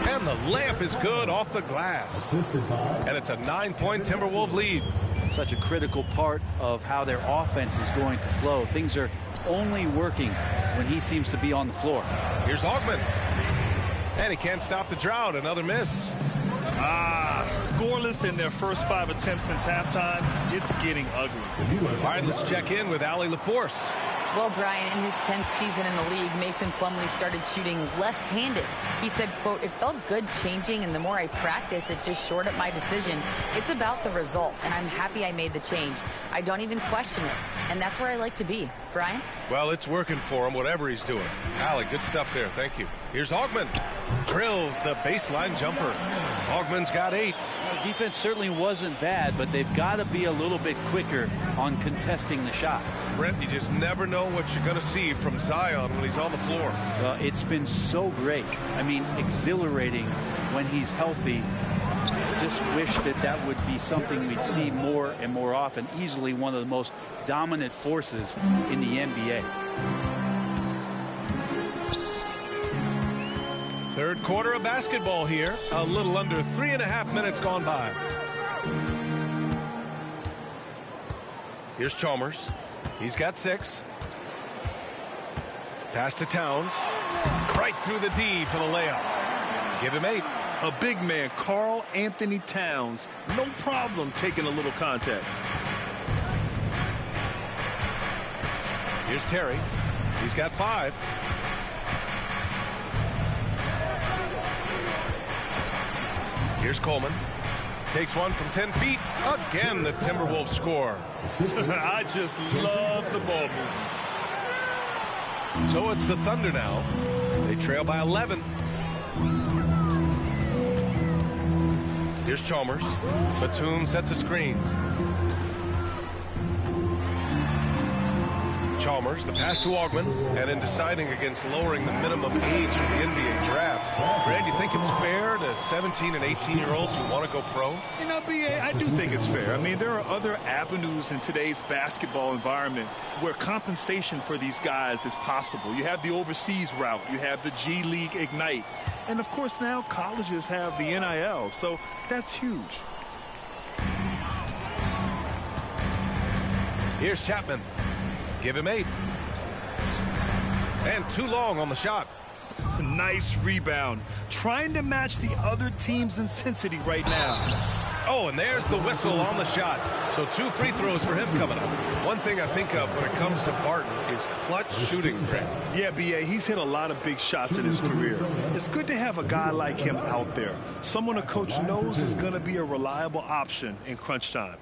And the layup is good off the glass. And it's a 9-point Timberwolves lead. Such a critical part of how their offense is going to flow. Things are only working when he seems to be on the floor. Here's Ogman. And he can't stop the drought. Another miss. Scoreless in their first 5 attempts since halftime. It's getting ugly. All right, let's check in with Allie LaForce. Well, Brian, in his 10th season in the league, Mason Plumlee started shooting left-handed. He said, quote, "It felt good changing, and the more I practice, it just shored up my decision. It's about the result, and I'm happy I made the change. I don't even question it, and that's where I like to be." Brian? Well, it's working for him, whatever he's doing. Allie, good stuff there. Thank you. Here's Ogman. Drills the baseline jumper. Ogman's got 8. The defense certainly wasn't bad, but they've got to be a little bit quicker on contesting the shot. Brent, you just never know what you're going to see from Zion when he's on the floor. Well, it's been so great. I mean, exhilarating when he's healthy. Just wish that would be something we'd see more and more often. Easily one of the most dominant forces in the NBA. Third quarter of basketball here. A little under 3.5 minutes gone by. Here's Chalmers. He's got 6. Pass to Towns. Right through the D for the layup. Give him 8. A big man, Karl Anthony Towns, no problem taking a little contact. Here's Terry. He's got 5. Here's Coleman. Takes one from 10 feet. Again, the Timberwolves score. I just love the ball movement. So it's the Thunder now. They trail by 11. Here's Chalmers. Batum sets a screen. Chalmers, the pass to Ogman, and in deciding against lowering the minimum age for the NBA draft. Brad, you think it's fair to 17 and 18-year-olds who want to go pro? You know, BA, I do think it's fair. I mean, there are other avenues in today's basketball environment where compensation for these guys is possible. You have the overseas route. You have the G League Ignite. And, of course, now colleges have the NIL, so that's huge. Here's Chapman. Give him 8. And too long on the shot. Nice rebound. Trying to match the other team's intensity right now. Oh, and there's the whistle on the shot. So 2 free throws for him coming up. One thing I think of when it comes to Barton is clutch shooting. Yeah, BA, he's hit a lot of big shots in his career. It's good to have a guy like him out there. Someone a coach knows is going to be a reliable option in crunch time.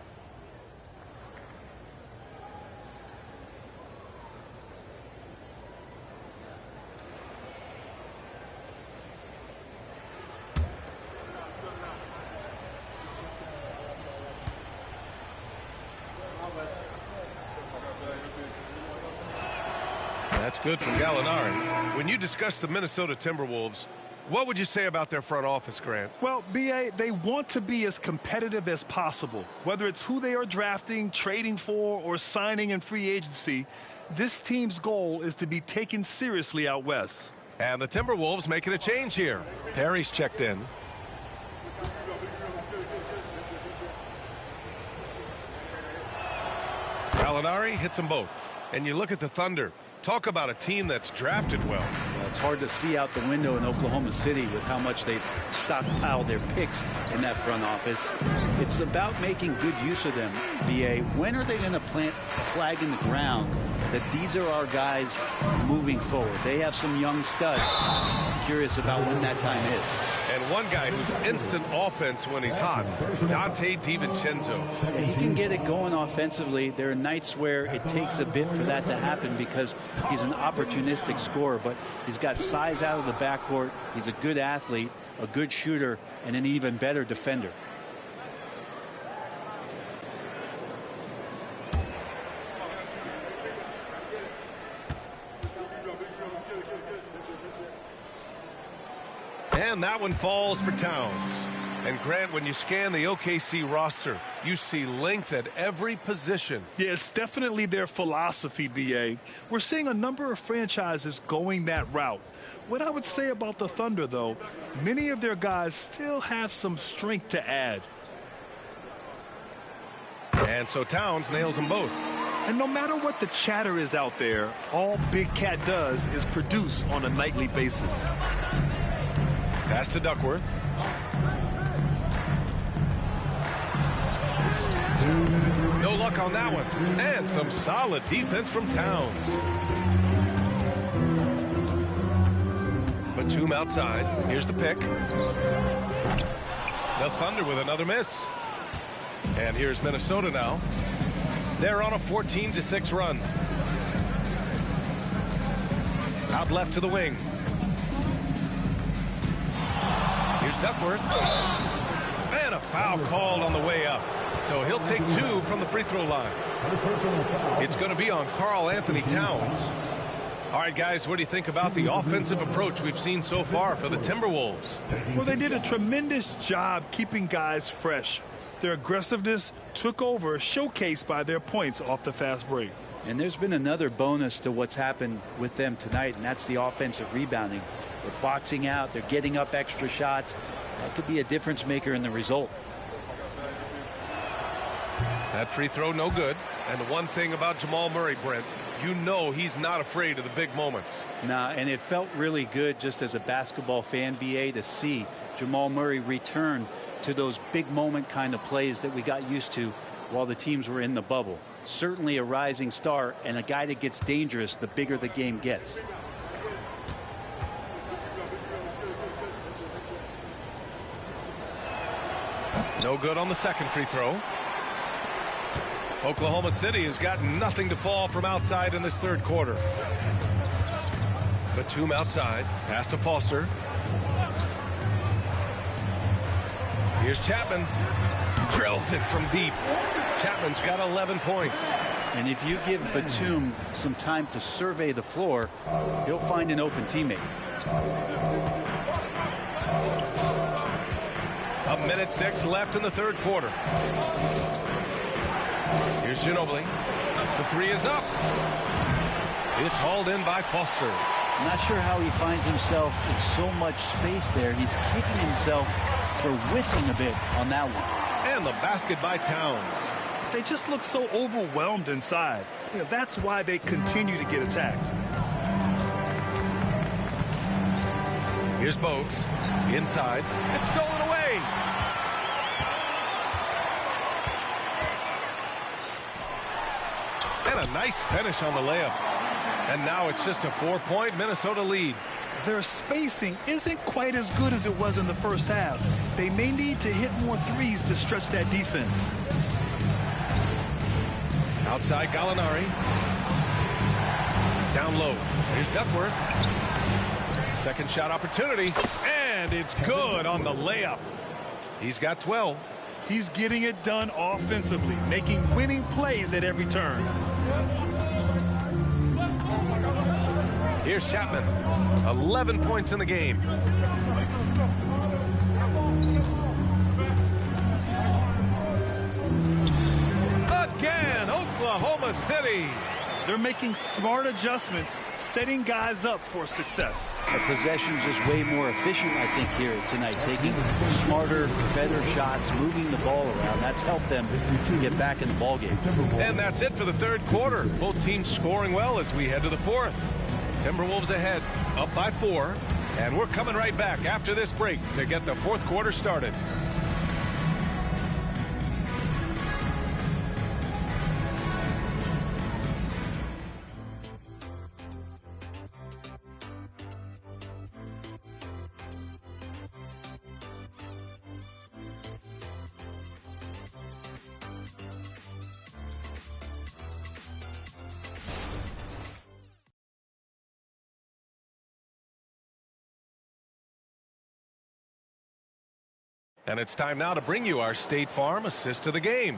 That's good from Gallinari. When you discuss the Minnesota Timberwolves, what would you say about their front office, Grant? Well, BA, they want to be as competitive as possible. Whether it's who they are drafting, trading for, or signing in free agency, this team's goal is to be taken seriously out west. And the Timberwolves making a change here. Perry's checked in. Gallinari hits them both. And you look at the Thunder. Talk about a team that's drafted well. It's hard to see out the window in Oklahoma City with how much they've stockpiled their picks in that front office. It's about making good use of them, BA. When are they going to plant a flag in the ground that these are our guys moving forward. They have some young studs. I'm curious about when that time is. And one guy who's instant offense when he's hot, Dante DiVincenzo. He can get it going offensively. There are nights where it takes a bit for that to happen because he's an opportunistic scorer, but he's got size out of the backcourt. He's a good athlete, a good shooter, and an even better defender. And that one falls for Towns. And Grant, when you scan the OKC roster, you see length at every position. Yeah, it's definitely their philosophy, BA. We're seeing a number of franchises going that route. What I would say about the Thunder, though, many of their guys still have some strength to add. And so Towns nails them both. And no matter what the chatter is out there, all Big Cat does is produce on a nightly basis. Pass to Duckworth. No luck on that one. And some solid defense from Towns. Batum outside. Here's the pick. The Thunder with another miss. And here's Minnesota now. They're on a 14-6 run. Out left to the wing. Here's Duckworth. And a foul called on the way up. So he'll take 2 from the free throw line. It's going to be on Karl Anthony Towns. All right, guys, what do you think about the offensive approach we've seen so far for the Timberwolves? Well, they did a tremendous job keeping guys fresh. Their aggressiveness took over, showcased by their points off the fast break. And there's been another bonus to what's happened with them tonight, and that's the offensive rebounding. They're boxing out. They're getting up extra shots. That could be a difference maker in the result. That free throw, no good. And the one thing about Jamal Murray, Brent, you know he's not afraid of the big moments. Nah, and it felt really good just as a basketball fan, BA, to see Jamal Murray return to those big moment kind of plays that we got used to while the teams were in the bubble. Certainly a rising star and a guy that gets dangerous the bigger the game gets. No good on the second free throw. Oklahoma City has got nothing to fall from outside in this third quarter. Batum outside. Pass to Foster. Here's Chapman. Drills it from deep. Chapman's got 11 points. And if you give Batum some time to survey the floor, he'll find an open teammate. 1:06 left in the third quarter. Here's Ginobili. The three is up. It's hauled in by Foster. I'm not sure how he finds himself in so much space there. He's kicking himself for whiffing a bit on that one. And the basket by Towns. They just look so overwhelmed inside. You know, that's why they continue to get attacked. Here's Bogues. Inside. It's stolen away. And a nice finish on the layup. And now it's just a 4-point Minnesota lead. Their spacing isn't quite as good as it was in the first half. They may need to hit more threes to stretch that defense. Outside Gallinari. Down low. Here's Duckworth. Second shot opportunity. And it's good on the layup. He's got 12. He's getting it done offensively, making winning plays at every turn. Here's Chapman. 11 points in the game. Again, Oklahoma City. They're making smart adjustments, setting guys up for success. The possession's just way more efficient, I think, here tonight. Taking smarter, better shots, moving the ball around. That's helped them get back in the ballgame. And that's it for the third quarter. Both teams scoring well as we head to the fourth. Timberwolves ahead, up by 4. And we're coming right back after this break to get the fourth quarter started. And it's time now to bring you our State Farm assist of the game.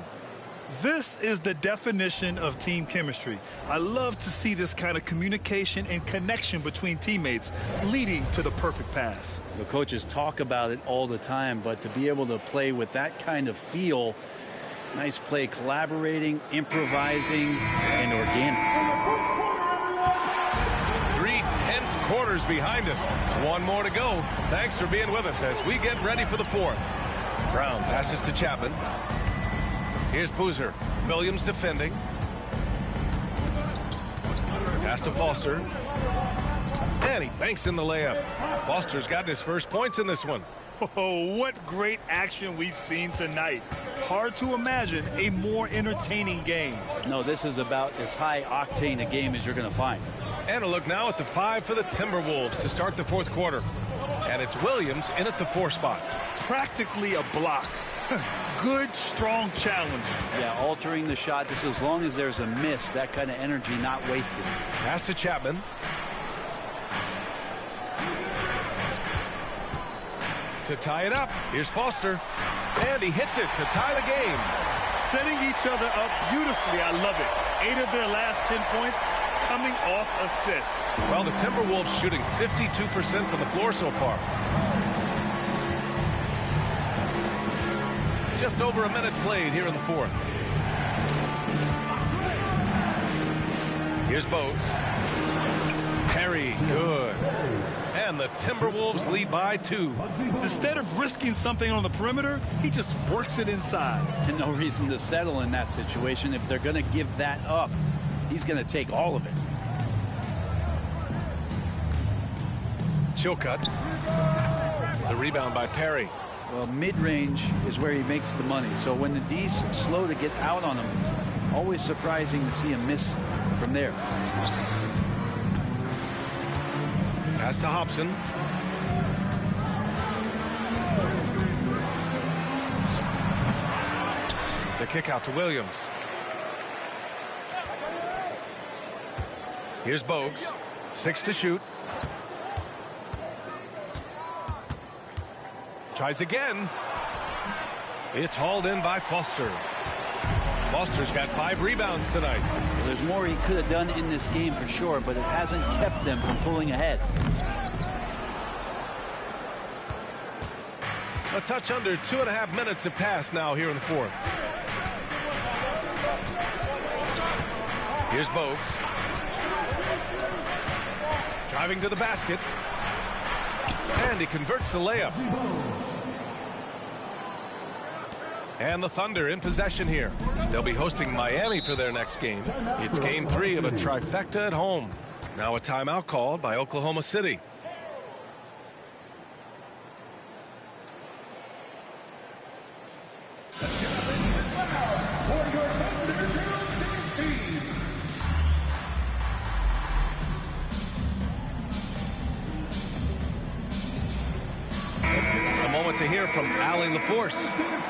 This is the definition of team chemistry. I love to see this kind of communication and connection between teammates leading to the perfect pass. The coaches talk about it all the time, but to be able to play with that kind of feel, nice play, collaborating, improvising, and organic. 3 tense quarters behind us. One more to go. Thanks for being with us as we get ready for the fourth. Brown passes to Chapman. Here's Boozer. Williams defending. Pass to Foster. And he banks in the layup. Foster's gotten his first points in this one. Oh, what great action we've seen tonight. Hard to imagine a more entertaining game. No, this is about as high octane a game as you're going to find. And a look now at the 5 for the Timberwolves to start the fourth quarter. And it's Williams in at the 4 spot. Practically a block. Good, strong challenge. Yeah, altering the shot just as long as there's a miss, that kind of energy not wasted. Pass to Chapman. To tie it up. Here's Foster. And he hits it to tie the game. Setting each other up beautifully. I love it. 8 of their last 10 points coming off assists. Well, the Timberwolves shooting 52% from the floor so far. Just over a minute played here in the fourth. Here's Bogues. Perry, good. And the Timberwolves lead by 2. Instead of risking something on the perimeter, he just works it inside. And no reason to settle in that situation. If they're going to give that up, he's going to take all of it. Chilcutt. The rebound by Perry. Well, mid-range is where he makes the money. So when the D's slow to get out on him, always surprising to see him miss from there. Pass to Hobson. The kick out to Williams. Here's Bogues. 6 to shoot. Tries again. It's hauled in by Foster. Foster's got 5 rebounds tonight. Well, there's more he could have done in this game for sure, but it hasn't kept them from pulling ahead. A touch under 2.5 minutes have passed now here in the fourth. Here's Bogues. Driving to the basket. And he converts the layup. And the Thunder in possession here. They'll be hosting Miami for their next game. It's game 3 of a trifecta at home. Now a timeout called by Oklahoma City. To hear from Allie LaForce.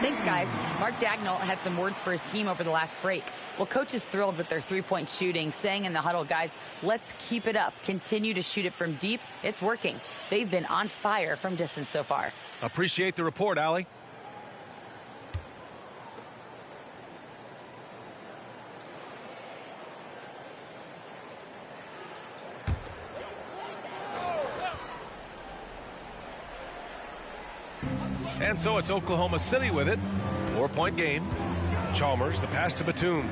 Thanks, guys. Mark Dagnall had some words for his team over the last break. Well, coach is thrilled with their 3-point shooting, saying in the huddle, guys, let's keep it up. Continue to shoot it from deep. It's working. They've been on fire from distance so far. Appreciate the report, Allie. And so it's Oklahoma City with it. 4-point game. Chalmers, the pass to Batum.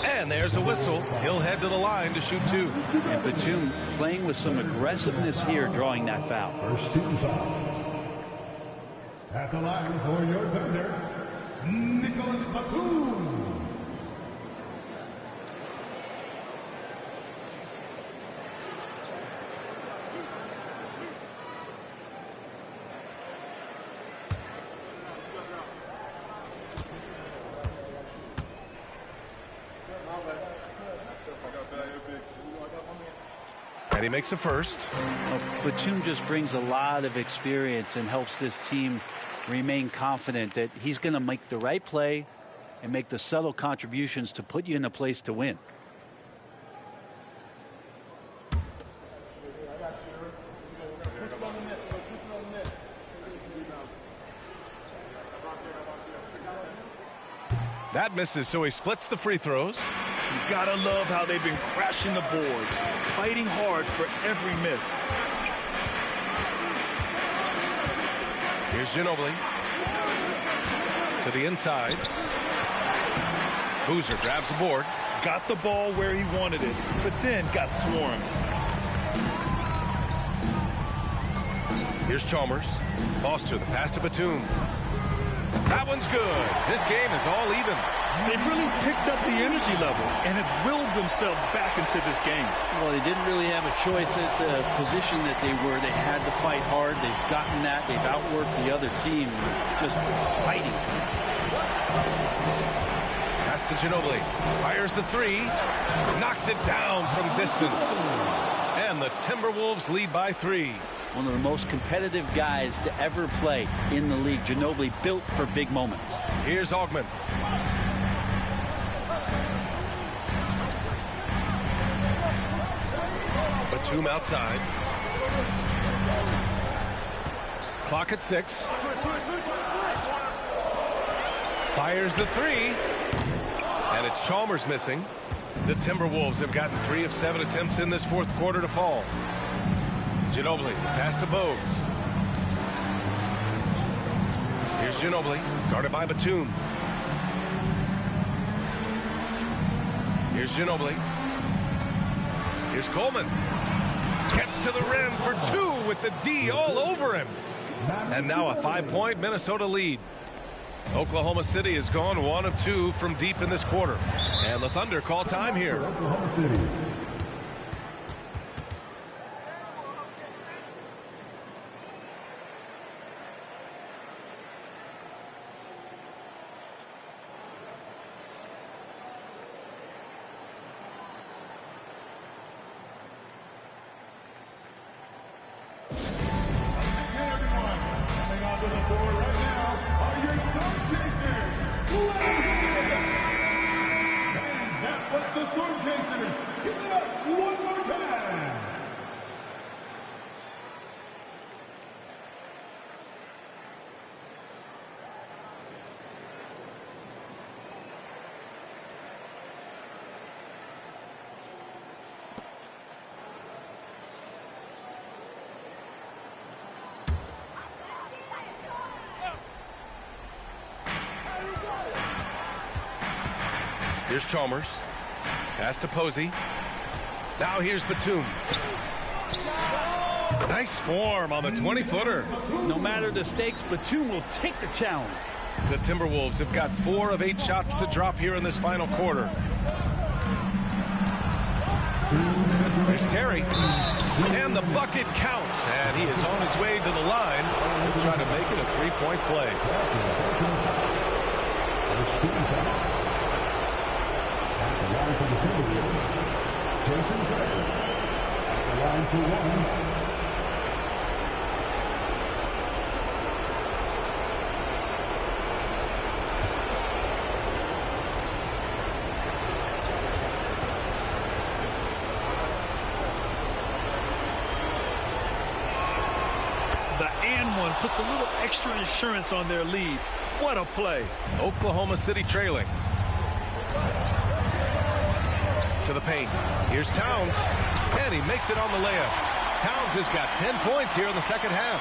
And there's a whistle. He'll head to the line to shoot 2. And Batum playing with some aggressiveness here, drawing that foul. First team foul. At the line for your Thunder, Nicholas Batum. And he makes the first. Batum just brings a lot of experience and helps this team remain confident that he's going to make the right play and make the subtle contributions to put you in a place to win. That misses, so he splits the free throws. You gotta love how they've been crashing the boards, fighting hard for every miss. Here's Ginobili. To the inside. Boozer grabs the board. Got the ball where he wanted it, but then got swarmed. Here's Chalmers. Foster, the pass to Batum. That one's good. This game is all even. They've really picked up the energy level and have willed themselves back into this game. Well, they didn't really have a choice at the position that they were. They had to fight hard. They've gotten that. They've outworked the other team, just fighting to it. Pass to Ginobili. Fires the three. Knocks it down from distance. And the Timberwolves lead by 3. One of the most competitive guys to ever play in the league. Ginobili built for big moments. Here's Augman. Batum outside. Clock at 6. Fires the three. And it's Chalmers missing. The Timberwolves have gotten 3 of 7 attempts in this fourth quarter to fall. Ginobili, pass to Bogues. Here's Ginobili, guarded by Batum. Here's Ginobili. Here's Coleman. Gets to the rim for 2 with the D all over him. And now a 5-point Minnesota lead. Oklahoma City has gone 1 of 2 from deep in this quarter. And the Thunder call time here. Oklahoma City. Here's Chalmers. Pass to Posey. Now here's Batum. Nice form on the 20-footer. No matter the stakes, Batum will take the challenge. The Timberwolves have got 4 of 8 shots to drop here in this final quarter. Here's Terry. And the bucket counts. And he is on his way to the line. He'll try to make it a 3-point play. The line for the Timberwolves, Jason Terry. The line for 1. The and one puts a little extra insurance on their lead. What a play. Oklahoma City trailing. To the paint. Here's Towns. And he makes it on the layup. Towns has got 10 points here in the second half.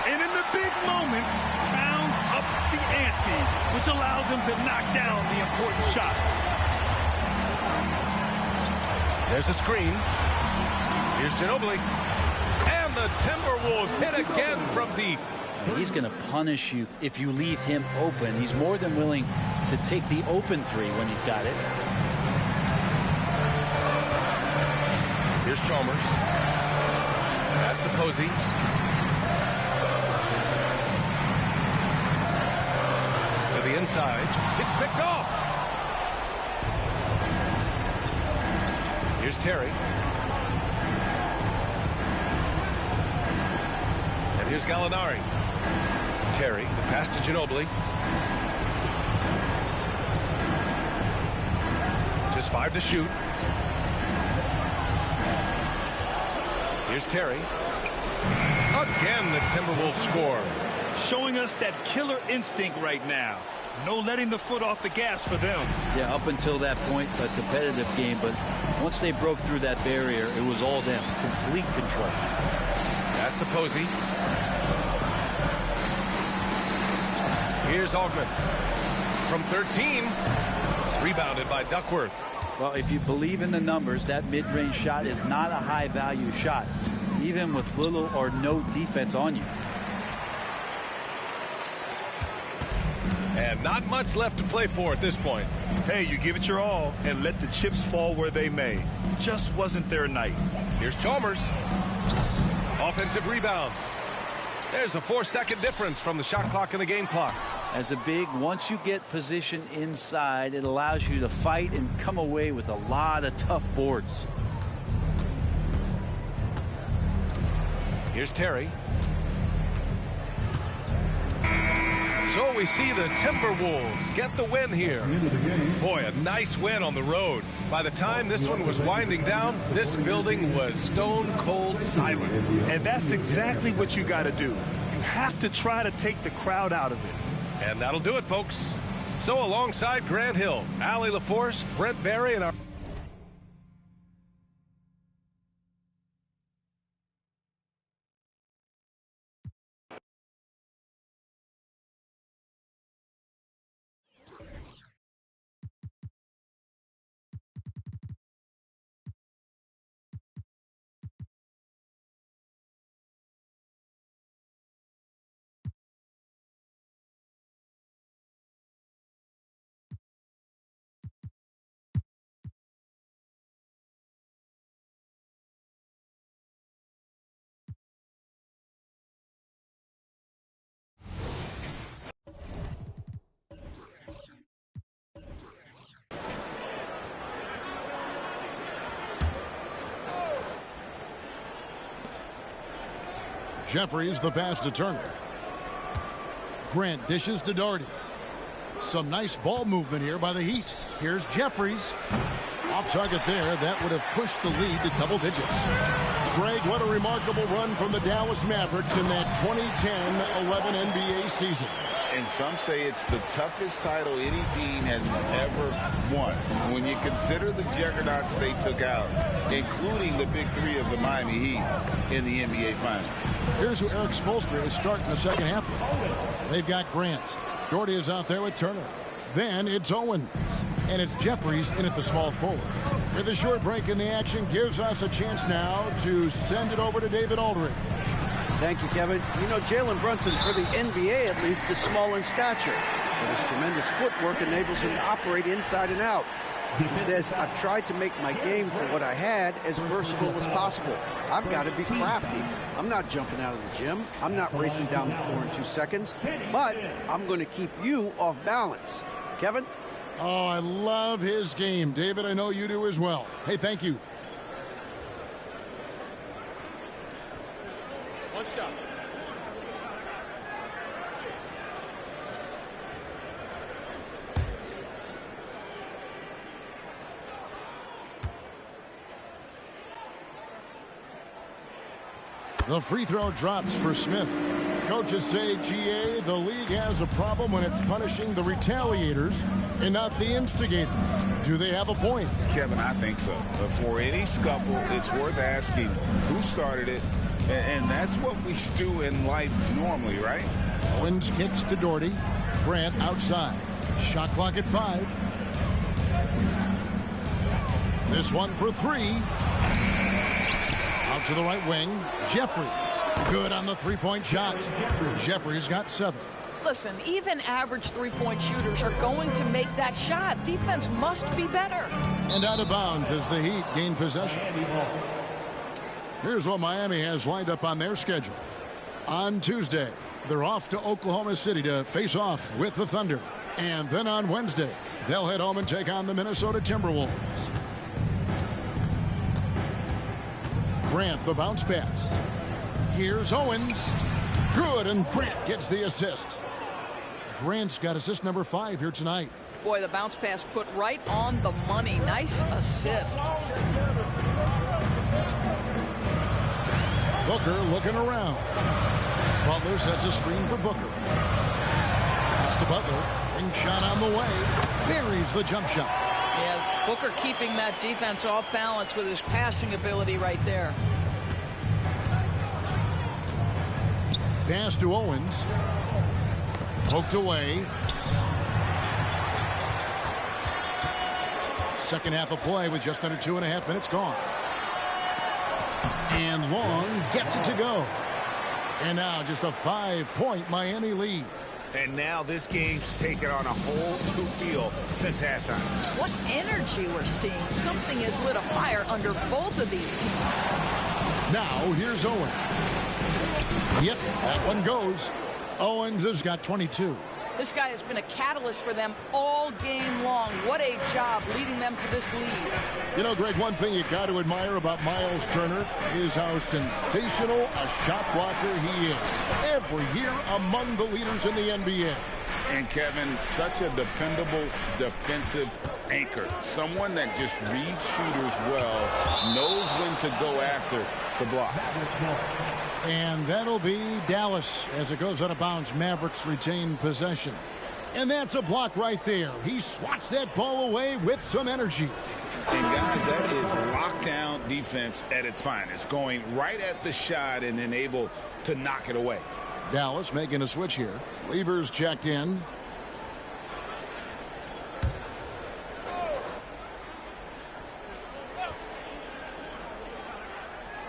And in the big moments, Towns ups the ante, which allows him to knock down the important shots. There's a screen. Here's Ginobili. And the Timberwolves hit again from deep. He's going to punish you if you leave him open. He's more than willing to take the open three when he's got it. Here's Chalmers. Pass to Posey. To the inside. It's picked off. Here's Terry. And here's Gallinari. Terry, the pass to Ginobili. Just 5 to shoot. Here's Terry. Again, the Timberwolves score. showing us that killer instinct right now. No letting the foot off the gas for them. Yeah, up until that point, a competitive game, but once they broke through that barrier, it was all them. Complete control. Pass to Posey. Here's Augment. From 13. Rebounded by Duckworth. Well, if you believe in the numbers, that mid-range shot is not a high-value shot, even with little or no defense on you. And not much left to play for at this point. Hey, you give it your all and let the chips fall where they may. Just wasn't their night. Here's Chalmers. Offensive rebound. There's a 4-second difference from the shot clock and the game clock. As a big, once you get position inside, it allows you to fight and come away with a lot of tough boards. Here's Terry. So we see the Timberwolves get the win here. Boy, a nice win on the road. By the time this one was winding down, this building was stone cold silent. And that's exactly what you got to do. You have to try to take the crowd out of it. And that'll do it, folks. So alongside Grant Hill, Allie LaForce, Brent Barry, and our Jeffries the pass to Turner. Grant dishes to Doherty. Some nice ball movement here by the Heat. Here's Jeffries. Off target there. That would have pushed the lead to double digits. Greg, what a remarkable run from the Dallas Mavericks in that 2010-11 NBA season. And some say it's the toughest title any team has ever won. When you consider the juggernauts they took out, including the big three of the Miami Heat in the NBA Finals. Here's who Eric Spoelstra is starting the second half with. They've got Grant. Doherty is out there with Turner. Then it's Owens. And it's Jeffries in at the small forward. With a short break in the action gives us a chance now to send it over to David Aldridge. Thank you, Kevin. You know, Jalen Brunson, for the NBA at least, is small in stature, but his tremendous footwork enables him to operate inside and out. He says, I've tried to make my game for what I had as versatile as possible. I've got to be crafty. I'm not jumping out of the gym. I'm not racing down the floor in 2 seconds, but I'm going to keep you off balance. Kevin? Oh, I love his game. David, I know you do as well. Hey, thank you. One shot. The free throw drops for Smith. Coaches say, GA, the league has a problem when it's punishing the retaliators and not the instigators. Do they have a point? Kevin, I think so. For any scuffle, it's worth asking who started it, and that's what we do in life normally, right? Owens kicks to Doherty. Grant outside. Shot clock at 5. This one for 3. Out to the right wing. Jeffries. Good on the three-point shot. Jeffries got 7. Listen, even average three-point shooters are going to make that shot. Defense must be better. And out of bounds as the Heat gain possession. Here's what Miami has lined up on their schedule. On Tuesday, they're off to Oklahoma City to face off with the Thunder. And then on Wednesday, they'll head home and take on the Minnesota Timberwolves. Grant, the bounce pass. Here's Owens. Good, and Grant gets the assist. Grant's got assist number 5 here tonight. Boy, the bounce pass put right on the money. Nice assist. Booker looking around. Butler sets a screen for Booker. Pass to Butler. Ring shot on the way. Buries the jump shot. Yeah, Booker keeping that defense off balance with his passing ability right there. Pass to Owens. Poked away. Second half of play with just under 2.5 minutes gone. And Long gets it to go. And now just a 5-point Miami lead. And now this game's taken on a whole new feel since halftime. What energy we're seeing. Something has lit a fire under both of these teams. Now here's Owens. Yep, that one goes. Owens has got 22. This guy has been a catalyst for them all game long. What a job leading them to this lead. You know, Greg, one thing you've got to admire about Miles Turner is how sensational a shot blocker he is. Every year among the leaders in the NBA. And Kevin, such a dependable defensive anchor. Someone that just reads shooters well, knows when to go after the block. And that'll be Dallas as it goes out of bounds. Mavericks retain possession. And that's a block right there. He swats that ball away with some energy. And guys, that is lockdown defense at its finest. Going right at the shot and then able to knock it away. Dallas making a switch here. Lever's checked in.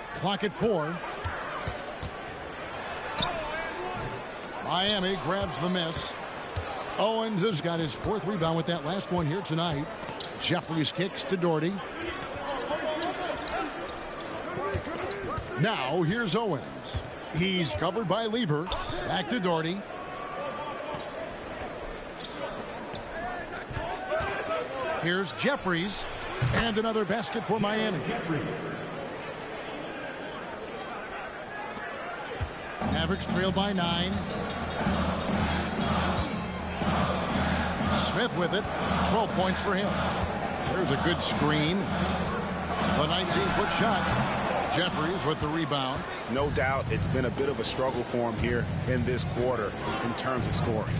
Clock at 4. Miami grabs the miss. Owens has got his 4th rebound with that last one here tonight. Jeffries kicks to Doherty. Now here's Owens. He's covered by Lever. Back to Doherty. Here's Jeffries. And another basket for Miami. Mavericks trail by 9. Smith with it. 12 points for him. There's a good screen. The 19-foot shot. Jeffries with the rebound. No doubt it's been a bit of a struggle for him here in this quarter in terms of scoring.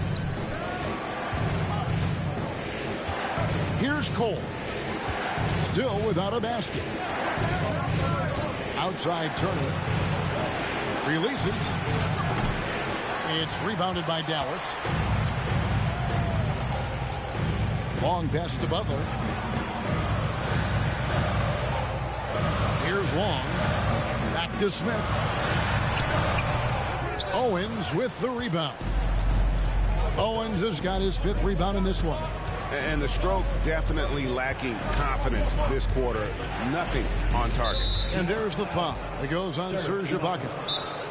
Here's Cole. Still without a basket. Outside Turner. Releases. It's rebounded by Dallas. Long pass to Butler. Here's Long. Back to Smith. Owens with the rebound. Owens has got his 5th rebound in this one. And the stroke definitely lacking confidence this quarter. Nothing on target. And there's the foul. It goes on Serge Ibaka.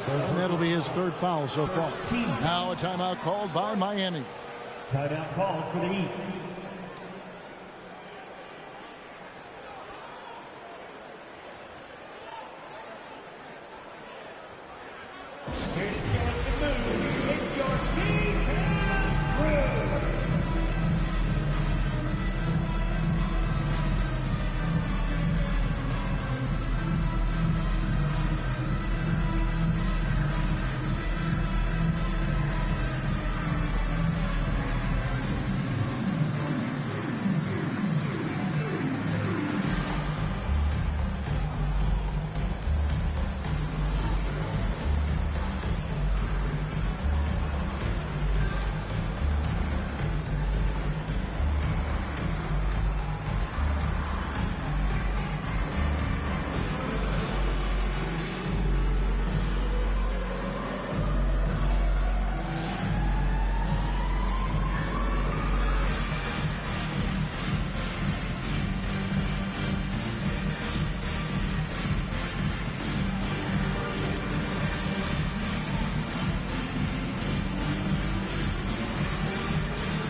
And that'll be his 3rd foul so far. Now a timeout called by Miami. Timeout called for the Heat.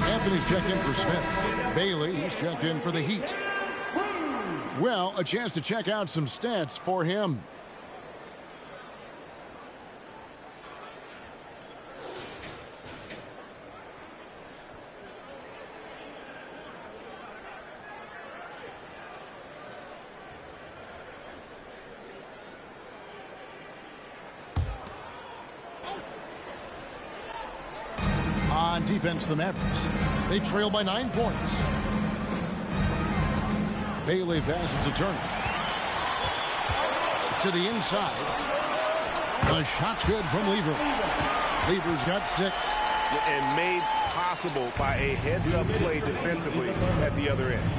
Anthony's checked in for Smith. Bailey's checked in for the Heat. Well, a chance to check out some stats for him. on defense, the Mavericks. They trail by 9 points. Bailey passes to Turner. To the inside. The shot's good from Lever. Lever's got 6. And made possible by a heads-up play defensively at the other end.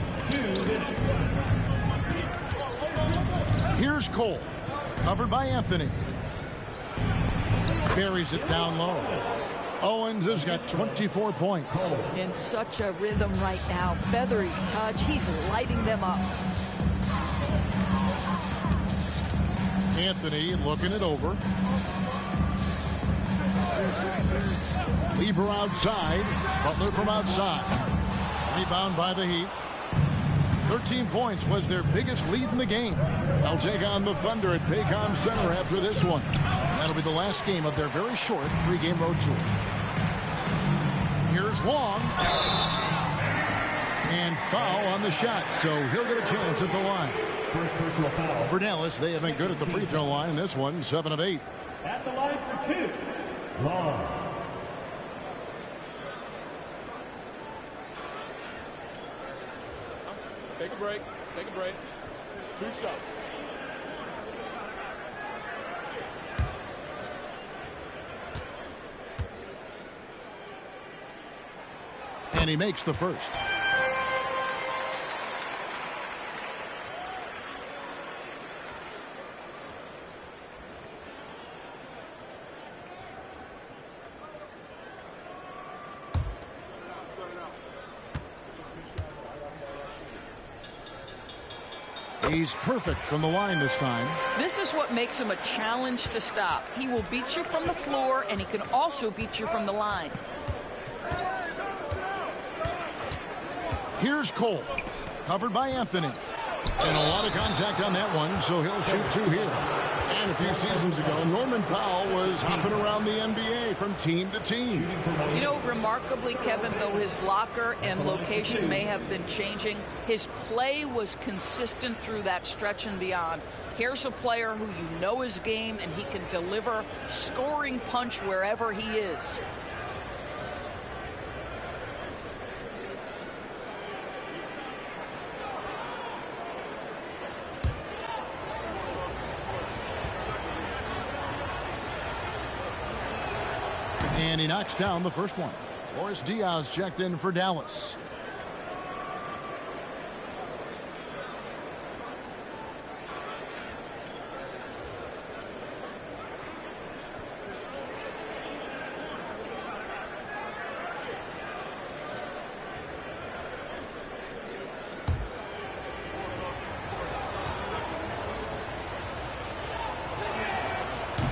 Here's Cole. Covered by Anthony. Buries it down low. Owens has got 24 points. In such a rhythm right now. Feathery touch. He's lighting them up. Anthony looking it over. Lever outside. Butler from outside. Rebound by the Heat. 13 points was their biggest lead in the game. They'll take on the Thunder at Paycom Center after this one. That'll be the last game of their very short 3-game road tour. Here's Long. And foul on the shot, so he'll get a chance at the line. First personal foul. For Dallas, they have been good at the free throw line. This one, 7 of 8. At the line for 2. Long. Take a break. Take a break. 2 shots. And he makes the first. He's perfect from the line this time. This is what makes him a challenge to stop. He will beat you from the floor, and he can also beat you from the line. Here's Cole, covered by Anthony. And a lot of contact on that one, so he'll shoot 2 here. And a few seasons ago, Norman Powell was hopping around the NBA from team to team. You know, remarkably, Kevin, though his locker and location may have been changing, his play was consistent through that stretch and beyond. Here's a player who you know his game, and he can deliver scoring punch wherever he is. And he knocks down the first one. Boris Diaz checked in for Dallas.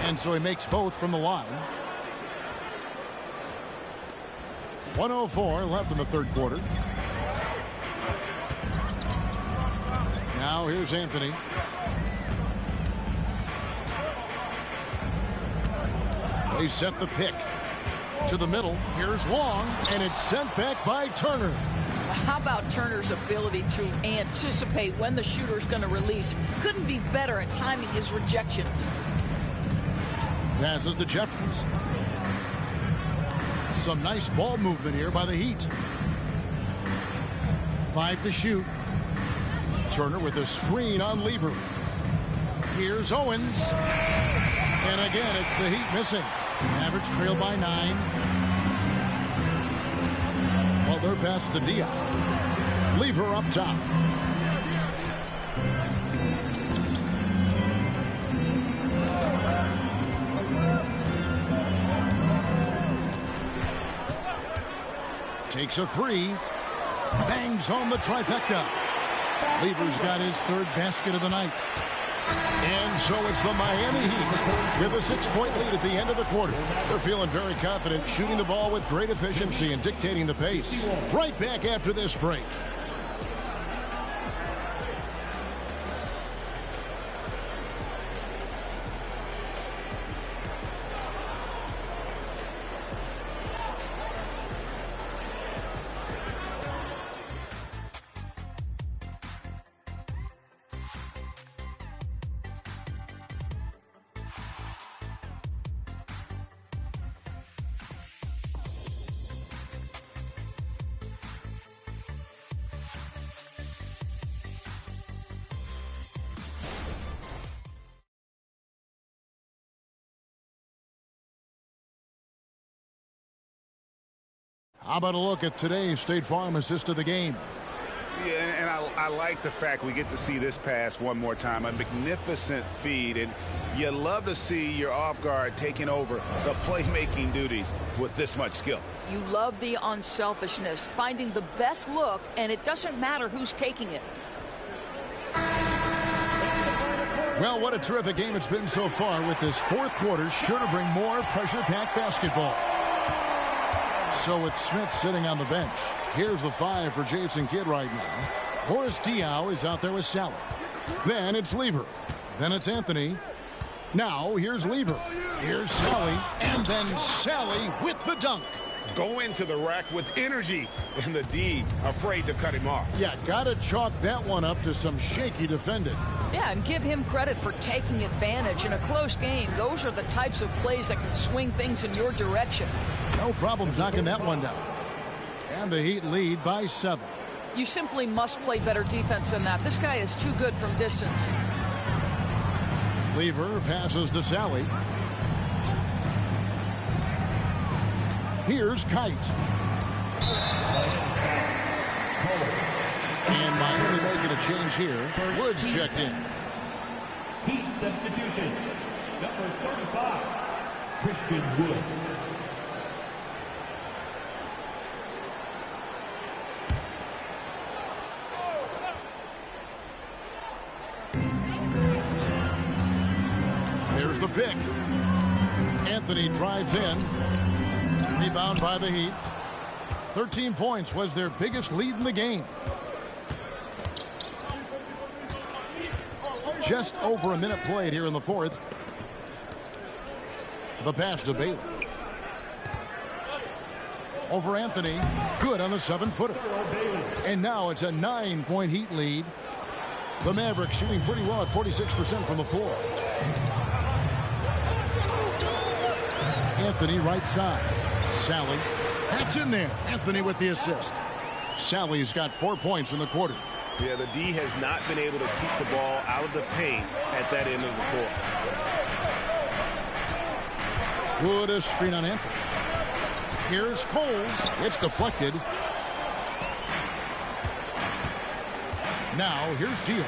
And so he makes both from the line. 1:04 left in the third quarter. Now here's Anthony. They set the pick to the middle. Here's Long, and it's sent back by Turner. How about Turner's ability to anticipate when the shooter's going to release? Couldn't be better at timing his rejections. Passes to Jeffries. Some nice ball movement here by the Heat. 5 to shoot. Turner with a screen on Lever. Here's Owens. And again, it's the Heat missing. Mavericks trail by 9. Butler passes to Dion. Lever up top. Takes a 3. Bangs home the trifecta. Lever's got his 3rd basket of the night. And so it's the Miami Heat with a 6-point lead at the end of the quarter. They're feeling very confident, shooting the ball with great efficiency and dictating the pace. Right back after this break. How about a look at today's State Farm assist of the game? Yeah, and I like the fact we get to see this pass one more time. A magnificent feed, and you love to see your off guard taking over the playmaking duties with this much skill. You love the unselfishness, finding the best look, and it doesn't matter who's taking it. Well, what a terrific game it's been so far, with this fourth quarter sure to bring more pressure-packed basketball. So with Smith sitting on the bench, here's the 5 for Jason Kidd right now. Horace Diaw is out there with Sally. Then it's Lever. Then it's Anthony. Now here's Lever. Here's Sally. And then Sally with the dunk. Go into the rack with energy, and the D afraid to cut him off. Yeah, gotta chalk that one up to some shaky defending. Yeah, and give him credit for taking advantage in a close game. Those are the types of plays that can swing things in your direction. No problems knocking that one down. And the Heat lead by 7. You simply must play better defense than that. This guy is too good from distance. Lever passes to Sally. Here's Kite. And Miami making a change here. Woods checked in. Heat substitution. Number 35, Christian Wood. There's the pick. Anthony drives in. Rebound by the Heat. 13 points was their biggest lead in the game. Just over a minute played here in the fourth. The pass to Bailey. Over Anthony. Good on the 7-footer. And now it's a 9-point Heat lead. The Mavericks shooting pretty well at 46% from the floor. Anthony right side. Sally. That's in there. Anthony with the assist. Sally's got 4 points in the quarter. Yeah, the D has not been able to keep the ball out of the paint at that end of the floor. Wood a screen on Anthony. Here's Coles. It's deflected. Now here's Diaw.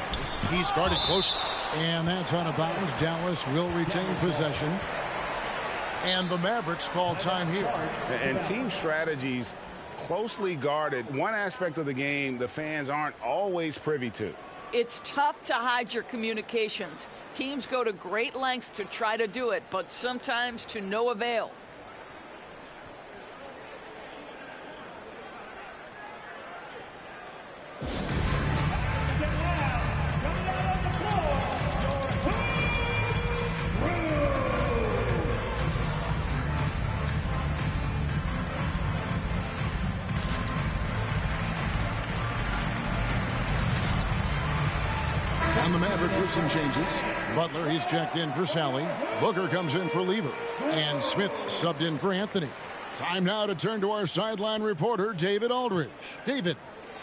He's guarded close. And that's out of bounds. Dallas will retain possession. And the Mavericks call time here. And team strategies closely guarded. One aspect of the game the fans aren't always privy to. It's tough to hide your communications. Teams go to great lengths to try to do it, but sometimes to no avail. And the Mavericks with some changes. Butler, he's checked in for Sally. Booker comes in for Lever. And Smith subbed in for Anthony. Time now to turn to our sideline reporter, David Aldridge. David.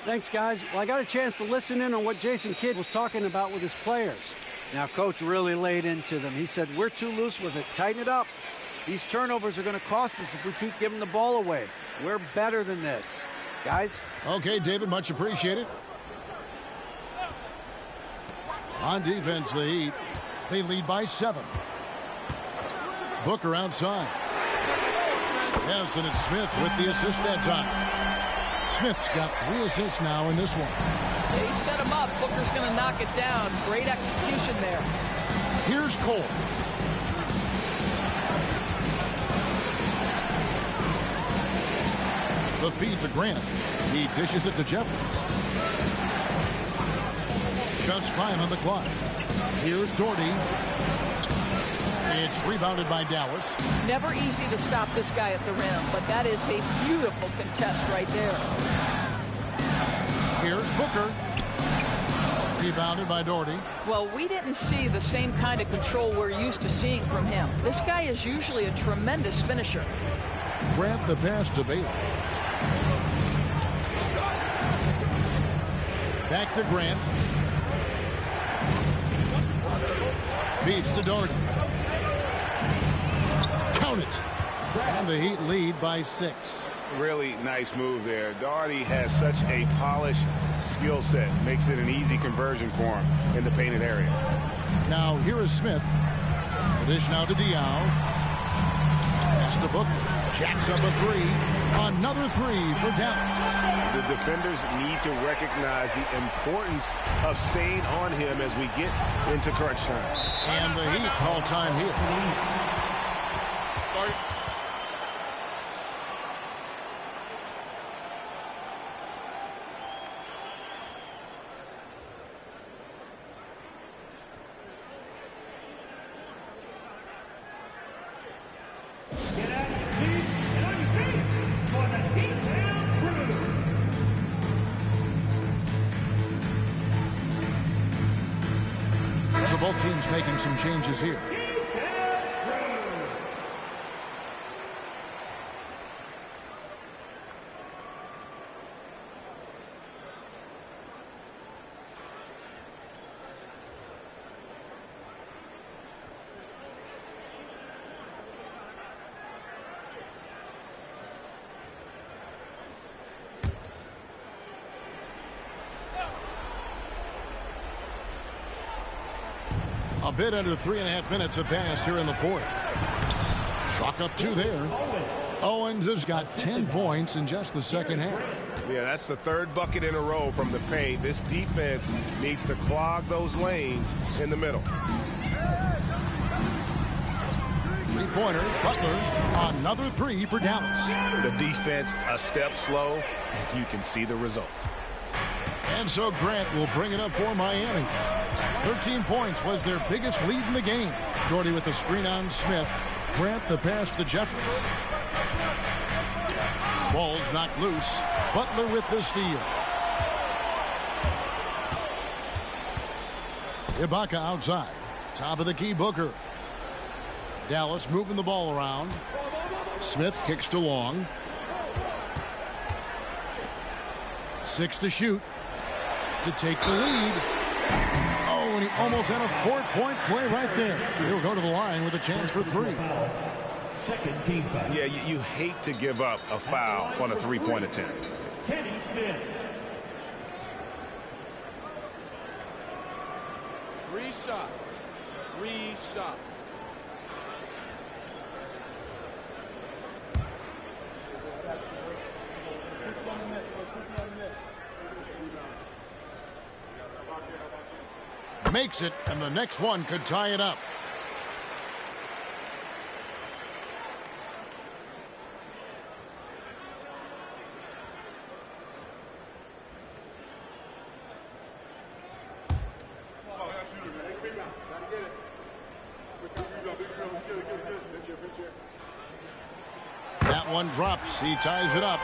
Thanks, guys. Well, I got a chance to listen in on what Jason Kidd was talking about with his players. Now, Coach really laid into them. He said, we're too loose with it. Tighten it up. These turnovers are going to cost us if we keep giving the ball away. We're better than this. Guys? Okay, David, much appreciated. On defense, the Heat, they lead by 7. Booker outside. Yes, and it's Smith with the assist that time. Smith's got 3 assists now in this one. They set him up. Booker's going to knock it down. Great execution there. Here's Cole. The feed to Grant. He dishes it to Jeffries. Just 5 on the clock. Here's Doherty. It's rebounded by Dallas. Never easy to stop this guy at the rim, but that is a beautiful contest right there. Here's Booker. Rebounded by Doherty. Well, we didn't see the same kind of control we're used to seeing from him. This guy is usually a tremendous finisher. Grant the pass to Bailey. Back to Grant. Feeds to Doherty. Count it. And the Heat lead by 6. really nice move there. Doherty has such a polished skill set. Makes it an easy conversion for him in the painted area. Now here is Smith. The dish now to Diao. Pass to Booker. Jacks up a three. Another three for Dallas. The defenders need to recognize the importance of staying on him as we get into crunch time. And the Heat call time here. So both teams making some changes here. A bit under 3.5 minutes have passed here in the fourth. Chalk up two there. Owens has got 10 points in just the second half. Yeah, that's the third bucket in a row from the paint. This defense needs to clog those lanes in the middle. Three-pointer, Butler, another three for Dallas. The defense a step slow, and you can see the results. And so Grant will bring it up for Miami. 13 points was their biggest lead in the game. Jordy with the screen on Smith. Grant the pass to Jeffries. Ball's knocked loose. Butler with the steal. Ibaka outside. Top of the key, Booker. Dallas moving the ball around. Smith kicks to Long. 6 to shoot. To take the lead. Oh, and he almost had a 4-point play right there. He'll go to the line with a chance for three. Second team foul. Yeah, you hate to give up a foul on a three-point attempt. Kenny Smith. 3 shots. 3 shots. Makes it, and the next one could tie it up. That one drops. He ties it up.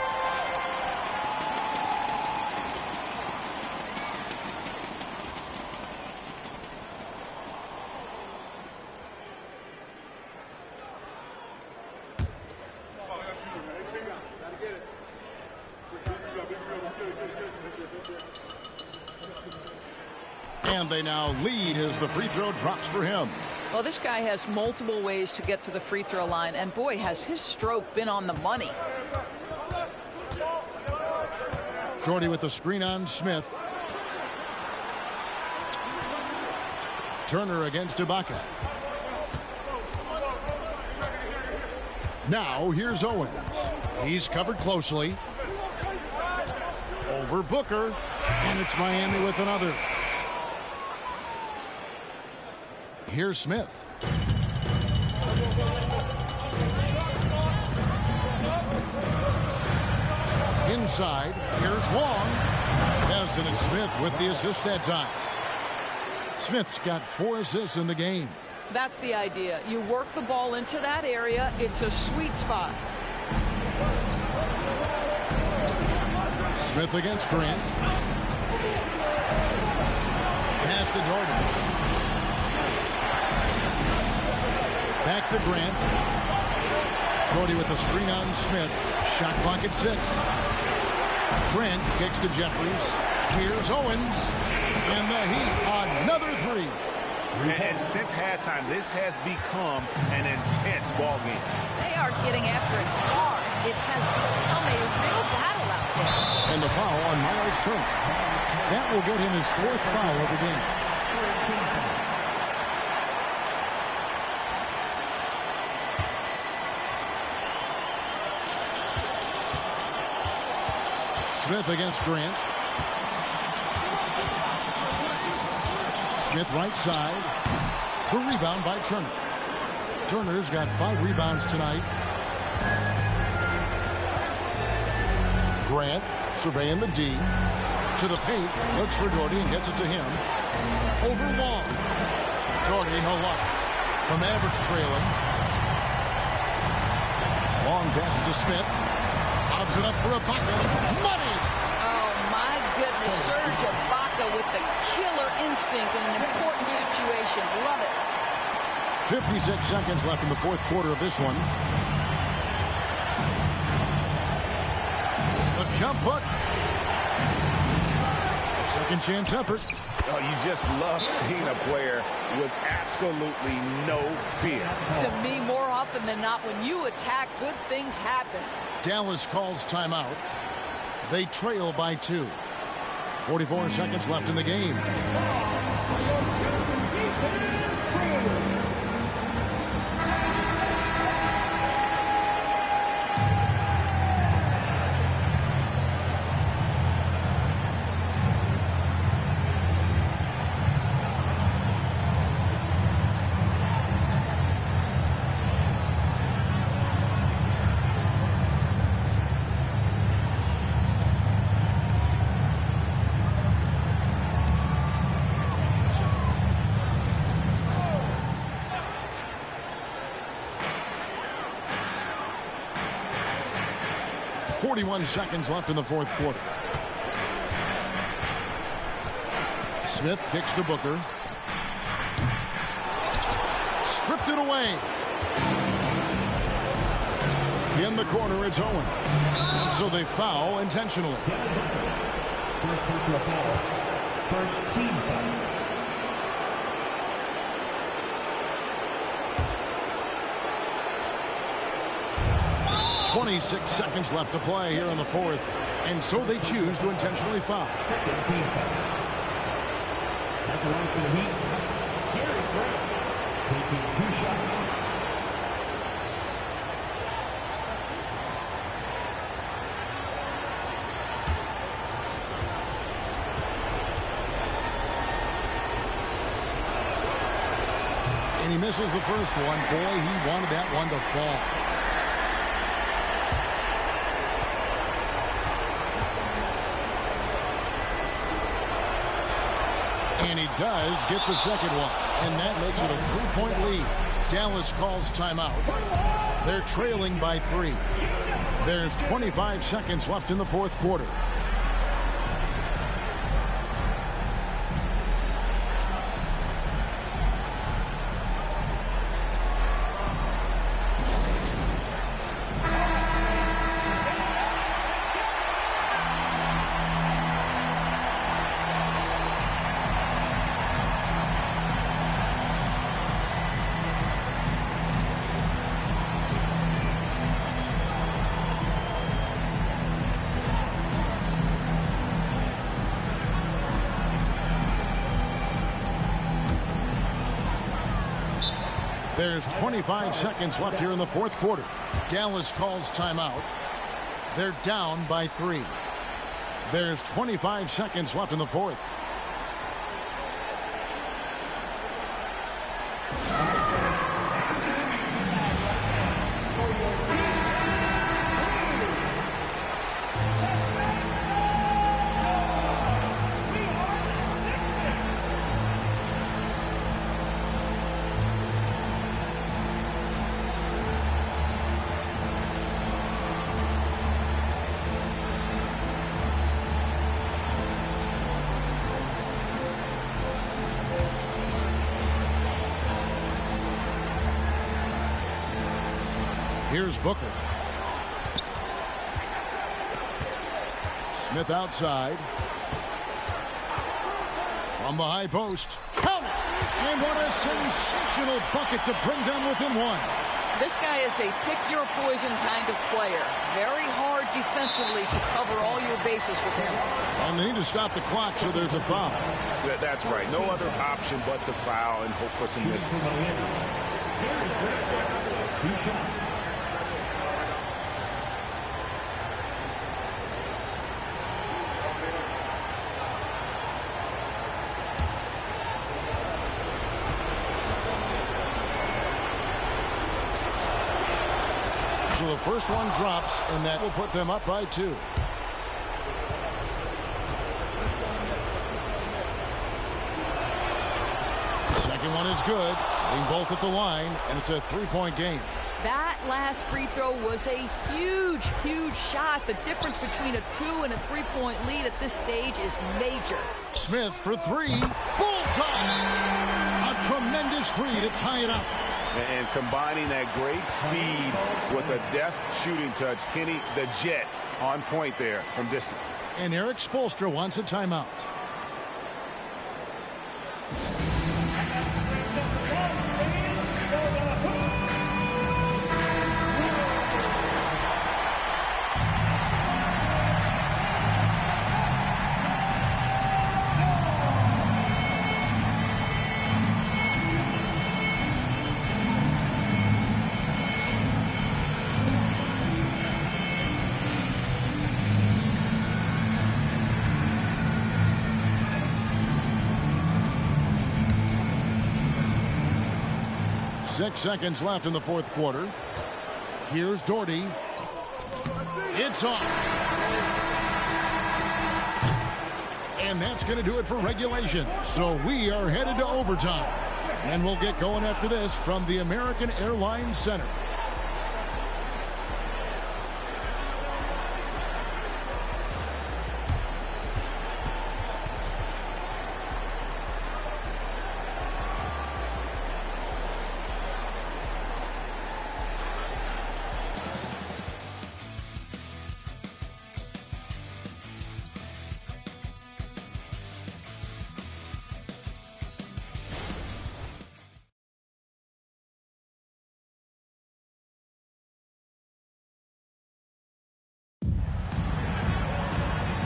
And they now lead as the free throw drops for him. Well, this guy has multiple ways to get to the free throw line, and boy, has his stroke been on the money. Jordy with the screen on Smith. Turner against Ibaka. Now here's Owens. He's covered closely. Over Booker. And it's Miami with another. Here's Smith. Inside, here's Long. Yes, and it's Smith with the assist that time. Smith's got 4 assists in the game. That's the idea. You work the ball into that area. It's a sweet spot. Smith against Grant. Pass to Jordan. Back to Grant. Jordy with the screen on Smith. Shot clock at 6. Grant kicks to Jeffries. Here's Owens. And the Heat, another three. And since halftime, this has become an intense ball game. They are getting after it hard. It has become a a foul on Miles Turner. That will get him his 4th foul of the game. Smith against Grant. Smith right side. The rebound by Turner. Turner's got 5 rebounds tonight. Grant surveying the D. To the paint. Looks for Doherty and gets it to him. Over Wong. Doherty, no luck. The Mavericks trailing. Long passes to Smith. Lobs it up for Ibaka. Money! Oh, my goodness. Serge Ibaka with the killer instinct in an important situation. Love it. 56 seconds left in the 4th quarter of this one. The jump hook. A second chance effort. Oh, you just love seeing a player with absolutely no fear. To me, more often than not, when you attack, good things happen. Dallas calls timeout. They trail by 2. 44 seconds left in the game. Seconds left in the 4th quarter. Smith kicks to Booker. Stripped it away. In the corner, it's Owen. And so they foul intentionally. First personal foul. First team foul. 26 seconds left to play here in the 4th, and so they choose to intentionally foul. Second team foul. At the line for the Heat, Gary Grant taking 2 shots. And he misses the first one. Boy, he wanted that one to fall. And he does get the second one. And that makes it a 3-point lead. Dallas calls timeout. They're trailing by 3. There's 25 seconds left in the 4th quarter. There's 25 seconds left here in the 4th quarter. Dallas calls timeout. They're down by 3. There's 25 seconds left in the 4th. Here's Booker. Smith outside. From the high post. Count it! And what a sensational bucket to bring them within 1. This guy is a pick-your-poison kind of player. Very hard defensively to cover all your bases. bases with him. And they need to stop the clock, so there's a foul. That's right. No other option but to foul and hope for some misses. So the first one drops, and that will put them up by 2. Second one is good. Getting both at the line, and it's a 3-point game. That last free throw was a huge, huge shot. The difference between a 2 and a 3-point lead at this stage is major. Smith for 3. Bullseye! A tremendous 3 to tie it up. And combining that great speed with a deft shooting touch, Kenny, the Jet, on point there from distance. And Eric Spoelstra wants a timeout. Six seconds left in the fourth quarter. Here's Doherty. It's off. And that's going to do it for regulation. So we are headed to overtime. And we'll get going after this from the American Airlines Center.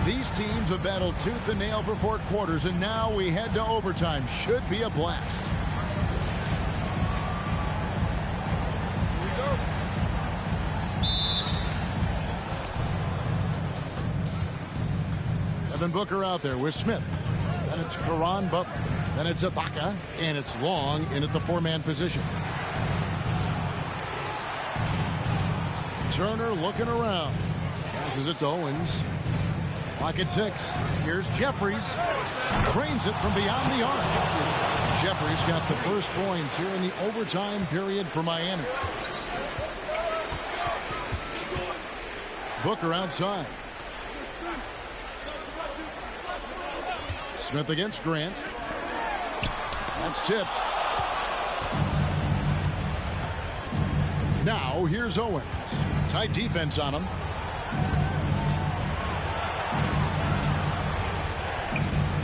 These teams have battled tooth and nail for 4 quarters, and now we head to overtime. Should be a blast. Here we go. Devin Booker out there with Smith. Then it's Caron Butler. Then it's Ibaka, and it's Long in at the 4-man position. Turner looking around. Passes it to Owens. Clock at 6. Here's Jeffries. Trains it from beyond the arc. Jeffries got the first points here in the overtime period for Miami. Booker outside. Smith against Grant. That's tipped. Now here's Owens. Tight defense on him.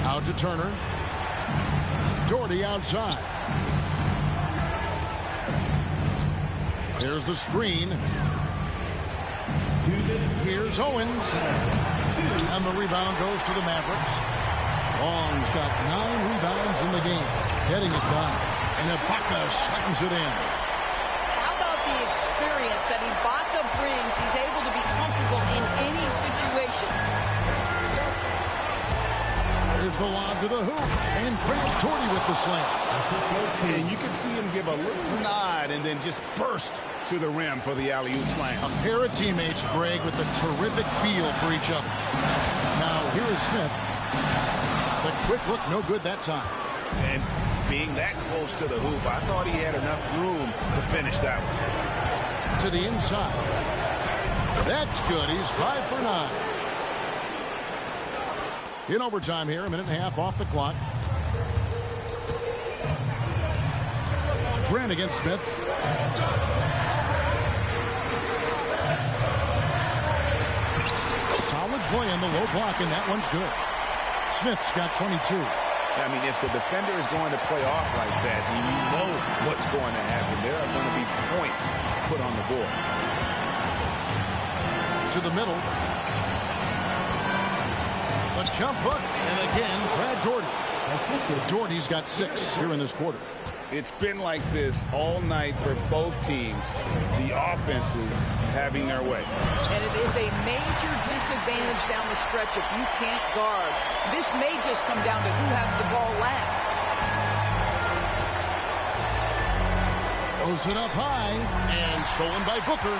Out to Turner. Doherty outside. There's the screen. Here's Owens. And the rebound goes to the Mavericks. Long's got 9 rebounds in the game. Getting it done. And Ibaka slams it in. How about the experience that Ibaka brings? He's able to be comfortable in any situation. Here's the lob to the hoop. And Grant Doherty with the slam. And you can see him give a little nod and then just burst to the rim for the alley-oop slam. A pair of teammates, Greg, with a terrific feel for each other. Now, here is Smith. The quick look, no good that time. And being that close to the hoop, I thought he had enough room to finish that one. To the inside. That's good. He's 5 for 9. In overtime here, a minute and a half off the clock. Grant against Smith. Solid play on the low block, and that one's good. Smith's got 22. I mean, if the defender is going to play off like that, you know what's going to happen. There are going to be points put on the board. To the middle. The jump hook, and again, Brad Doherty. Doherty's got 6 here in this quarter. It's been like this all night for both teams. The offenses having their way. And it is a major disadvantage down the stretch if you can't guard. This may just come down to who has the ball last. Throws it up high, and stolen by Booker.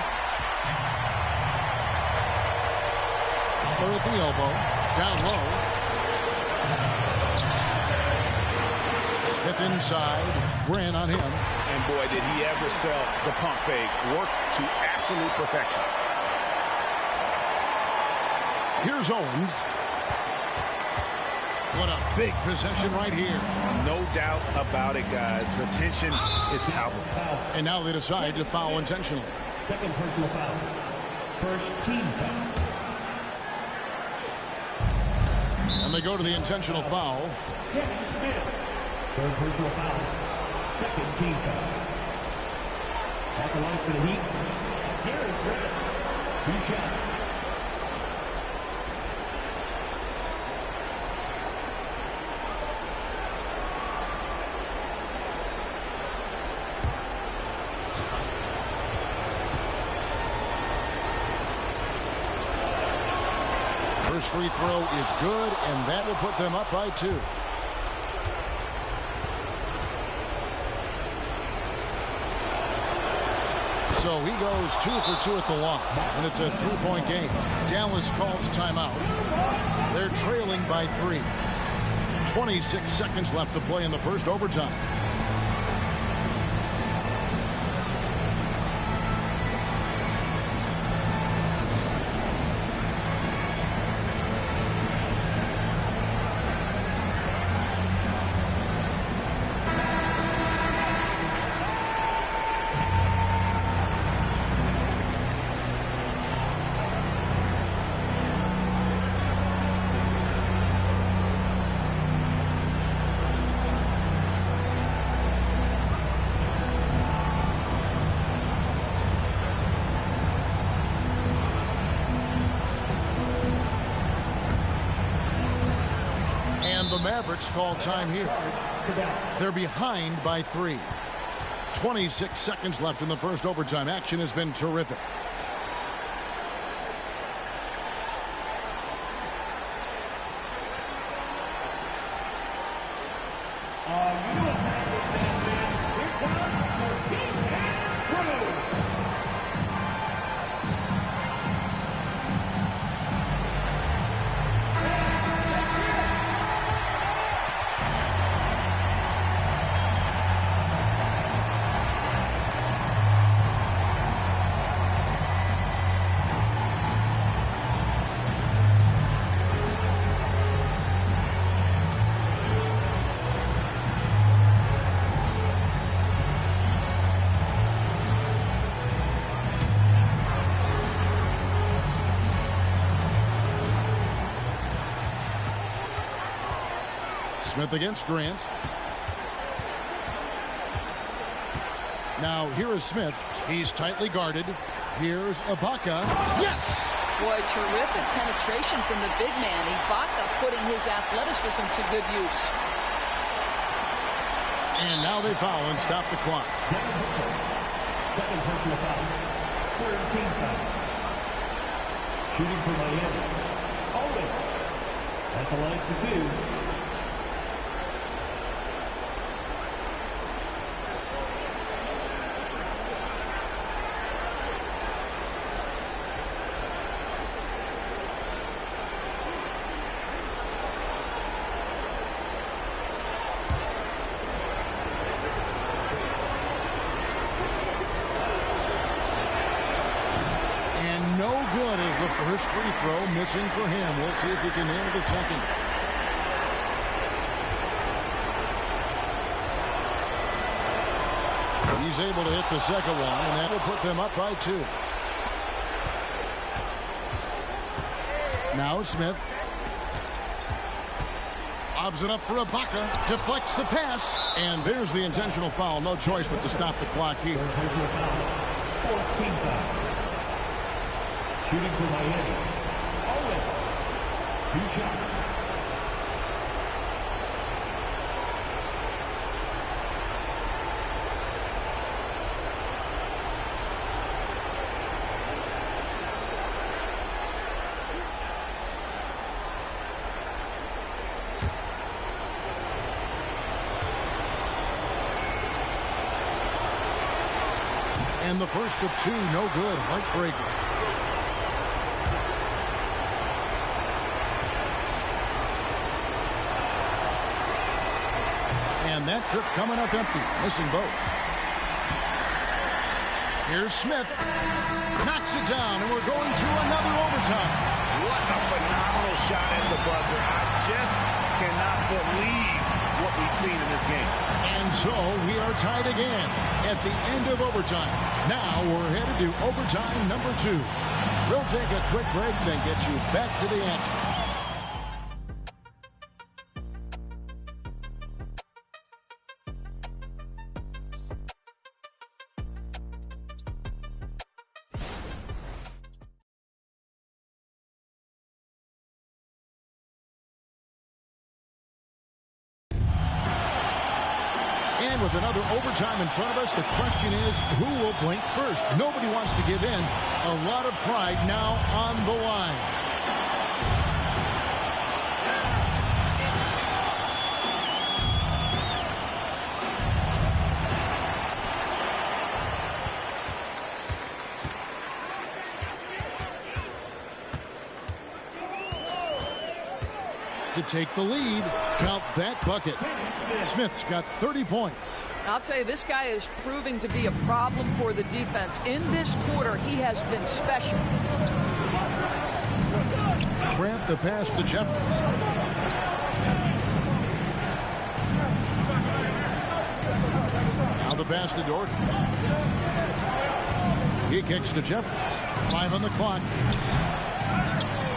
Butler at the elbow, down low. Smith inside, Grant on him. And boy, did he ever sell the pump fake. Worked to absolute perfection. Here's Owens. What a big possession right here. No doubt about it, guys. The tension is palpable. And now they decide to foul intentionally. Second personal foul. First team foul. And they go to the intentional foul. Kevin Smith. Third personal foul. Second team foul. At the line for the Heat, Gary Grant. 2 shots. First free throw is good, and that will put them up by 2. So he goes 2 for 2 at the line, and it's a 3-point game. Dallas calls timeout. They're trailing by 3. 26 seconds left to play in the first overtime. The Mavericks call time here. They're behind by 3. 26 seconds left in the first overtime. Action has been terrific. Smith against Grant. Now here is Smith. He's tightly guarded. Here's Ibaka. Yes! Boy, terrific penetration from the big man. Ibaka putting his athleticism to good use. And now they foul and stop the clock. Second personal foul. Third team foul. Shooting for Miami. Owens. At the line for 2. First free throw missing for him. We'll see if he can nail the second. He's able to hit the second one, and that will put them up by 2. Now Smith. Lobs it up for Ibaka. Deflects the pass. And there's the intentional foul. No choice but to stop the clock here. 14 foul. Shooting for Miami. Owens. 2 shots. And the first of two, no good. Heartbreaker. And that trip coming up empty, missing both. Here's Smith. Knocks it down, and we're going to another overtime. What a phenomenal shot at the buzzer. I just cannot believe what we've seen in this game. And so we are tied again at the end of overtime. Now we're headed to overtime number 2. We'll take a quick break, then get you back to the action. And with another overtime in front of us, the question is, who will blink first? Nobody wants to give in. A lot of pride now on the line. To take the lead, count that bucket. Smith's got 30 points. I'll tell you, this guy is proving to be a problem for the defense. In this quarter, he has been special. Grant the pass to Jeffries. Now the pass to Dorton. He kicks to Jeffries. 5 on the clock.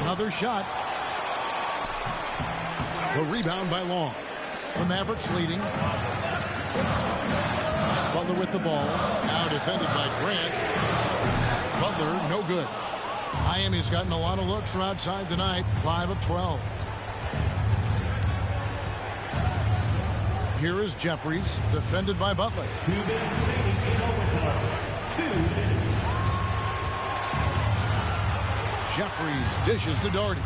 Another shot. The rebound by Long. The Mavericks leading. Butler with the ball. Now defended by Grant. Butler, no good. Miami's gotten a lot of looks from outside tonight. 5 of 12. Here is Jeffries, defended by Butler. 2 minutes remaining in overtime. 2 minutes. Jeffries dishes to Doherty.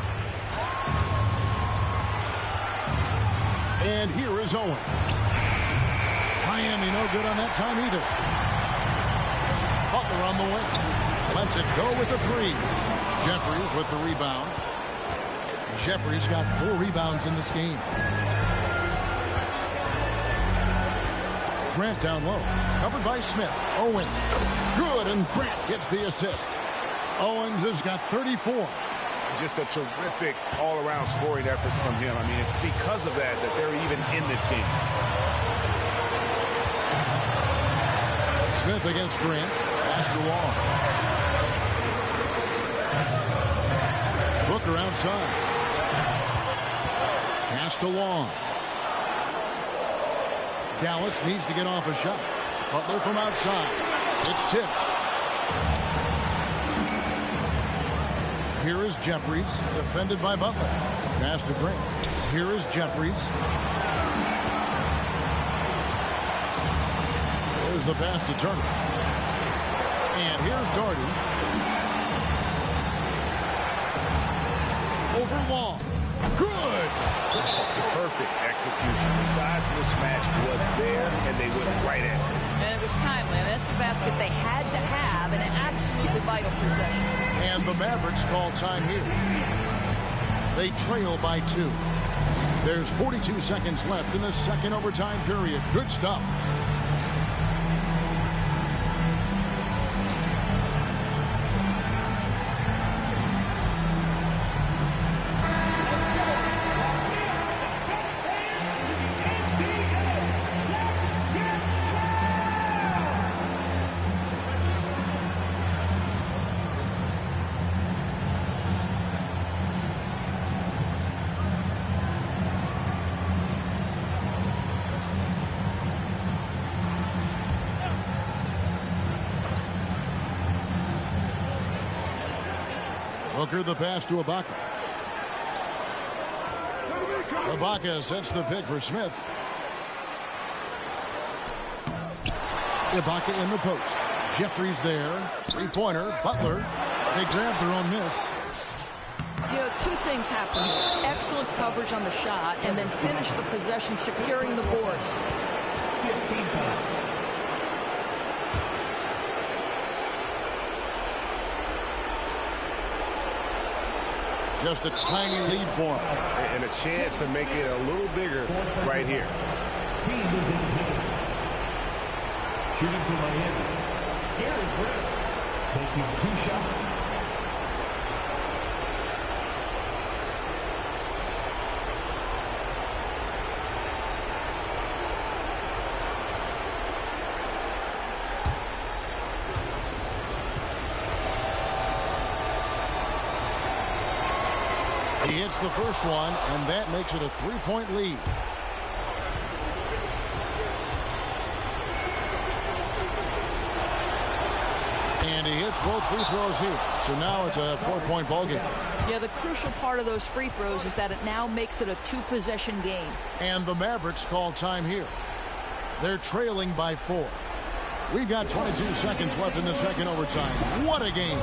And here is Owen. Miami no good on that time either. Butler on the wing. Lets it go with a 3. Jeffries with the rebound. Jeffries got 4 rebounds in this game. Grant down low. Covered by Smith. Owens. Good, and Grant gets the assist. Owens has got 34. Just a terrific all-around scoring effort from him. I mean, it's because of that they're even in this game. Smith against Grant. Pass to Long. Booker outside. Pass to Long. Dallas needs to get off a shot. Butler from outside. It's tipped. Here is Jeffries, defended by Butler. Pass to Grant. Here is Jeffries. There's the pass to Turner. And here's Doherty. Over Long. Good! Perfect execution. The size mismatch was there, and they went right at it. And it was timely. And that's the basket they had to have in an absolutely vital possession. And the Mavericks call time here. They trail by 2. There's 42 seconds left in the second overtime period. Good stuff. Booker the pass to Ibaka. Ibaka sets the pick for Smith. Ibaka in the post. Jeffries there. 3-pointer. Butler. They grab their own miss. You know, 2 things happen here. Excellent coverage on the shot, and then finish the possession securing the boards. 15 points. Just a tiny lead for him. And a chance to make it a little bigger right here. Team is in the game. Shooting for Miami, Aaron Gray, taking 2 shots. He hits the first one, and that makes it a 3-point lead. And he hits both free throws here. So now it's a 4-point ball game. Yeah, the crucial part of those free throws is that it now makes it a 2-possession game. And the Mavericks call time here. They're trailing by 4. We've got 22 seconds left in the second overtime. What a game.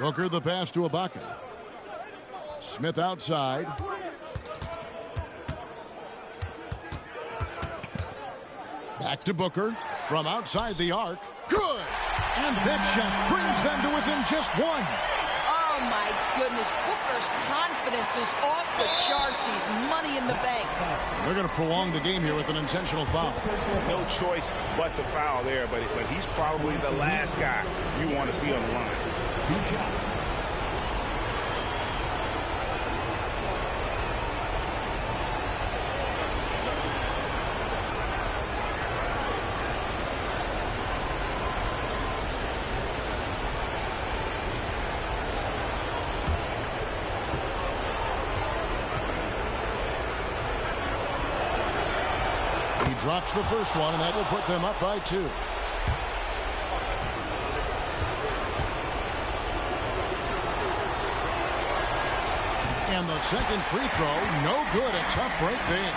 Booker the pass to Ibaka. Smith outside. Back to Booker from outside the arc. Good! And that shot brings them to within just 1. Oh, my goodness. Booker's confidence is off the charts. He's money in the bank. They're going to prolong the game here with an intentional foul. No choice but to foul there, but he's probably the last guy you want to see on the line. 2 shots. He drops the first one, and that will put them up by 2. And the second free throw, no good. A tough break there.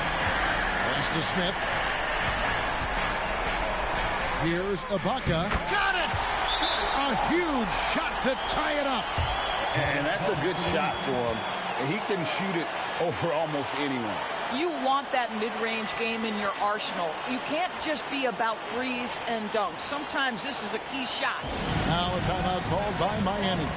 Pass to Smith. Here's Ibaka. Got it! A huge shot to tie it up. And that's a good shot for him. He can shoot it over almost anyone. You want that mid-range game in your arsenal. You can't just be about threes and dunks. Sometimes this is a key shot. Now a timeout called by Miami.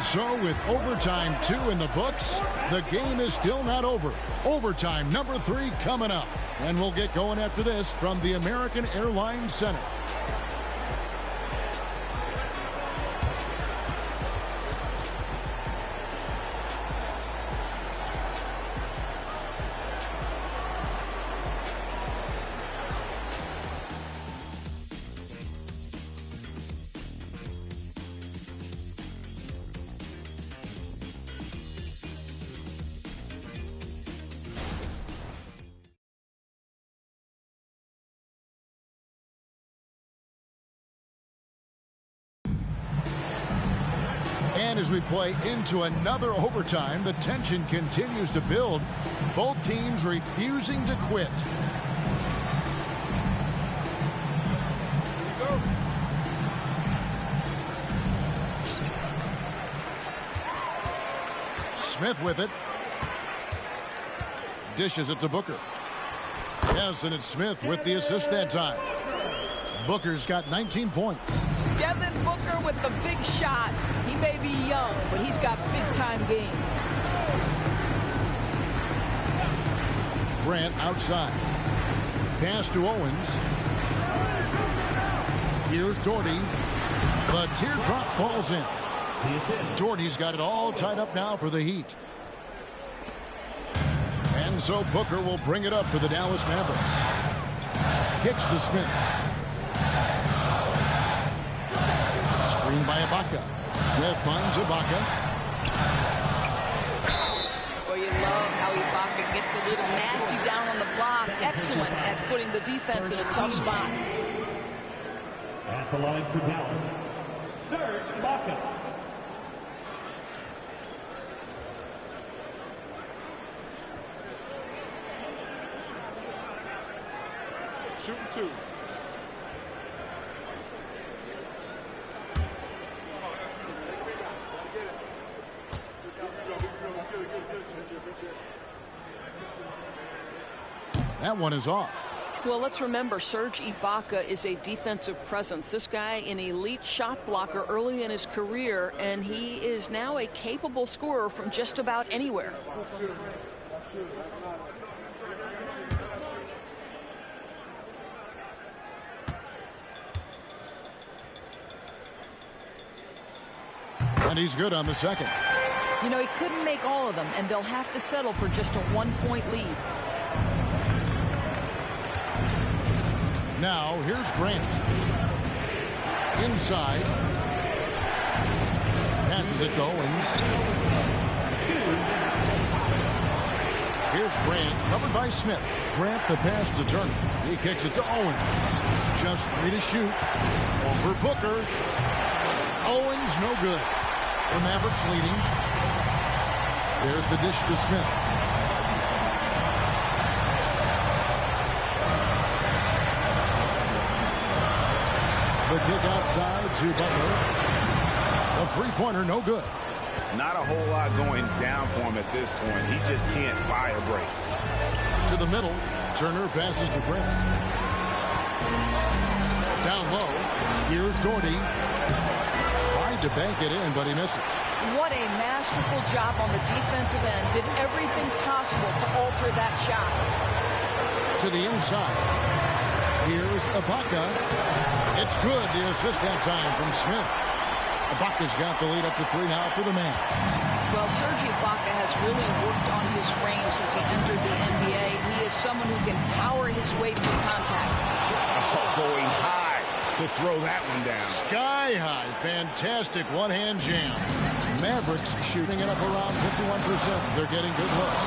So with overtime 2 in the books, the game is still not over. Overtime number 3 coming up. And we'll get going after this from the American Airlines Center. And as we play into another overtime, the tension continues to build. Both teams refusing to quit. Smith with it. Dishes it to Booker. Yes, and it's Smith with the assist that time. Booker's got 19 points. Devin Booker with the big shot. He may be young, but he's got big-time game. Grant outside. Pass to Owens. Here's Doherty. The teardrop falls in. Doherty's got it all tied up now for the Heat. And so Booker will bring it up for the Dallas Mavericks. Kicks to Smith. Screen by Ibaka. Smith finds Ibaka. Well, you love how Ibaka gets a little nasty down on the block. Excellent at putting the defense in a tough spot. At the line for Dallas, Serge Ibaka. Shooting 2. That one is off. Well, let's remember, Serge Ibaka is a defensive presence. This guy, an elite shot blocker early in his career, and he is now a capable scorer from just about anywhere. And he's good on the second. You know, he couldn't make all of them, and they'll have to settle for just a 1-point lead. Now, here's Grant. Inside. Passes it to Owens. Here's Grant, covered by Smith. Grant the pass to Turner. He kicks it to Owens. Just 3 to shoot. Over Booker. Owens, no good. The Mavericks leading. There's the dish to Smith. The kick outside to Butler. The three-pointer, no good. Not a whole lot going down for him at this point. He just can't buy a break. To the middle. Turner passes to Grant. Down low. Here's Doherty. Tried to bank it in, but he misses. What a masterful job on the defensive end. Did everything possible to alter that shot. To the inside. Here's Ibaka. It's good. The assist that time from Smith. Ibaka's got the lead up to 3 now for the Mavs. Well, Serge Ibaka has really worked on his frame since he entered the NBA. He is someone who can power his way through contact. Oh, going high to throw that one down. Sky high. Fantastic one-hand jam. Mavericks shooting it up around 51%. They're getting good looks.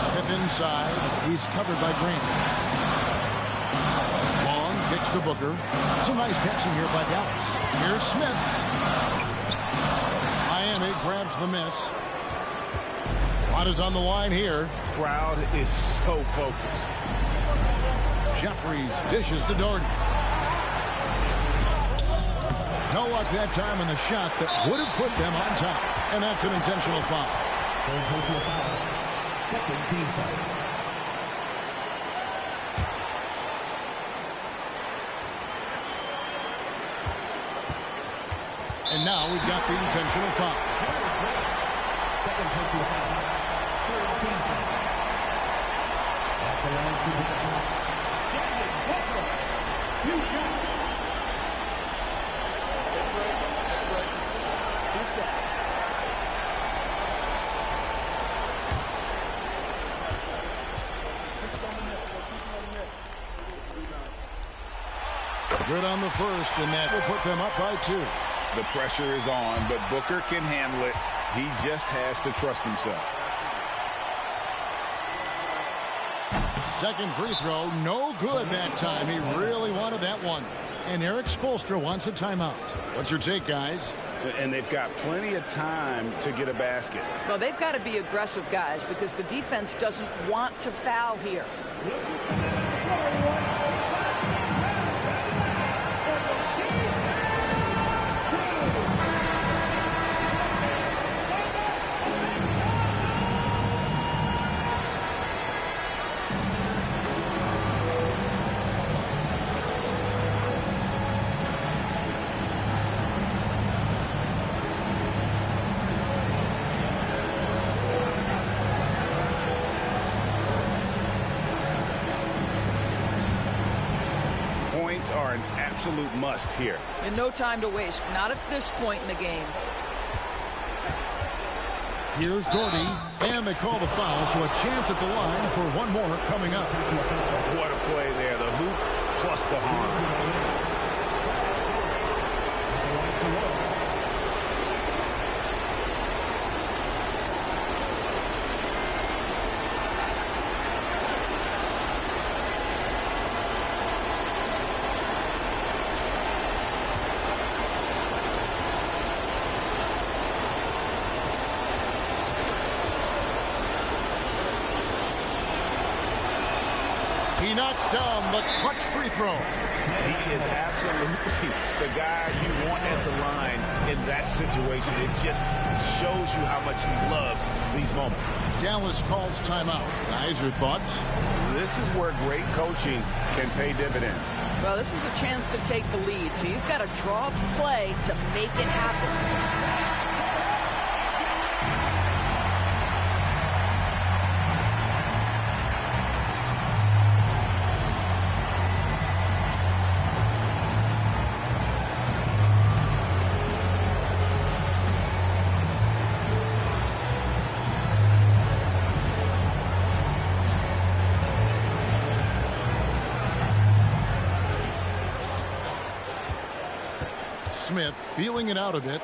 Smith inside. He's covered by Grant. Long kicks to Booker. Some nice passing here by Dallas. Here's Smith. Miami grabs the miss. What is on the line here? Crowd is so focused. Jeffries dishes to Doherty. No luck that time in the shot that would have put them on top. And that's an intentional foul. Second team foul. And now we've got the intentional foul. Second personal foul. Third team foul. At the line to David Butler. 2 shots. Good on the first, and that will put them up by 2. The pressure is on, but Booker can handle it. He just has to trust himself. Second free throw, no good that time. He really wanted that one. And Eric Spoelstra wants a timeout. What's your take, guys? And they've got plenty of time to get a basket. Well, they've got to be aggressive, guys, because the defense doesn't want to foul here. points are an absolute must here. And no time to waste. Not at this point in the game. Here's Doherty, and they call the foul, so a chance at the line for one more coming up. What a play there. The hoop plus the harm. He knocks down the clutch free throw. He is absolutely the guy you want at the line in that situation. It just shows you how much he loves these moments. Dallas calls timeout. Guys, your thoughts? This is where great coaching can pay dividends. Well, this is a chance to take the lead, so you've got to draw up a play to make it happen. Smith feeling it out a bit.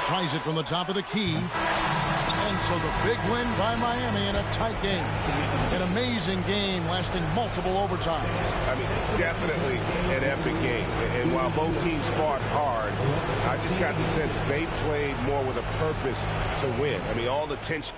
Tries it from the top of the key. And so the big win by Miami in a tight game. An amazing game lasting multiple overtimes. I mean, definitely an epic game. And while both teams fought hard, I just got the sense they played more with a purpose to win. I mean, all the tension.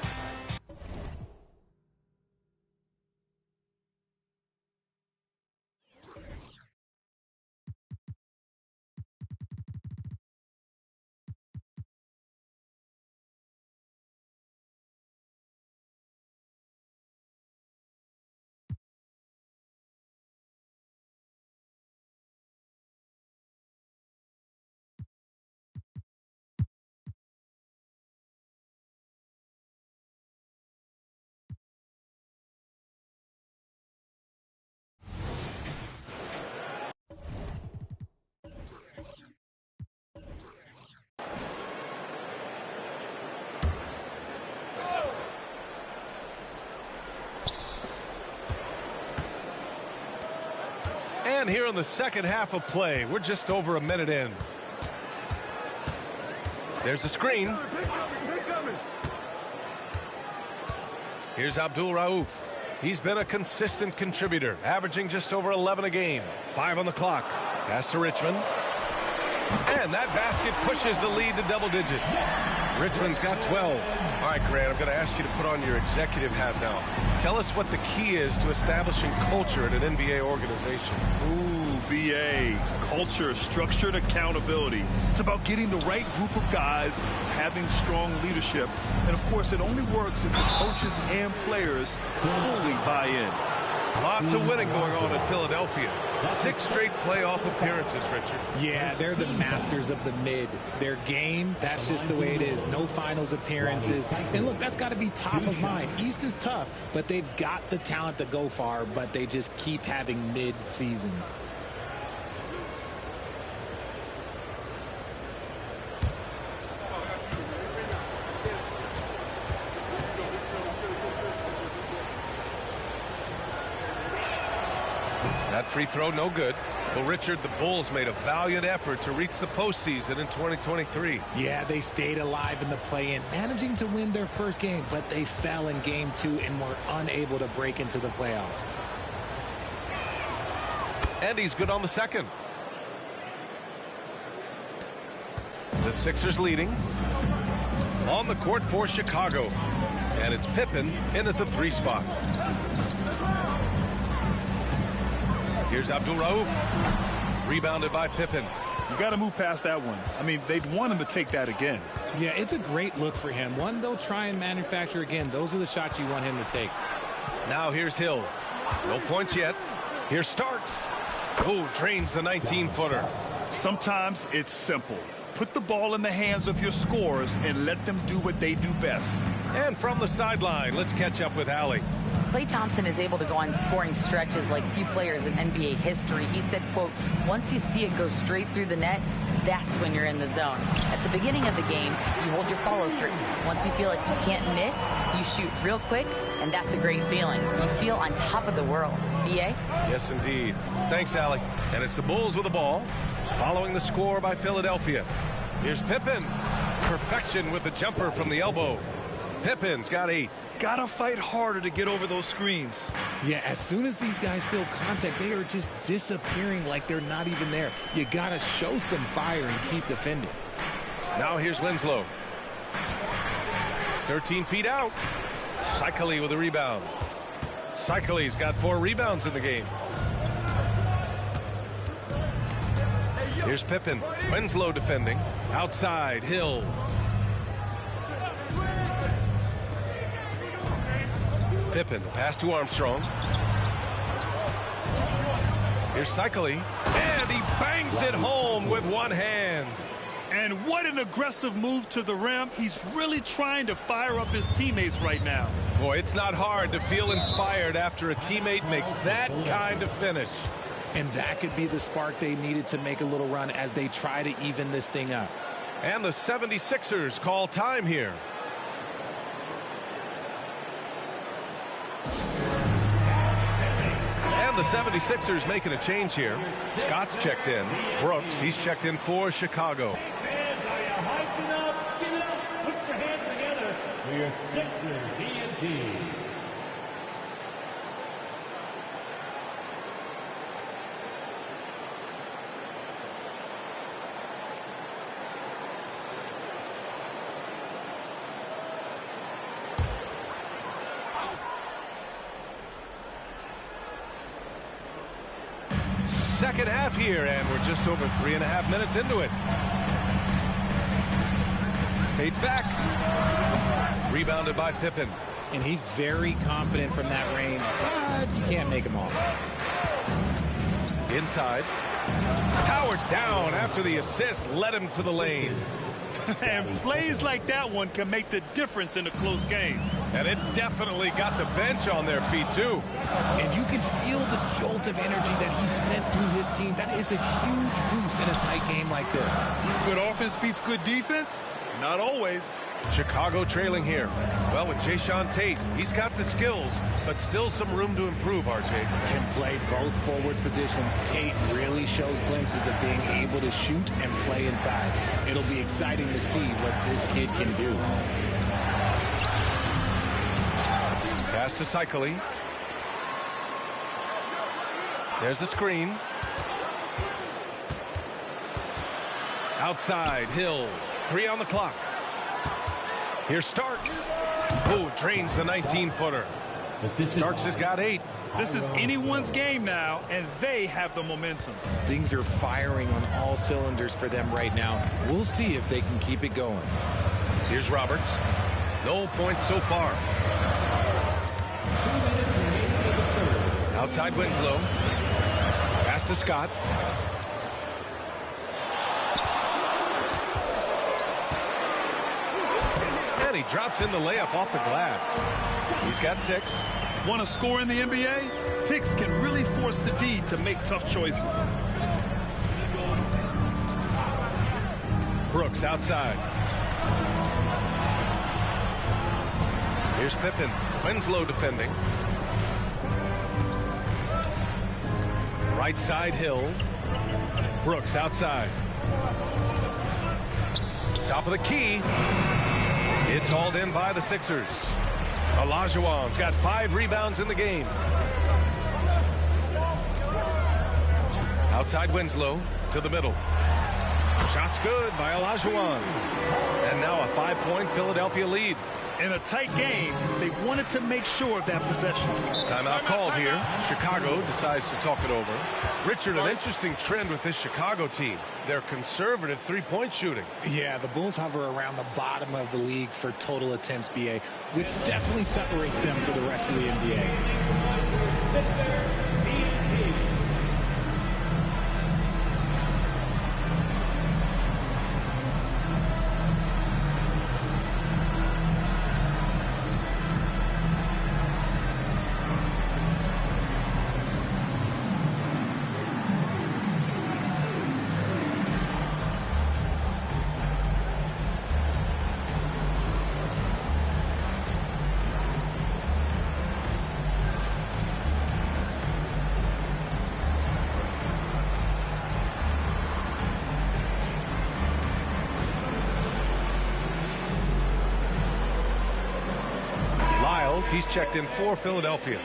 And here in the second half of play, we're just over a minute in. There's a screen. Here's Abdul Rauf. He's been a consistent contributor, averaging just over 11 a game. 5 on the clock. Pass to Richmond. And that basket pushes the lead to double digits. Richmond's got 12. All right, Grant, I'm going to ask you to put on your executive hat now. Tell us what the key is to establishing culture at an NBA organization. Ooh, BA. Culture, structured accountability. It's about getting the right group of guys, having strong leadership. And, of course, it only works if the coaches and players fully buy in. Lots of winning going on in Philadelphia. 6 straight playoff appearances, Richard. Yeah, they're the masters of the mid. Their game, that's just the way it is. No finals appearances. And look, that's got to be top of mind. East is tough, but they've got the talent to go far, but they just keep having mid seasons. That free throw, no good. Well, Richard, the Bulls made a valiant effort to reach the postseason in 2023. Yeah, they stayed alive in the play-in, managing to win their first game, but they fell in game 2 and were unable to break into the playoffs. And he's good on the second. The Sixers leading. On the court for Chicago. And it's Pippen in at the 3 spot. Here's Abdul Rauf. Rebounded by Pippen. You got to move past that one. I mean, they'd want him to take that again. Yeah, it's a great look for him. One they'll try and manufacture again. Those are the shots you want him to take. Now here's Hill. No points yet. Here's Starks. Oh, drains the 19-footer. Sometimes it's simple. Put the ball in the hands of your scorers and let them do what they do best. And from the sideline, let's catch up with Allie. Klay Thompson is able to go on scoring stretches like few players in NBA history. He said, quote, once you see it go straight through the net, that's when you're in the zone. At the beginning of the game, you hold your follow through. Once you feel like you can't miss, you shoot real quick, and that's a great feeling. You feel on top of the world. B.A.? Yes, indeed. Thanks, Allie. And it's the Bulls with the ball, following the score by Philadelphia. Here's Pippen. Perfection with the jumper from the elbow. Pippen's got 8. Gotta fight harder to get over those screens. Yeah, as soon as these guys feel contact, they are just disappearing like they're not even there. You gotta show some fire and keep defending. Now here's Winslow. 13 feet out. Cycli with a rebound. Cycli's got 4 rebounds in the game. Here's Pippen. Winslow defending. Outside, Hill. Pippen, pass to Armstrong. Here's Cycli. And he bangs it home with one hand. And what an aggressive move to the rim. He's really trying to fire up his teammates right now. Boy, it's not hard to feel inspired after a teammate makes that kind of finish. And that could be the spark they needed to make a little run as they try to even this thing up. And the 76ers call time here. And the 76ers making a change here. Scott's checked in. Brooks, he's checked in for Chicago. Fans, are you hyped up? Get up, put your hands together for your Sixers TNT. Second half here, and we're just over 3.5 minutes into it. Fades back. Rebounded by Pippen. And he's very confident from that range, but you can't make him off. Inside. Powered down after the assist led him to the lane. And plays like that one can make the difference in a close game. And it definitely got the bench on their feet, too. And you can feel the jolt of energy that he sent through his team. That is a huge boost in a tight game like this. Good offense beats good defense? Not always. Chicago trailing here. Well, with Jayshawn Tate, he's got the skills, but still some room to improve, RJ. Can play both forward positions. Tate really shows glimpses of being able to shoot and play inside. It'll be exciting to see what this kid can do. Pass to Cycli. There's a screen. Outside, Hill. 3 on the clock. Here's Starks. Oh, drains the 19-footer. Starks has got 8. This is anyone's game now, and they have the momentum. Things are firing on all cylinders for them right now. We'll see if they can keep it going. Here's Roberts. No points so far. Outside Winslow. Pass to Scott. And he drops in the layup off the glass. He's got 6. Want to score in the NBA? Picks can really force the D to make tough choices. Brooks outside. Here's Pippen. Winslow defending. Right side, Hill. Brooks outside. Top of the key. It's hauled in by the Sixers. Olajuwon's got 5 rebounds in the game. Outside Winslow to the middle. Shot's good by Olajuwon. And now a 5-point Philadelphia lead. In a tight game, they wanted to make sure of that possession. Timeout called here. Chicago decides to talk it over. Richard, an interesting trend with this Chicago team. Their conservative three-point shooting. Yeah, the Bulls hover around the bottom of the league for total attempts, BA, which definitely separates them for the rest of the NBA. He's checked in for Philadelphia.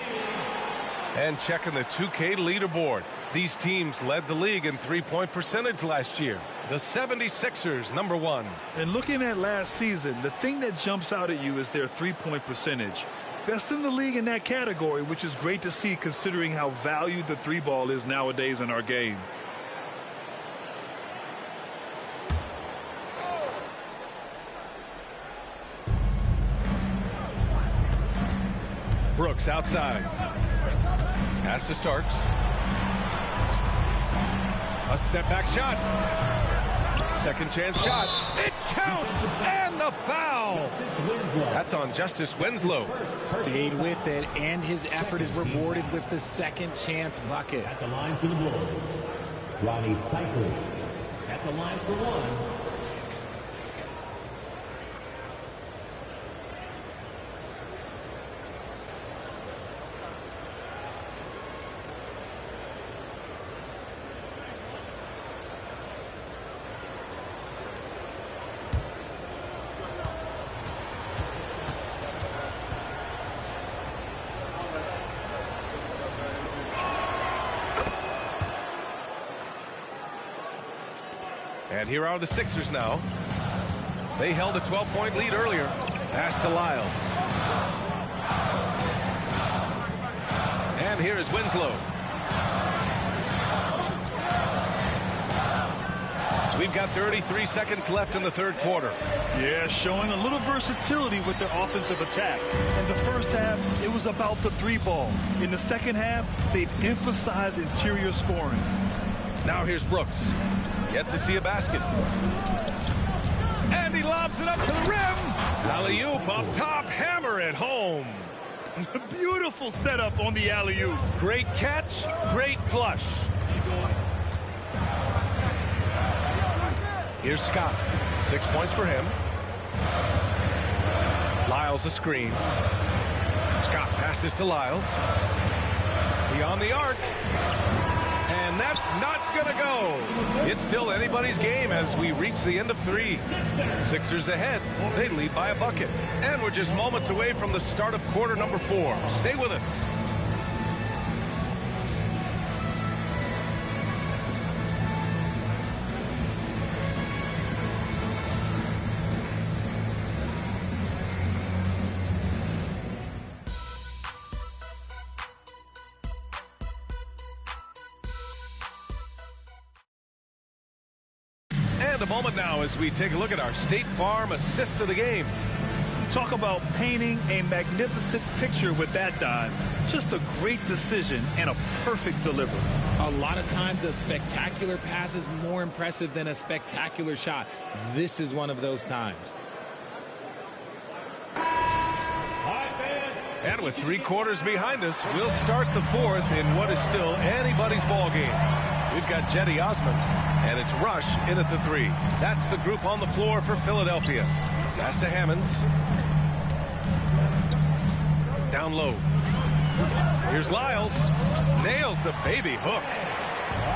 And checking the 2K leaderboard. These teams led the league in three-point percentage last year. The 76ers, #1. And looking at last season, the thing that jumps out at you is their three-point percentage. Best in the league in that category, which is great to see considering how valued the three ball is nowadays in our game. Brooks outside. Pass to Starks. A step back shot. Second chance shot. It counts, and the foul. That's on Justice Winslow. Stayed with it, and his effort is rewarded with the second chance bucket. At the line for the Bulls, Ronnie Cycling. At the line for one. And here are the Sixers now. They held a 12-point lead earlier. Pass to Lyles. And here is Winslow. We've got 33 seconds left in the third quarter. Yeah, showing a little versatility with their offensive attack. In the first half, it was about the three ball. In the second half, they've emphasized interior scoring. Now here's Brooks. Yet to see a basket. And he lobs it up to the rim. Alley-oop up top, hammer it home. Beautiful setup on the alley-oop. Great catch, great flush. Here's Scott. 6 points for him. Lyles a screen. Scott passes to Lyles. Beyond the arc. And that's not going to go. It's still anybody's game as we reach the end of 3. Sixers ahead. They lead by a bucket. And we're just moments away from the start of quarter number 4. Stay with us. A moment now as we take a look at our State Farm assist of the game. Talk about painting a magnificent picture with that dime. Just a great decision and a perfect delivery. A lot of times a spectacular pass is more impressive than a spectacular shot. This is one of those times. And with 3 quarters behind us, we'll start the 4th in what is still anybody's ball game. We've got Jetty Osman, and it's Rush in at the 3. That's the group on the floor for Philadelphia. Pass to Hammonds. Down low. Here's Lyles. Nails the baby hook.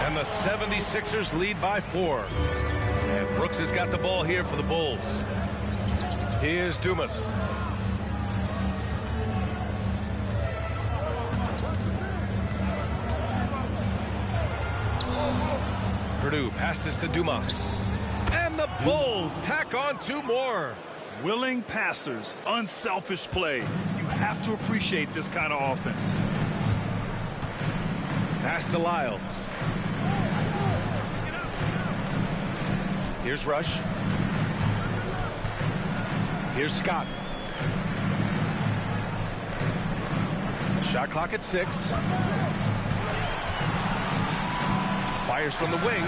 And the 76ers lead by 4. And Brooks has got the ball here for the Bulls. Here's Dumas. Purdue passes to Dumas. And the Bulls tack on 2 more. Willing passers, unselfish play. You have to appreciate this kind of offense. Pass to Lyles. Here's Rush. Here's Scott. Shot clock at 6. Fires from the wing.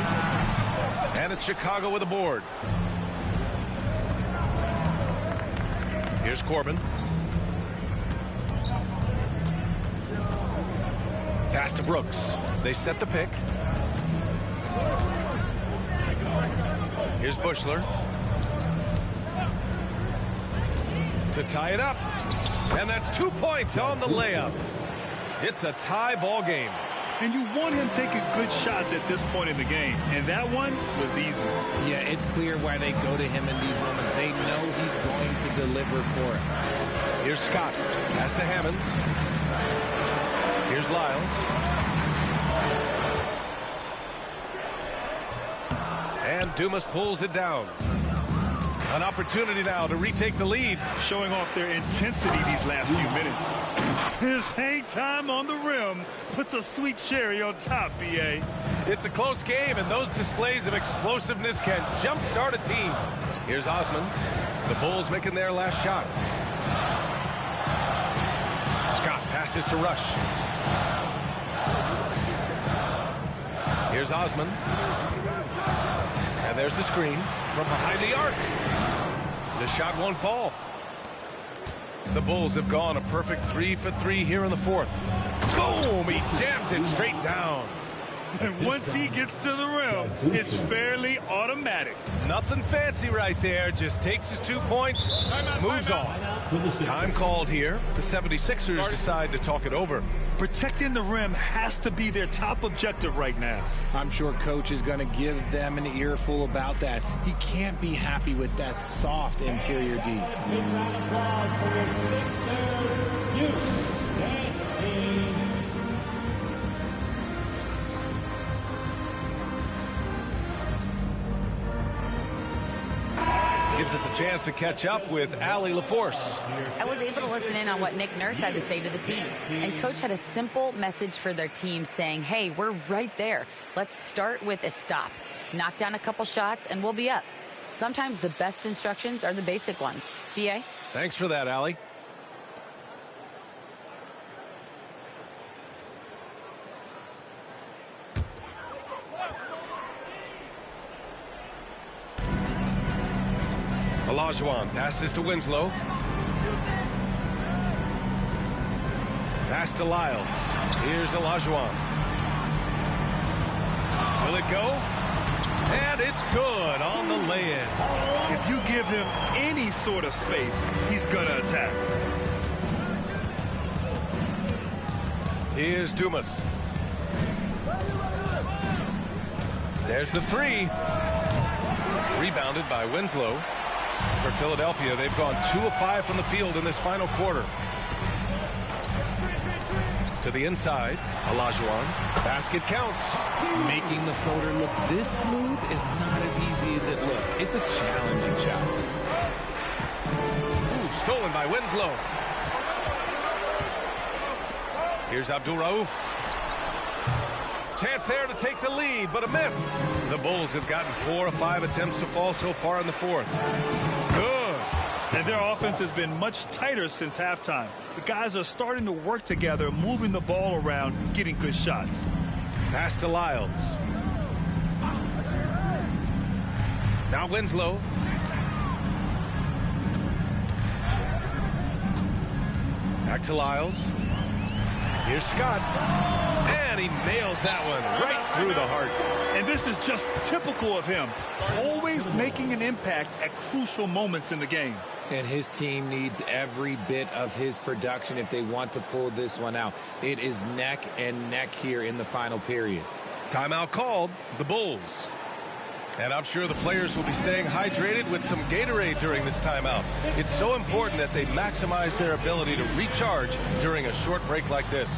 And it's Chicago with a board. Here's Corbin. Pass to Brooks. They set the pick. Here's Bushler. To tie it up. And that's 2 points on the layup. It's a tie ball game. And you want him taking good shots at this point in the game. And that one was easy. Yeah, it's clear why they go to him in these moments. They know he's going to deliver for it. Here's Scott. Pass to Hammonds. Here's Lyles. And Dumas pulls it down. An opportunity now to retake the lead. Showing off their intensity these last few minutes. His hang time on the rim puts a sweet cherry on top, B.A. It's a close game, and those displays of explosiveness can jumpstart a team. Here's Osman. The Bulls making their last shot. Scott passes to Rush. Here's Osman. And there's the screen from behind the arc. The shot won't fall. The Bulls have gone a perfect 3 for 3 here in the fourth. Boom! He jams it straight down. And once he gets to the rim, it's fairly automatic. Nothing fancy right there. Just takes his 2 points, moves on. Time called here. The 76ers decide to talk it over. Protecting the rim has to be their top objective right now. I'm sure coach is going to give them an earful about that. He can't be happy with that soft interior D. Gives us a chance to catch up with Allie LaForce. I was able to listen in on what Nick Nurse had to say to the team. And coach had a simple message for their team saying, hey, we're right there. Let's start with a stop. Knock down a couple shots and we'll be up. Sometimes the best instructions are the basic ones. B.A.? Thanks for that, Allie. Olajuwon passes to Winslow. Pass to Lyles. Here's Olajuwon. Will it go? And it's good on the lay-in. If you give him any sort of space, he's going to attack. Here's Dumas. There's the three. Rebounded by Winslow. For Philadelphia, they've gone 2 of 5 from the field in this final quarter. To the inside, Olajuwon. Basket counts. Making the floater look this smooth is not as easy as it looks. It's a challenging shot. Ooh, stolen by Winslow. Here's Abdul Rauf. Chance there to take the lead, but a miss. The Bulls have gotten 4 of 5 attempts to fall so far in the fourth. Good. And their offense has been much tighter since halftime. The guys are starting to work together, moving the ball around, getting good shots. Pass to Lyles. Now Winslow. Back to Lyles. Here's Scott. And he nails that one right through the heart. And this is just typical of him. Always making an impact at crucial moments in the game. And his team needs every bit of his production if they want to pull this one out. It is neck and neck here in the final period. Timeout called, the Bulls. And I'm sure the players will be staying hydrated with some Gatorade during this timeout. It's so important that they maximize their ability to recharge during a short break like this.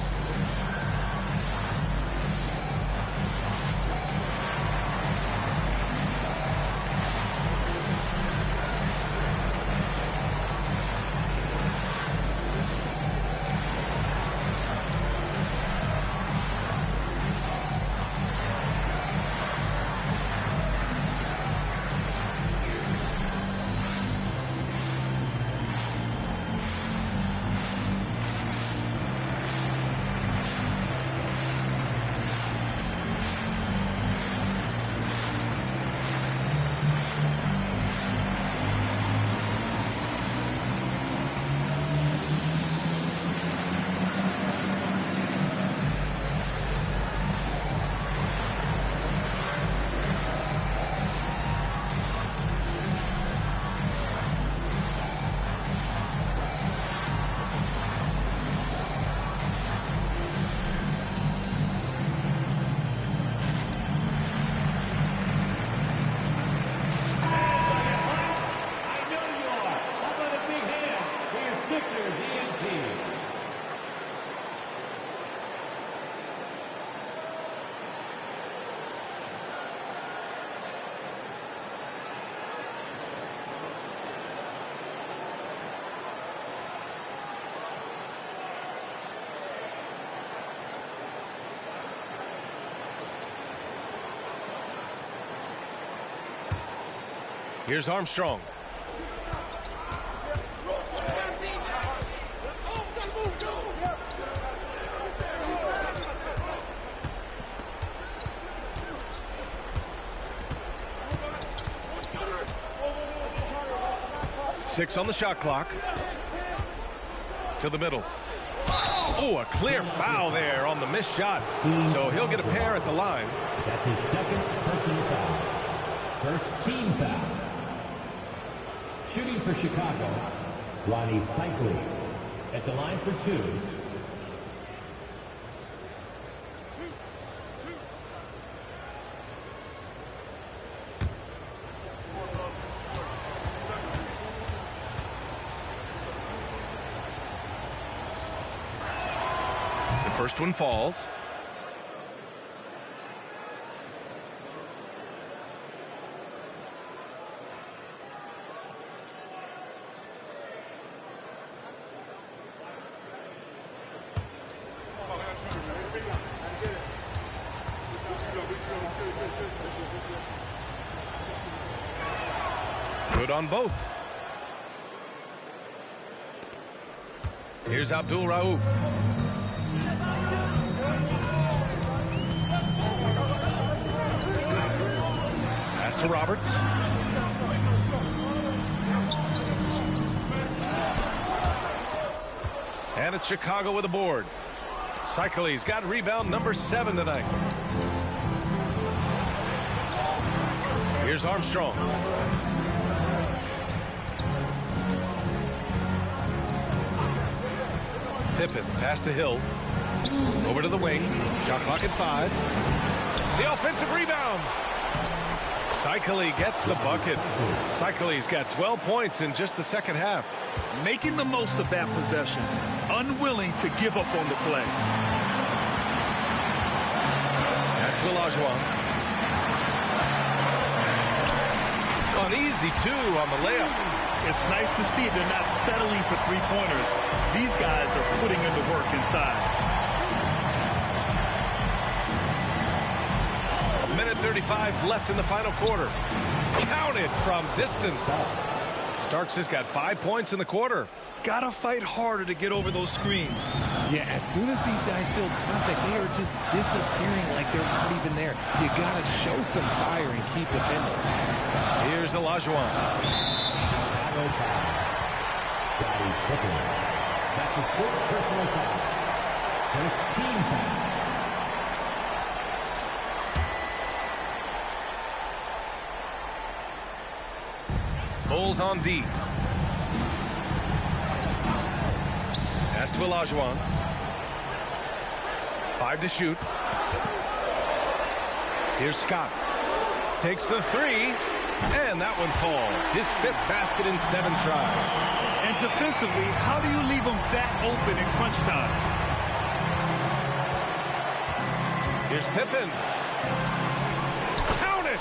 Here's Armstrong. Six on the shot clock. To the middle. Oh, a clear foul there on the missed shot. So he'll get a pair at the line. That's his second personal foul. First team foul. Shooting for Chicago, Ronnie Cycli. At the line for two. First one falls. Good on both. Here's Abdul Rauf. To Roberts. And it's Chicago with a board. Cycli's got rebound number 7 tonight. Here's Armstrong. Pippen, pass to Hill. Over to the wing. Shot clock at 5. The offensive rebound. Cycli gets the bucket. Cycli's got 12 points in just the second half. Making the most of that possession. Unwilling to give up on the play. Pass to Olajuwon. An easy 2 on the layup. It's nice to see they're not settling for three-pointers. These guys are putting in the work inside. 1:35 left in the final quarter. Counted from distance. Starks has got 5 points in the quarter. Gotta fight harder to get over those screens. Yeah, as soon as these guys build contact, they are just disappearing like they're not even there. You gotta show some fire and keep defending. Here's Olajuwon. Scottie Pippen. That's his first personal foul. First team foul. Bulls on D. Pass to Olajuwon. 5 to shoot. Here's Scott. Takes the 3. And that one falls. His 5th basket in 7 tries. And defensively, how do you leave them that open in crunch time? Here's Pippen. Count it!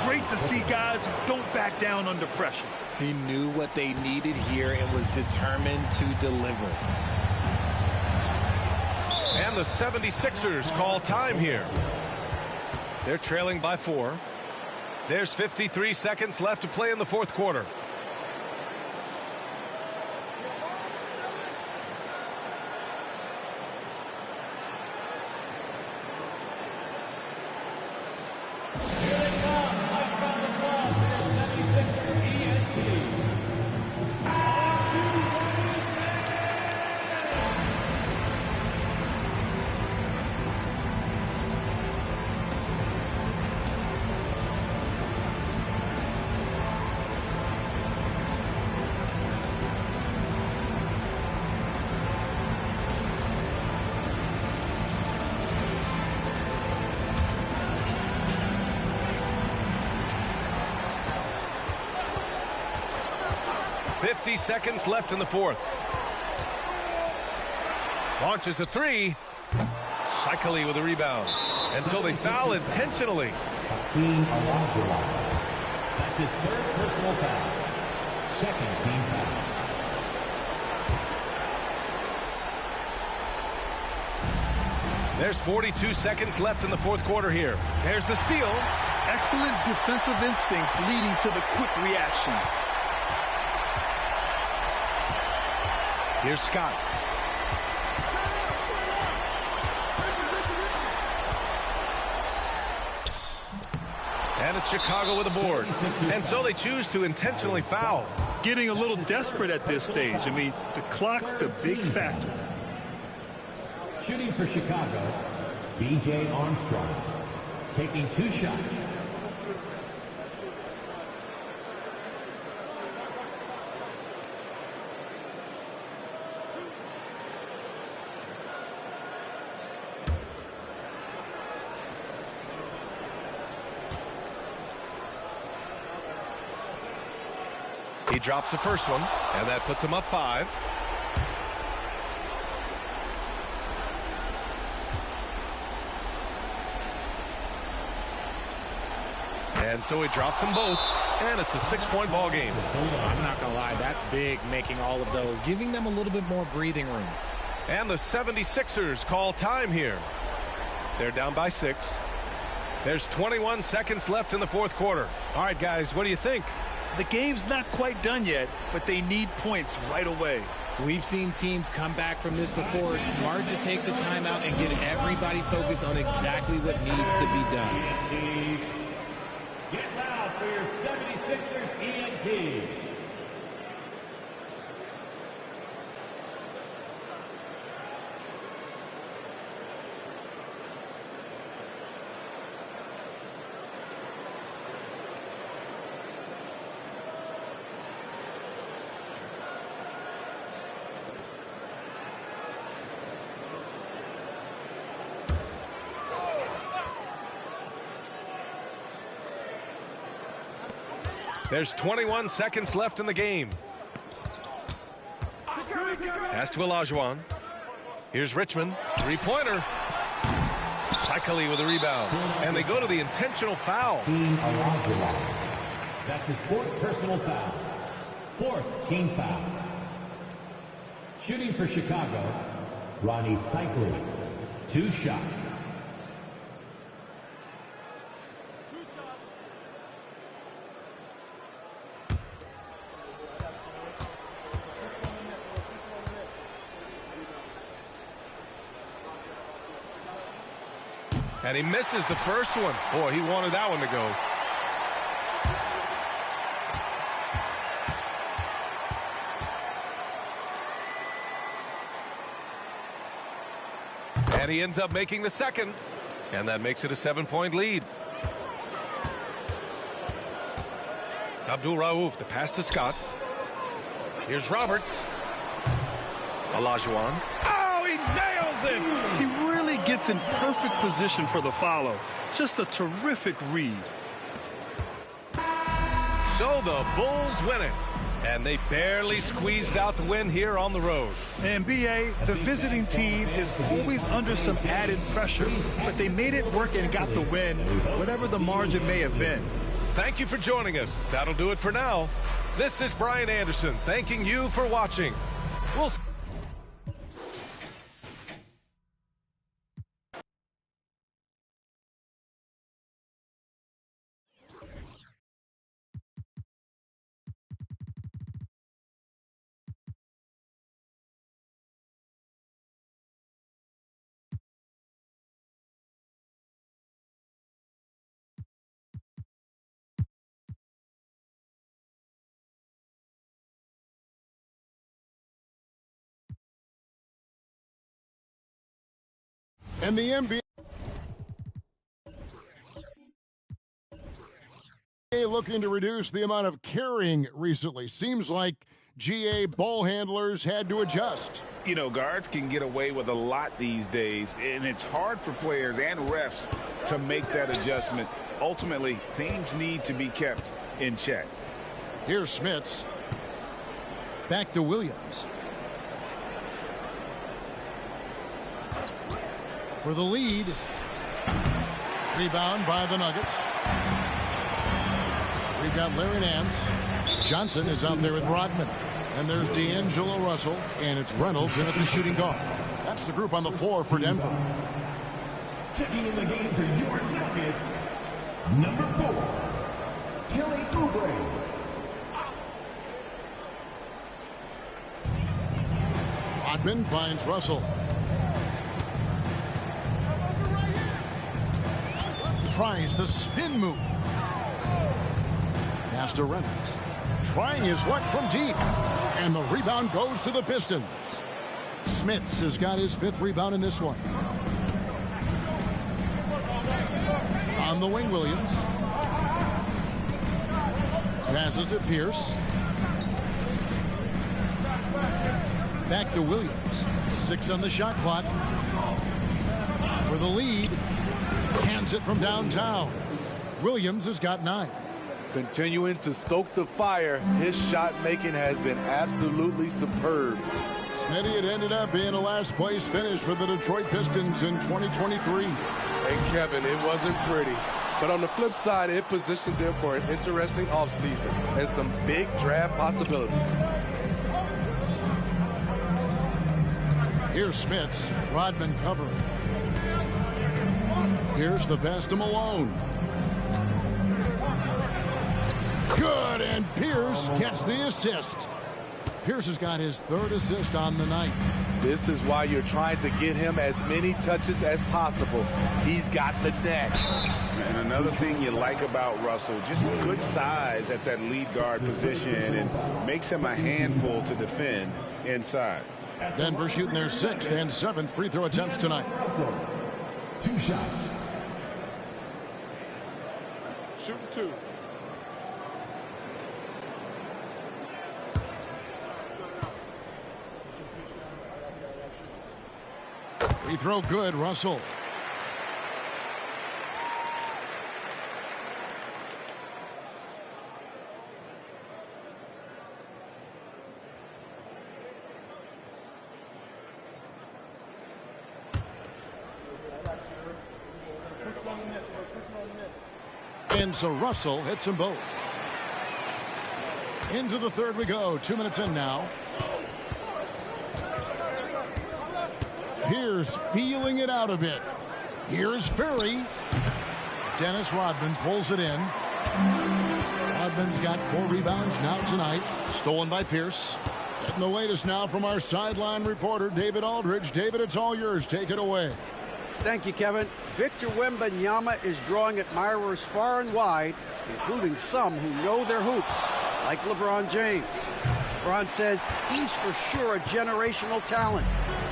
Great to see guys who don't back down under pressure. He knew what they needed here and was determined to deliver. And the 76ers call time here. They're trailing by 4. There's 53 seconds left to play in the fourth quarter. Seconds left in the fourth. Launches a 3. Cycli with a rebound. And so they foul intentionally. That's his 3rd personal foul. 2nd team foul. There's 42 seconds left in the fourth quarter here. There's the steal. Excellent defensive instincts leading to the quick reaction. Here's Scott. And it's Chicago with a board. And so they choose to intentionally foul. Getting a little desperate at this stage. I mean, the clock's the big factor. Shooting for Chicago, B.J. Armstrong, taking 2 shots. He drops the first one, and that puts him up 5. And so he drops them both, and it's a 6-point ball game. I'm not going to lie, that's big, making all of those, giving them a little bit more breathing room. And the 76ers call time here. They're down by 6. There's 21 seconds left in the fourth quarter. All right, guys, what do you think? The game's not quite done yet, but they need points right away. We've seen teams come back from this before. Smart to take the timeout and get everybody focused on exactly what needs to be done. Get loud for your 76ers ENT. There's 21 seconds left in the game. Pass to Olajuwon. Here's Richmond. 3-pointer. Cycli with a rebound. And they go to the intentional foul. Olajuwon. That's his 4th personal foul. 4th team foul. Shooting for Chicago, Ronnie Cycli. 2 shots. And he misses the first one. Boy, he wanted that one to go. And he ends up making the second. And that makes it a 7-point lead. Abdul Rauf, the pass to Scott. Here's Roberts. Olajuwon. Oh, he nails it! He really gets in perfect position for the follow. Just a terrific read. So the Bulls win it. And they barely squeezed out the win here on the road. And B.A., the visiting team is always under some added pressure, but they made it work and got the win, whatever the margin may have been. Thank you for joining us. That'll do it for now. This is Brian Anderson thanking you for watching. We'll see. And the NBA looking to reduce the amount of carrying recently. Seems like GA ball handlers had to adjust. You know, guards can get away with a lot these days, and it's hard for players and refs to make that adjustment. Ultimately, things need to be kept in check. Here's Smits. Back to Williams. For the lead. Rebound by the Nuggets. We've got Larry Nance. Johnson is out there with Rodman. And there's D'Angelo Russell. And it's Reynolds in at the shooting guard. That's the group on the floor for Denver. Checking in the game for your Nuggets, Number 4, Kelly Oubre. Rodman finds Russell. Tries the spin move. Pass to Reynolds. Trying his luck from deep. And the rebound goes to the Pistons. Smits has got his 5th rebound in this one. On the wing, Williams. Passes to Pierce. Back to Williams. 6 on the shot clock. For the lead. Hands it from downtown. Williams has got 9. Continuing to stoke the fire, his shot making has been absolutely superb. Smitty, it ended up being a last place finish for the Detroit Pistons in 2023. And Kevin, it wasn't pretty. But on the flip side, it positioned them for an interesting offseason and some big draft possibilities. Here's Smits. Rodman covering. Here's the pass to Malone. Good, and Pierce gets the assist. Pierce has got his 3rd assist on the night. This is why you're trying to get him as many touches as possible. He's got the net. And another thing you like about Russell, just good size at that lead guard position, and makes him a handful to defend inside. Denver shooting their 6th and 7th free throw attempts tonight. 2 shots. Shooting 2. Free throw good, Russell. And so Russell hits them both. Into the 3rd we go. 2 minutes in now. Pierce feeling it out a bit. Here's Ferry. Dennis Rodman pulls it in. Rodman's got 4 rebounds now tonight. Stolen by Pierce. Getting the latest now from our sideline reporter, David Aldridge. David, it's all yours. Take it away. Thank you, Kevin. Victor Wembanyama is drawing admirers far and wide, including some who know their hoops, like LeBron James. LeBron says he's for sure a generational talent.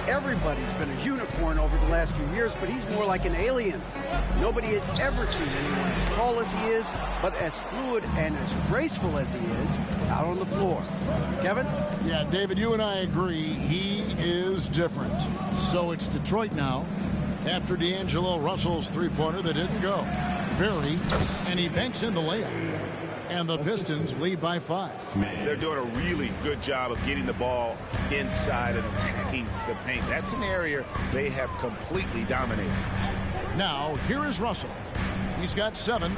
Everybody's been a unicorn over the last few years, but he's more like an alien. Nobody has ever seen anyone as tall as he is, but as fluid and as graceful as he is out on the floor. Kevin? Yeah, David, you and I agree. He is different. So it's Detroit now. After D'Angelo Russell's three-pointer that didn't go. Ferry, and he banks in the layup. And the Pistons lead by 5. They're doing a really good job of getting the ball inside and attacking the paint. That's an area they have completely dominated. Now, here is Russell. He's got 7.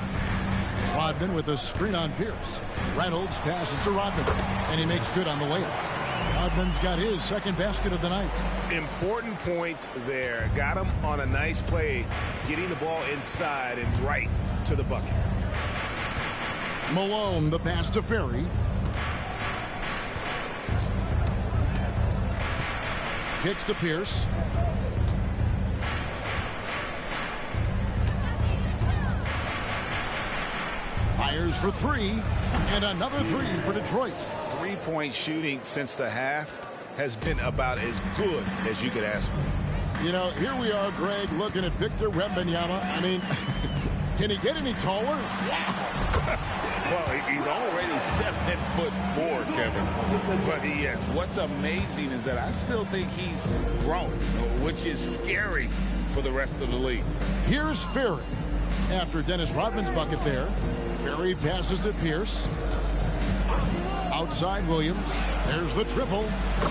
Rodman with a screen on Pierce. Reynolds passes to Rodman, and he makes good on the layup. Rodman's got his 2nd basket of the night. Important points there. Got him on a nice play, getting the ball inside and right to the bucket. Malone, the pass to Ferry. Kicks to Pierce. Fires for 3. And another 3 for Detroit. Three-point shooting since the half has been about as good as you could ask for. You know, here we are, Greg, looking at Victor Wembanyama. I mean, can he get any taller? Well, he's already 7'4", Kevin. But yes, what's amazing is that I still think he's grown, which is scary for the rest of the league. Here's Ferry. After Dennis Rodman's bucket there, Ferry passes to Pierce. Outside Williams. There's the triple.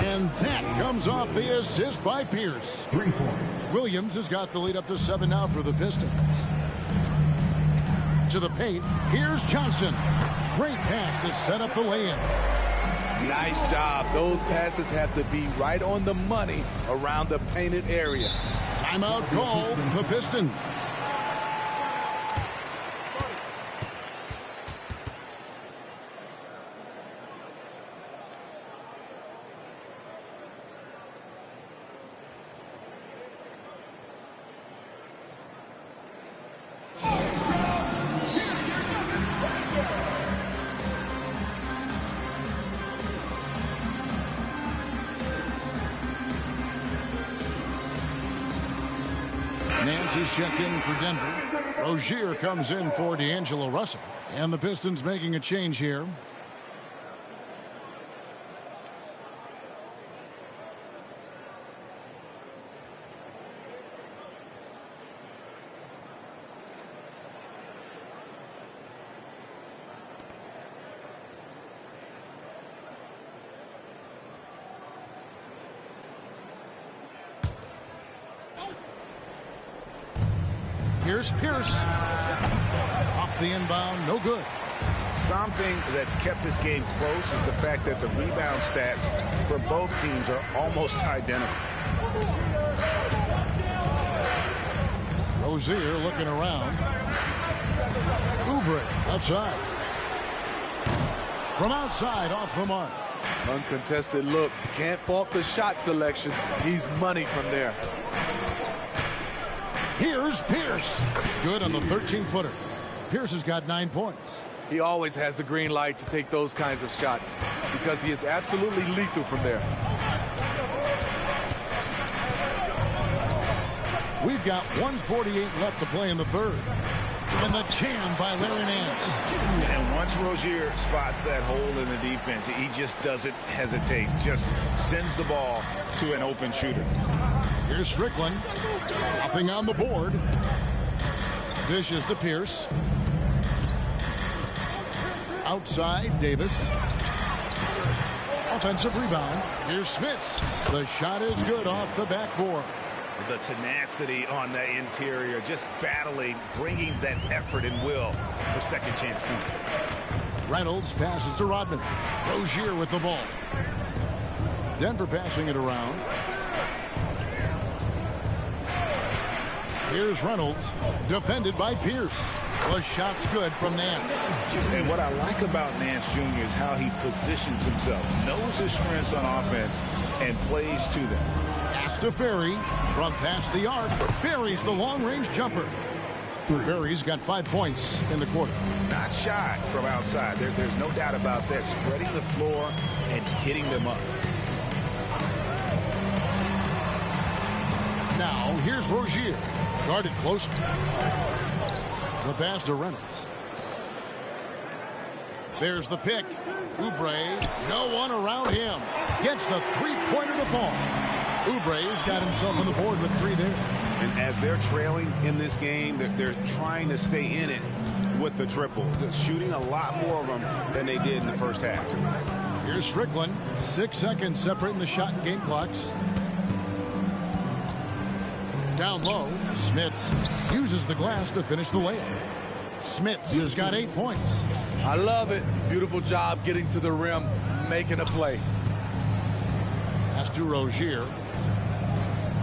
And that comes off the assist by Pierce. 3 points. Williams has got the lead up to 7 now for the Pistons. To the paint. Here's Johnson. Great pass to set up the lay-in. Nice job. Those passes have to be right on the money around the painted area. Timeout call. The Pistons. Nance is checked in for Denver. Rozier comes in for D'Angelo Russell. And the Pistons making a change here. Here's Pierce. Off the inbound, no good. Something that's kept this game close is the fact that the rebound stats for both teams are almost identical. Rozier looking around. Oubre outside. From outside, off the mark. Uncontested look. Can't fault the shot selection. He's money from there. Here's Pierce. Good on the 13-footer. Pierce has got 9 points. He always has the green light to take those kinds of shots because he is absolutely lethal from there. We've got 1:48 left to play in the third. And the jam by Larry Nance. And once Rozier spots that hole in the defense, he just doesn't hesitate. Just sends the ball to an open shooter. Here's Strickland. Nothing on the board. Dishes to Pierce. Outside, Davis. Offensive rebound. Here's Smits. The shot is good off the backboard. The tenacity on the interior, just battling, bringing that effort and will for second chance points. Reynolds passes to Rodman. Rozier with the ball. Denver passing it around. Here's Reynolds, defended by Pierce. The shot's good from Nance. And what I like about Nance Jr. is how he positions himself, knows his strengths on offense, and plays to them. Pass to Ferry from past the arc. Ferry's the long-range jumper. Ferry's got 5 points in the quarter. Not shy from outside. There's no doubt about that. Spreading the floor and hitting them up. Now, here's Rozier. Guarded close. The pass to Reynolds. There's the pick. Oubre, no one around him. Gets the three-pointer to fall. Oubre's got himself on the board with 3 there. And as they're trailing in this game, they're trying to stay in it with the triple. They're shooting a lot more of them than they did in the first half. Here's Strickland. 6 seconds separating the shot and game clocks. Down low, Smits uses the glass to finish the layup. Smits has got 8 points. I love it. Beautiful job getting to the rim, making a play. Pass to Rozier.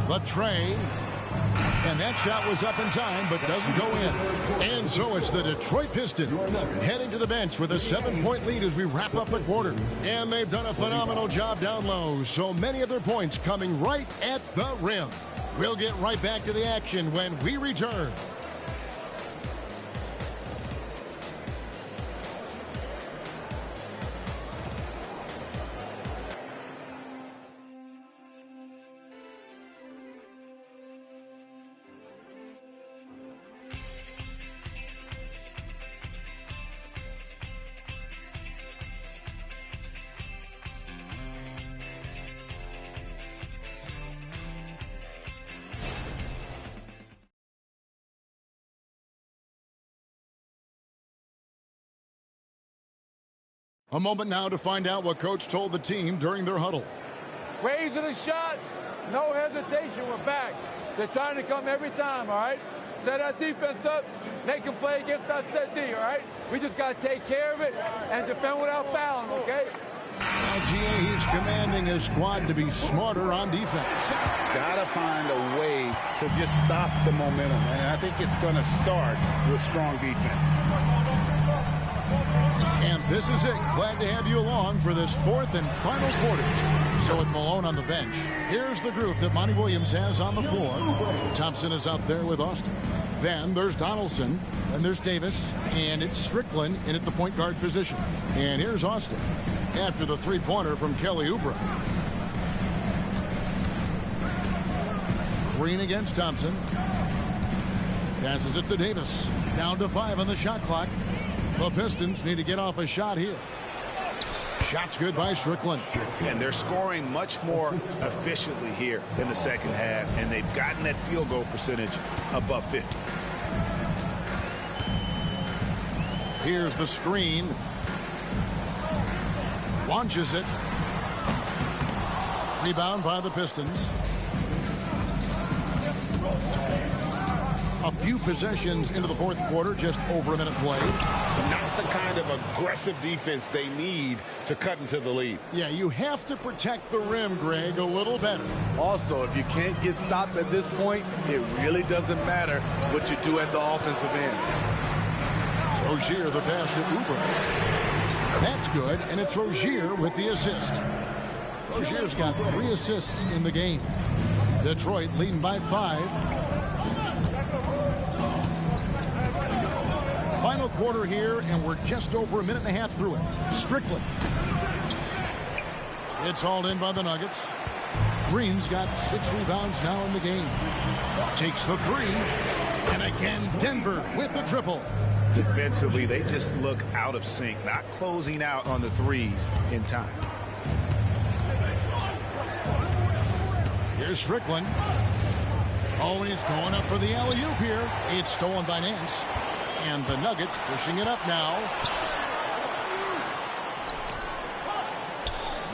The tray. And that shot was up in time, but doesn't go in. And so it's the Detroit Pistons heading to the bench with a 7-point lead as we wrap up the quarter. And they've done a phenomenal job down low. So many of their points coming right at the rim. We'll get right back to the action when we return. A moment now to find out what Coach told the team during their huddle. Raising the shot, no hesitation, we're back. They're trying to come every time, all right? Set our defense up, they can play against our set D, all right? We just got to take care of it and defend without fouling, okay? Now, GA, he's commanding his squad to be smarter on defense. Got to find a way to just stop the momentum, and I think it's going to start with strong defense. And this is it. Glad to have you along for this 4th and final quarter. So with Malone on the bench, here's the group that Monty Williams has on the floor. Thompson is out there with Austin. Then there's Donaldson, and there's Davis, and it's Strickland in at the point guard position. And here's Austin after the three-pointer from Kelly Oubre. Green against Thompson. Passes it to Davis. Down to 5 on the shot clock. The Pistons need to get off a shot here. Shot's good by Strickland. And they're scoring much more efficiently here in the second half, and they've gotten that field goal percentage above 50. Here's the screen. Launches it. Rebound by the Pistons. A few possessions into the fourth quarter, just over a minute played. Not the kind of aggressive defense they need to cut into the lead. Yeah, you have to protect the rim, Greg, a little better. Also, if you can't get stops at this point, it really doesn't matter what you do at the offensive end. Rozier, the pass to Uber. That's good, and it's Rozier with the assist. Rozier's got 3 assists in the game. Detroit leading by 5. Final quarter here, and we're just over a minute and a half through it. Strickland. It's hauled in by the Nuggets. Green's got 6 rebounds now in the game. Takes the 3. And again, Denver with the triple. Defensively, they just look out of sync, not closing out on the threes in time. Here's Strickland. Always going up for the alley-oop here. It's stolen by Nance. And the Nuggets pushing it up now.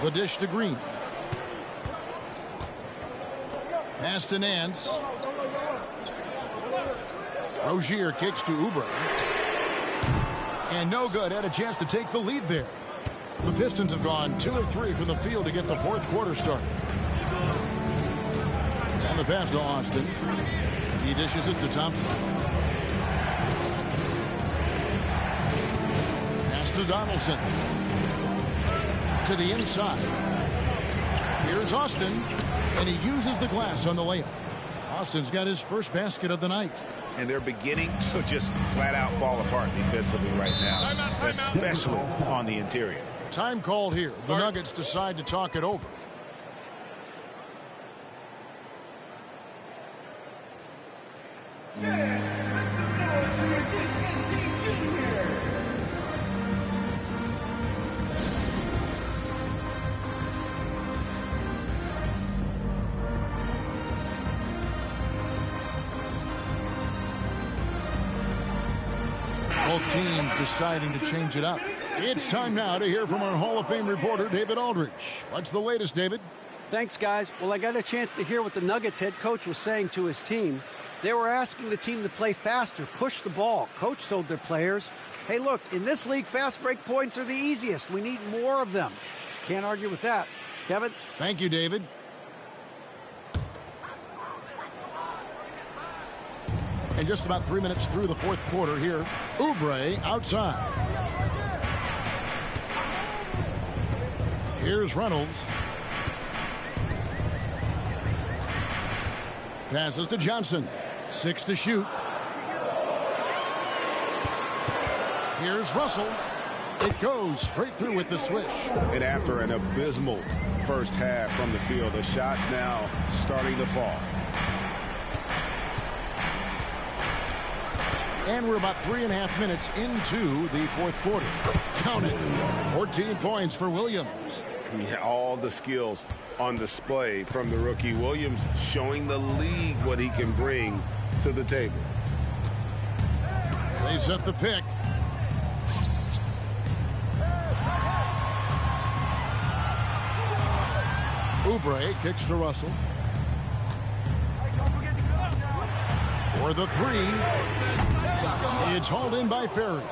The dish to Green. Pass to Nance. Rozier kicks to Oubre. And no good. Had a chance to take the lead there. The Pistons have gone 2 of 3 from the field to get the fourth quarter started. And the pass to Austin. He dishes it to Thompson. Pass to Donaldson. To the inside. Here's Austin. And he uses the glass on the layup. Austin's got his first basket of the night. And they're beginning to just flat out fall apart defensively right now, especially on the interior. Time called here. The Nuggets decide to talk it over. Both teams deciding to change it up. It's time now to hear from our Hall of Fame reporter, David Aldridge. What's the latest, David? Thanks, guys. Well, I got a chance to hear what the Nuggets head coach was saying to his team. They were asking the team to play faster, push the ball. Coach told their players, hey, look, in this league, fast break points are the easiest. We need more of them. Can't argue with that. Kevin? Thank you, David. And just about 3 minutes through the fourth quarter here. Oubre outside. Here's Reynolds. Passes to Johnson. 6 to shoot. Here's Russell. It goes straight through with the swish. And after an abysmal first half from the field, the shots now starting to fall. And we're about 3.5 minutes into the fourth quarter. Count it. 14 points for Williams. Yeah, all the skills on display from the rookie. Williams showing the league what he can bring to the table. They set the pick. Oubre kicks to Russell. For the 3. It's hauled in by Ferry.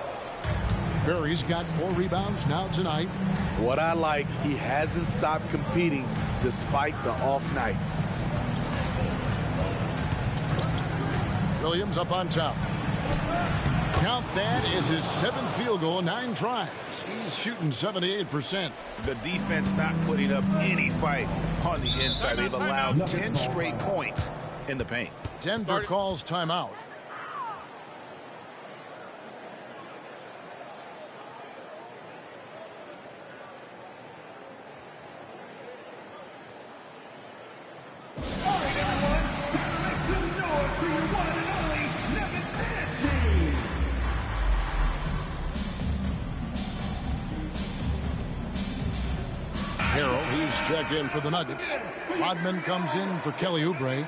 Ferry's got 4 rebounds now tonight. What I like, he hasn't stopped competing despite the off night. Williams up on top. Count that as his 7th field goal, 9 tries. He's shooting 78%. The defense not putting up any fight on the inside. They've allowed 10 straight points in the paint. Denver calls timeout. Harrell, he's checked in for the Nuggets. Rodman comes in for Kelly Oubre.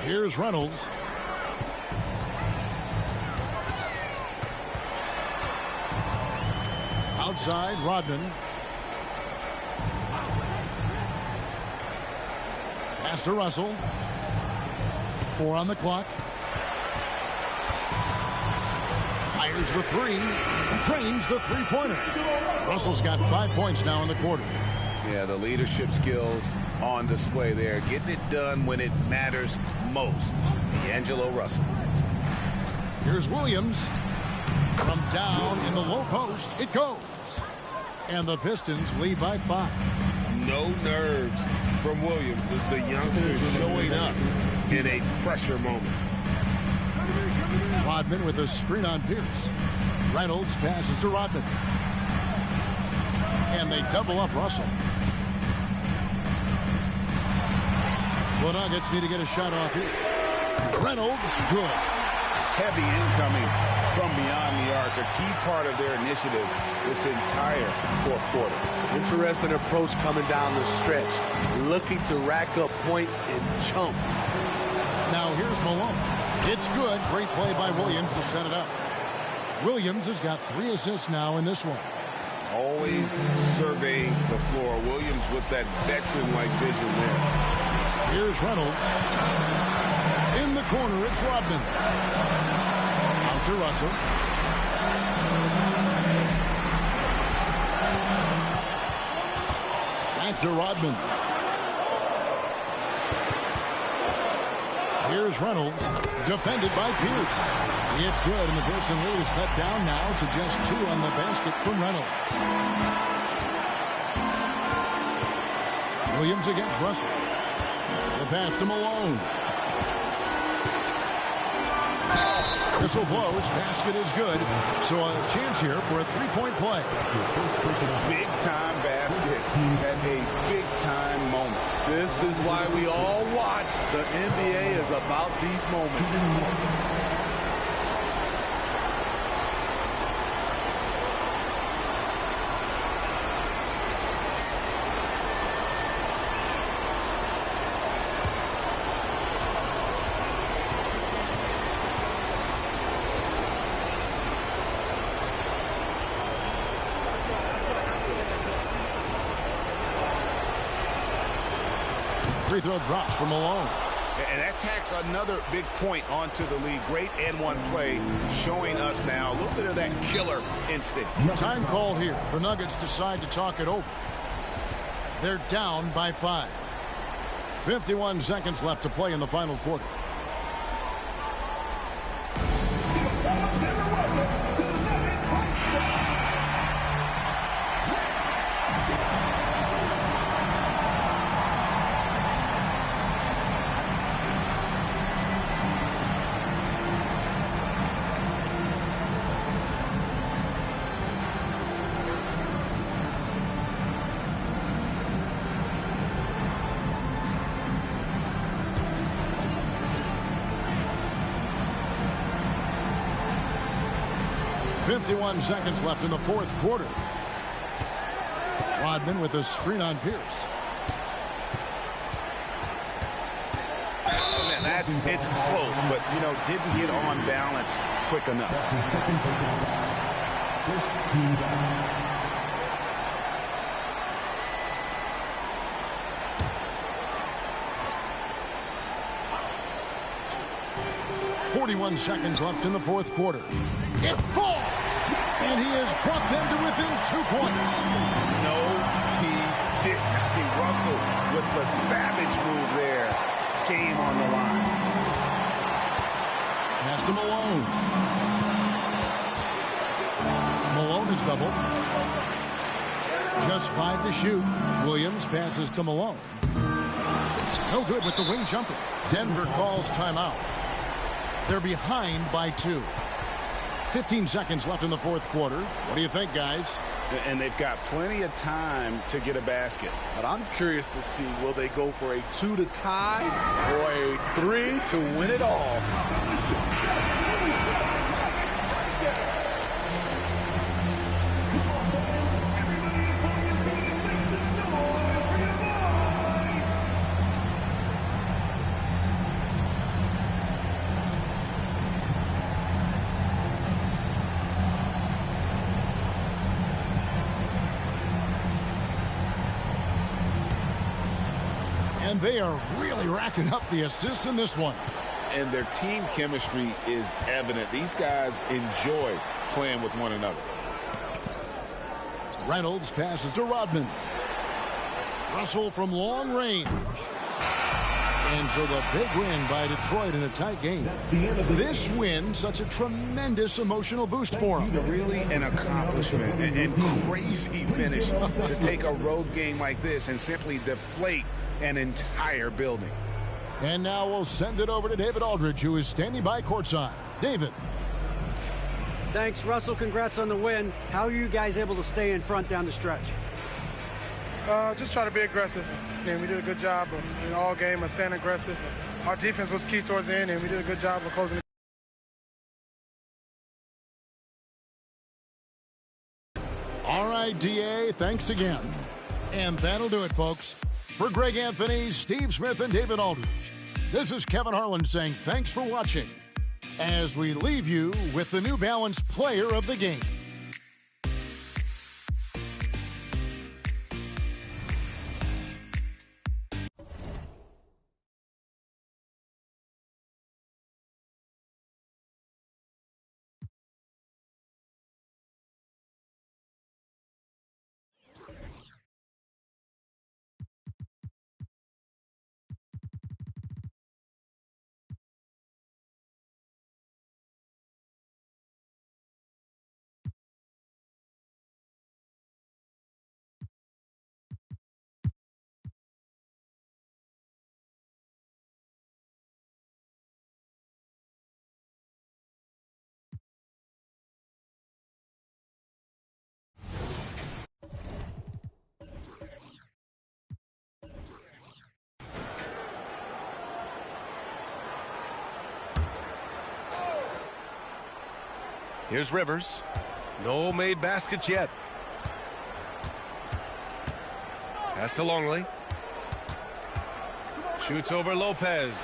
Here's Reynolds. Outside, Rodman. Pass to Russell. 4 on the clock. Fires the three. Drains the three-pointer. Russell's got 5 points now in the quarter. Yeah, the leadership skills on display there. Getting it done when it matters most. D'Angelo Russell. Here's Williams. From down in the low post, it goes. And the Pistons lead by 5. No nerves from Williams. The youngster showing up in a pressure moment. Rodman with a screen on Pierce. Reynolds passes to Rodman. And they double up Russell. The Nuggets need to get a shot off here. Reynolds, good. Heavy incoming from beyond the arc. A key part of their initiative this entire fourth quarter. Interesting approach coming down the stretch. Looking to rack up points in chunks. Now here's Malone. It's good. Great play by Williams to set it up. Williams has got 3 assists now in this one. Always surveying the floor. Williams with that veteran-like vision there. Here's Reynolds. In the corner, it's Rodman. Out to Russell. Back to Rodman. Here's Reynolds. Defended by Pierce. It's good, and the Pistons lead is cut down now to just 2 on the basket from Reynolds. Williams against Russell. The pass to Malone. Whistle blows. Basket is good. So a chance here for a 3-point play. Big-time basket at a big-time moment. This is why we all watch. The NBA is about these moments. Free throw drops from Malone. And that tacks another big point onto the lead. Great and-one play showing us now a little bit of that killer instinct. Time called here. The Nuggets decide to talk it over. They're down by 5. 51 seconds left to play in the final quarter. Seconds left in the fourth quarter. Rodman with a screen on Pierce. And it's close, but didn't get on balance quick enough. That's his second personal foul. First team foul. 41 seconds left in the fourth quarter. It falls! And he has brought them to within 2 points. No, he didn't. Russell with the savage move there. Game on the line. Pass to Malone. Malone is doubled. Just 5 to shoot. Williams passes to Malone. No good with the wing jumper. Denver calls timeout. They're behind by 2. 15 seconds left in the fourth quarter. What do you think, guys? And they've got plenty of time to get a basket. But I'm curious to see, will they go for a 2 to tie or a 3 to win it all? And they are really racking up the assists in this one. And their team chemistry is evident. These guys enjoy playing with one another. Reynolds passes to Rodman. Russell from long range. And so the big win by Detroit in a tight game. This win, such a tremendous emotional boost for them. Really an accomplishment and crazy finish to take a road game like this and simply deflate an entire building. And now we'll send it over to David Aldridge, who is standing by courtside. David. Thanks, Russell. Congrats on the win. How are you guys able to stay in front down the stretch? Just try to be aggressive. And we did a good job in all game of staying aggressive. Our defense was key towards the end, and we did a good job of closing. All right, DA, thanks again. And that'll do it, folks. For Greg Anthony, Steve Smith, and David Aldridge, this is Kevin Harlan saying thanks for watching as we leave you with the New Balance Player of the Game. Here's Rivers. No made baskets yet. Pass to Longley. Shoots over Lopez.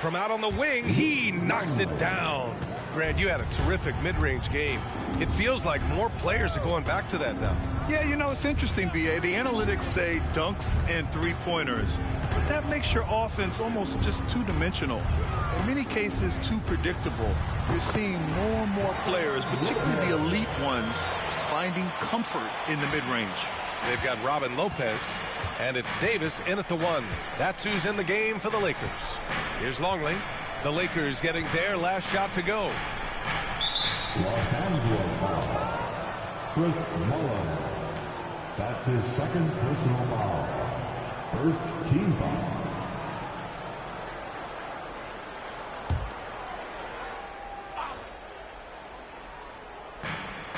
From out on the wing, he knocks it down. Grant, you had a terrific mid-range game. It feels like more players are going back to that now. Yeah, you know, it's interesting, B.A. The analytics say dunks and three-pointers. But that makes your offense almost just two-dimensional. In many cases, too predictable. You're seeing more and more players, particularly the elite ones, finding comfort in the mid-range. They've got Robin Lopez, and it's Davis in at the one. That's who's in the game for the Lakers. Here's Longley. The Lakers getting their last shot to go. Los Angeles foul. Chris Mullin. That's his second personal foul. First team foul.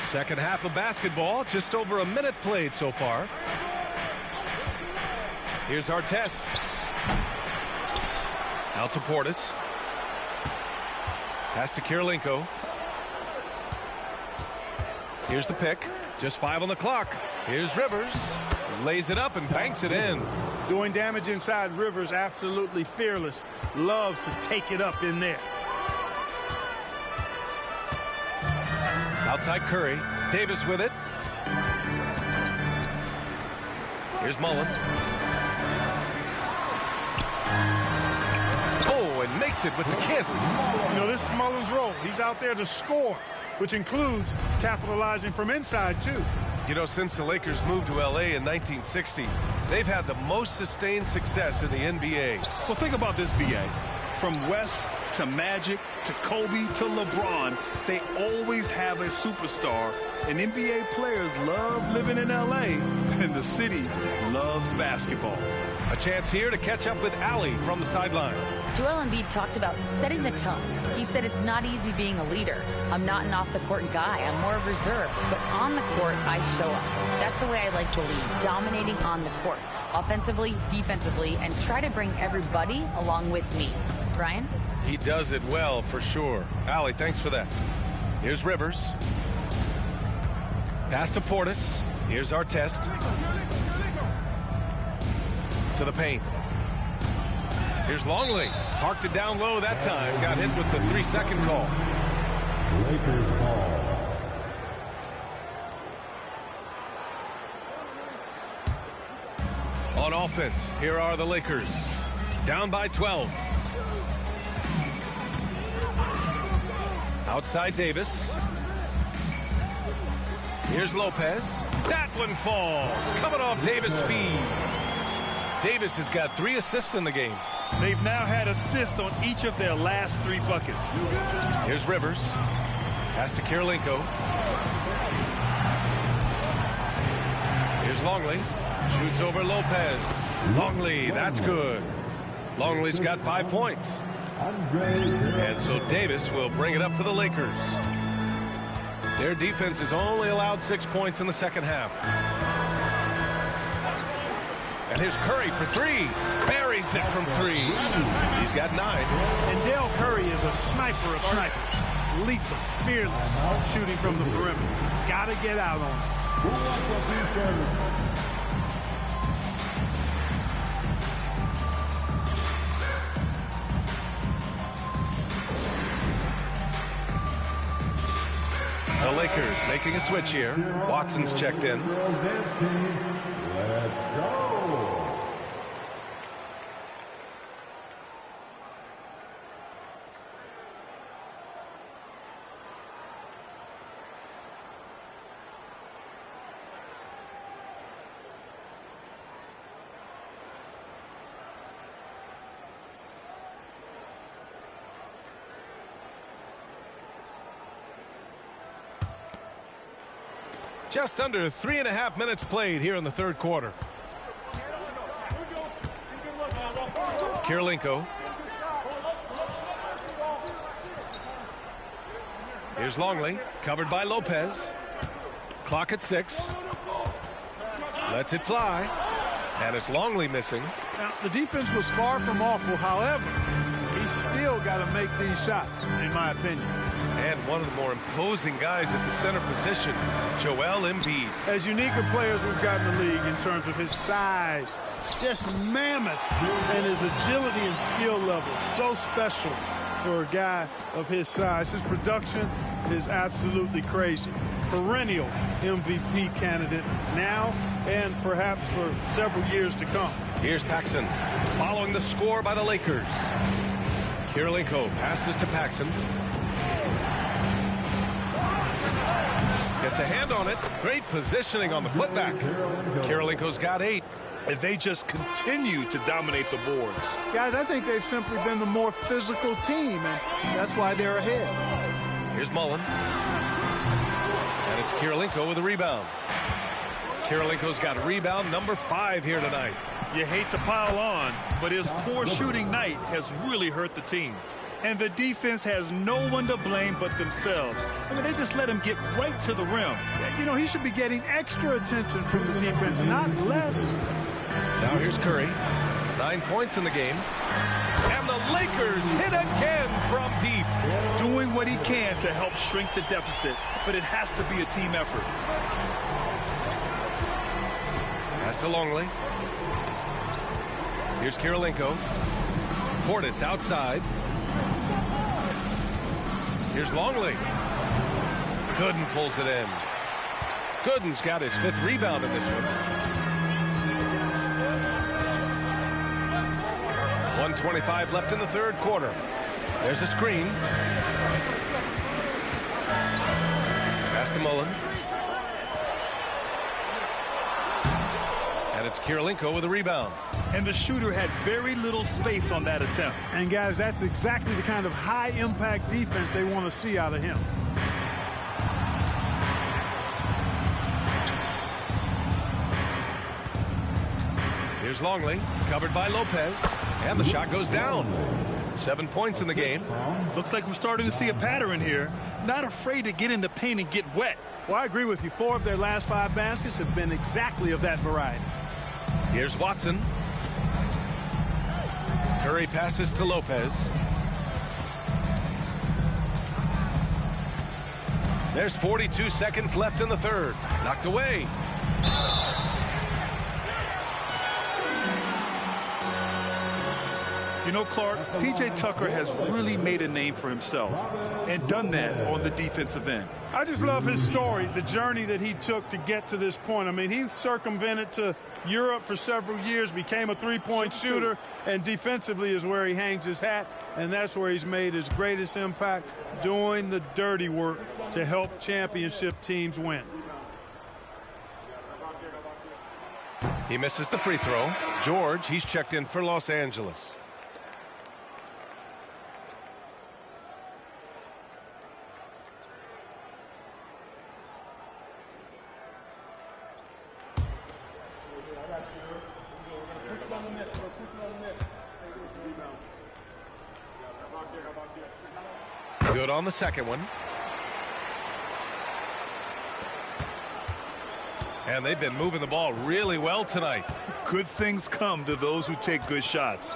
Second half of basketball, just over a minute played so far. Here's our test. Out to Portis. Pass to Kirilenko. Here's the pick. Just 5 on the clock. Here's Rivers. Lays it up and banks it in. Doing damage inside. Rivers absolutely fearless. Loves to take it up in there. Outside Curry. Davis with it. Here's Mullen. Oh, and makes it with the kiss. You know, this is Mullen's role. He's out there to score, which includes capitalizing from inside, too. You know, since the Lakers moved to L.A. in 1960, they've had the most sustained success in the NBA. Well, think about this, B.A. From West to Magic to Kobe to LeBron, they always have a superstar. And NBA players love living in L.A., and the city loves basketball. A chance here to catch up with Allie from the sideline. Joel Embiid talked about setting the tone. He said it's not easy being a leader. I'm not an off-the-court guy. I'm more reserved. But on the court, I show up. That's the way I like to lead, dominating on the court. Offensively, defensively, and try to bring everybody along with me. Brian? He does it well, for sure. Allie, thanks for that. Here's Rivers. Pass to Portis. Here's our test. To the paint. Here's Longley. Parked it down low that time. Got hit with the 3-second call. Lakers ball. On offense, here are the Lakers. Down by 12. Outside Davis. Here's Lopez. That one falls. Coming off Davis' feed. Davis has got 3 assists in the game. They've now had assists on each of their last 3 buckets. Here's Rivers. Pass to Kirilenko. Here's Longley. Shoots over Lopez. Longley, that's good. Longley's got 5 points. And so Davis will bring it up for the Lakers. Their defense has only allowed 6 points in the second half. And here's Curry for 3. Buries it from 3. He's got 9. And Dale Curry is a sniper of snipers. Lethal, fearless, shooting from the perimeter. Got to get out on it. The Lakers making a switch here. Watson's checked in. Let's go. Just under 3.5 minutes played here in the third quarter. Kirilenko. Here's Longley, covered by Lopez. Clock at 6. Lets it fly. And it's Longley missing. Now, the defense was far from awful. However, he still got to make these shots, in my opinion. And one of the more imposing guys at the center position, Joel Embiid. As unique a players we've got in the league in terms of his size, just mammoth, and his agility and skill level. So special for a guy of his size. His production is absolutely crazy. Perennial MVP candidate now and perhaps for several years to come. Here's Paxson following the score by the Lakers. Kirilenko passes to Paxson. Gets a hand on it. Great positioning on the putback. Kirilenko's got 8. If they just continue to dominate the boards. Guys, I think they've simply been the more physical team, and that's why they're ahead. Here's Mullen. And it's Kirilenko with a rebound. Kirilenko's got rebound number 5 here tonight. You hate to pile on, but his poor shooting night has really hurt the team. And the defense has no one to blame but themselves. I mean, they just let him get right to the rim. You know, he should be getting extra attention from the defense, not less. Now here's Curry. 9 points in the game. And the Lakers hit again from deep. Doing what he can to help shrink the deficit, but it has to be a team effort. Pass to Longley. Here's Kirilenko. Portis outside. Here's Longley. Gooden pulls it in. Gooden's got his 5th rebound in this one. 1:25 left in the third quarter. There's a screen. Pass to Mullen. And it's Kirilenko with a rebound. And the shooter had very little space on that attempt. And guys, that's exactly the kind of high impact defense they want to see out of him. Here's Longley, covered by Lopez, and the shot goes down. 7 points in the game. Looks like we're starting to see a pattern here. Not afraid to get in the paint and get wet. Well, I agree with you. 4 of their last 5 baskets have been exactly of that variety. Here's Watson. Curry passes to Lopez. There's 42 seconds left in the third. Knocked away. You know, Clark, P.J. Tucker has really made a name for himself and done that on the defensive end. I just love his story, the journey that he took to get to this point. I mean, he circumvented to Europe for several years, became a three-point shooter, and defensively is where he hangs his hat, and that's where he's made his greatest impact, doing the dirty work to help championship teams win. He misses the free throw. George, he's checked in for Los Angeles. Good on the second one. And they've been moving the ball really well tonight. Good things come to those who take good shots.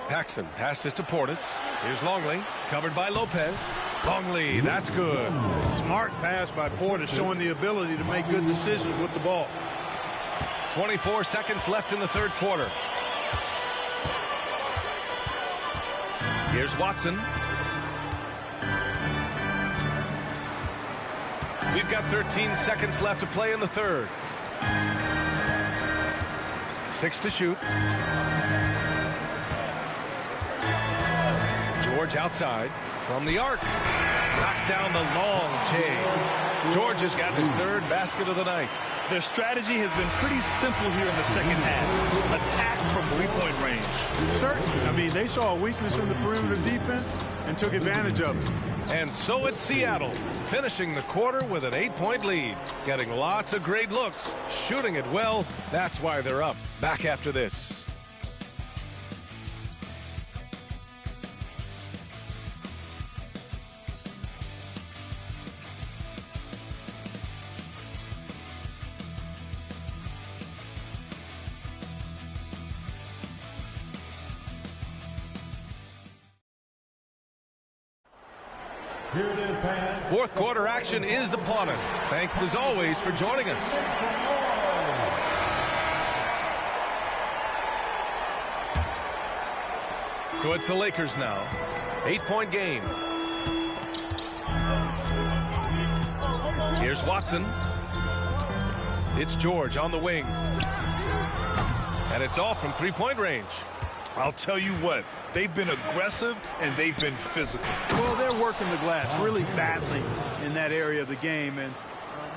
Paxson passes to Portis. Here's Longley, covered by Lopez. Longley, that's good. Smart pass by Portis, showing the ability to make good decisions with the ball. 24 seconds left in the third quarter. Here's Watson. We've got 13 seconds left to play in the third. 6 to shoot. George outside from the arc. Knocks down the long J. George has got his third basket of the night. Their strategy has been pretty simple here in the second half. Attack from three-point range. Certainly. I mean, they saw a weakness in the perimeter defense and took advantage of it. And so it's Seattle, finishing the quarter with an 8-point lead. Getting lots of great looks, shooting it well. That's why they're up. Back after this. Fourth quarter action is upon us. Thanks as always for joining us. So it's the Lakers now. 8-point game. Here's Watson. It's George on the wing. And it's off from three-point range. I'll tell you what, they've been aggressive and they've been physical. Well, they're working the glass, really battling in that area of the game, and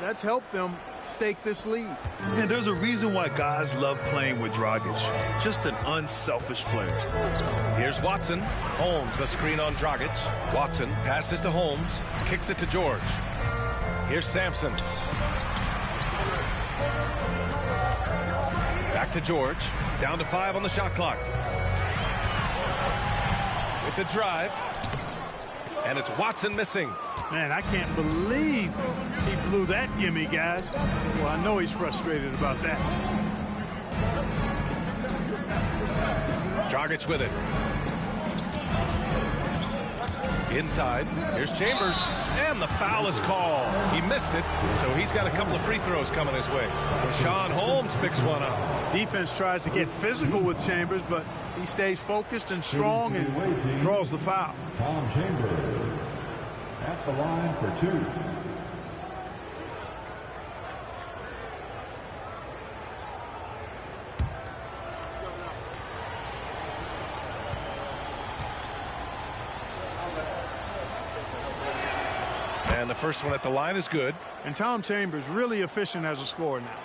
that's helped them stake this lead. And there's a reason why guys love playing with Dragic. Just an unselfish player. Here's Watson. Holmes, a screen on Dragic. Watson passes to Holmes, kicks it to George. Here's Sampson. Back to George. Down to 5 on the shot clock. With the drive. And it's Watson missing. Man, I can't believe he blew that gimme, guys. Well, I know he's frustrated about that. Dragic with it. Inside. Here's Chambers. And the foul is called. He missed it, so he's got a couple of free throws coming his way. Rashawn Holmes picks one up. Defense tries to get physical with Chambers, but he stays focused and strong and draws the foul. Tom Chambers at the line for 2. And the first one at the line is good. And Tom Chambers really efficient as a scorer now.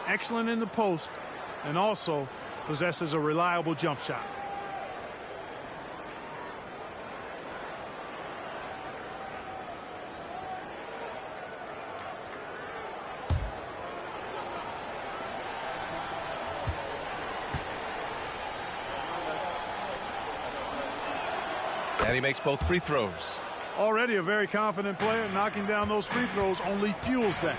Excellent in the post and also possesses a reliable jump shot. And he makes both free throws. Already a very confident player. Knocking down those free throws only fuels that.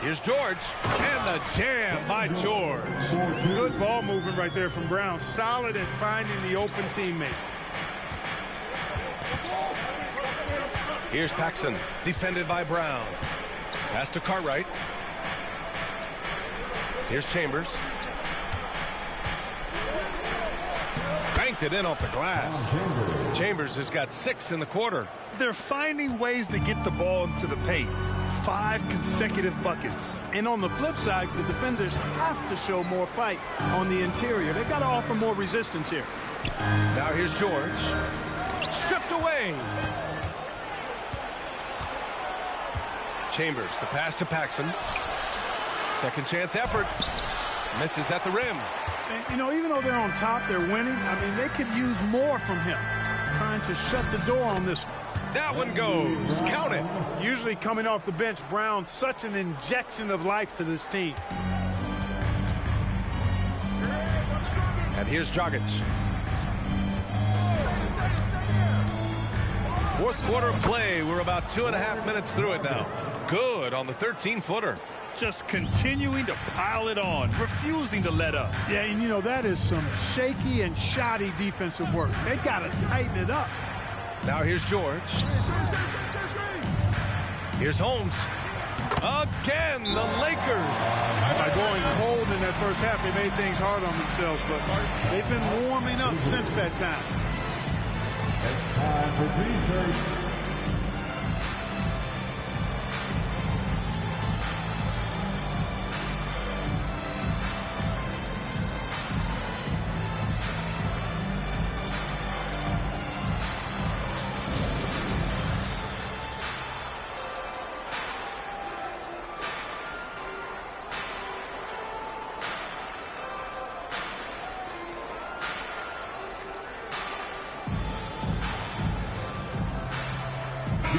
Here's George. And the jam by George. Good ball movement right there from Brown. Solid at finding the open teammate. Here's Paxson. Defended by Brown. Pass to Cartwright. Here's Chambers. Banked it in off the glass. Chambers has got 6 in the quarter. They're finding ways to get the ball into the paint. 5 consecutive buckets. And on the flip side, the defenders have to show more fight on the interior. They got to offer more resistance here. Now here's George. Stripped away. Chambers, the pass to Paxson. Second chance effort. Misses at the rim. And, you know, even though they're on top, they're winning. I mean, they could use more from him. Trying to shut the door on this one. That one goes. Count it. Usually coming off the bench, Brown, such an injection of life to this team. And here's Dragic. Fourth quarter play. We're about 2.5 minutes through it now. Good on the 13-footer. Just continuing to pile it on, refusing to let up. Yeah, and you know, that is some shaky and shoddy defensive work. They got to tighten it up. Now here's George. Here's Holmes. Again, the Lakers. By going cold in that first half, they made things hard on themselves, but they've been warming up since that time. It's time for research.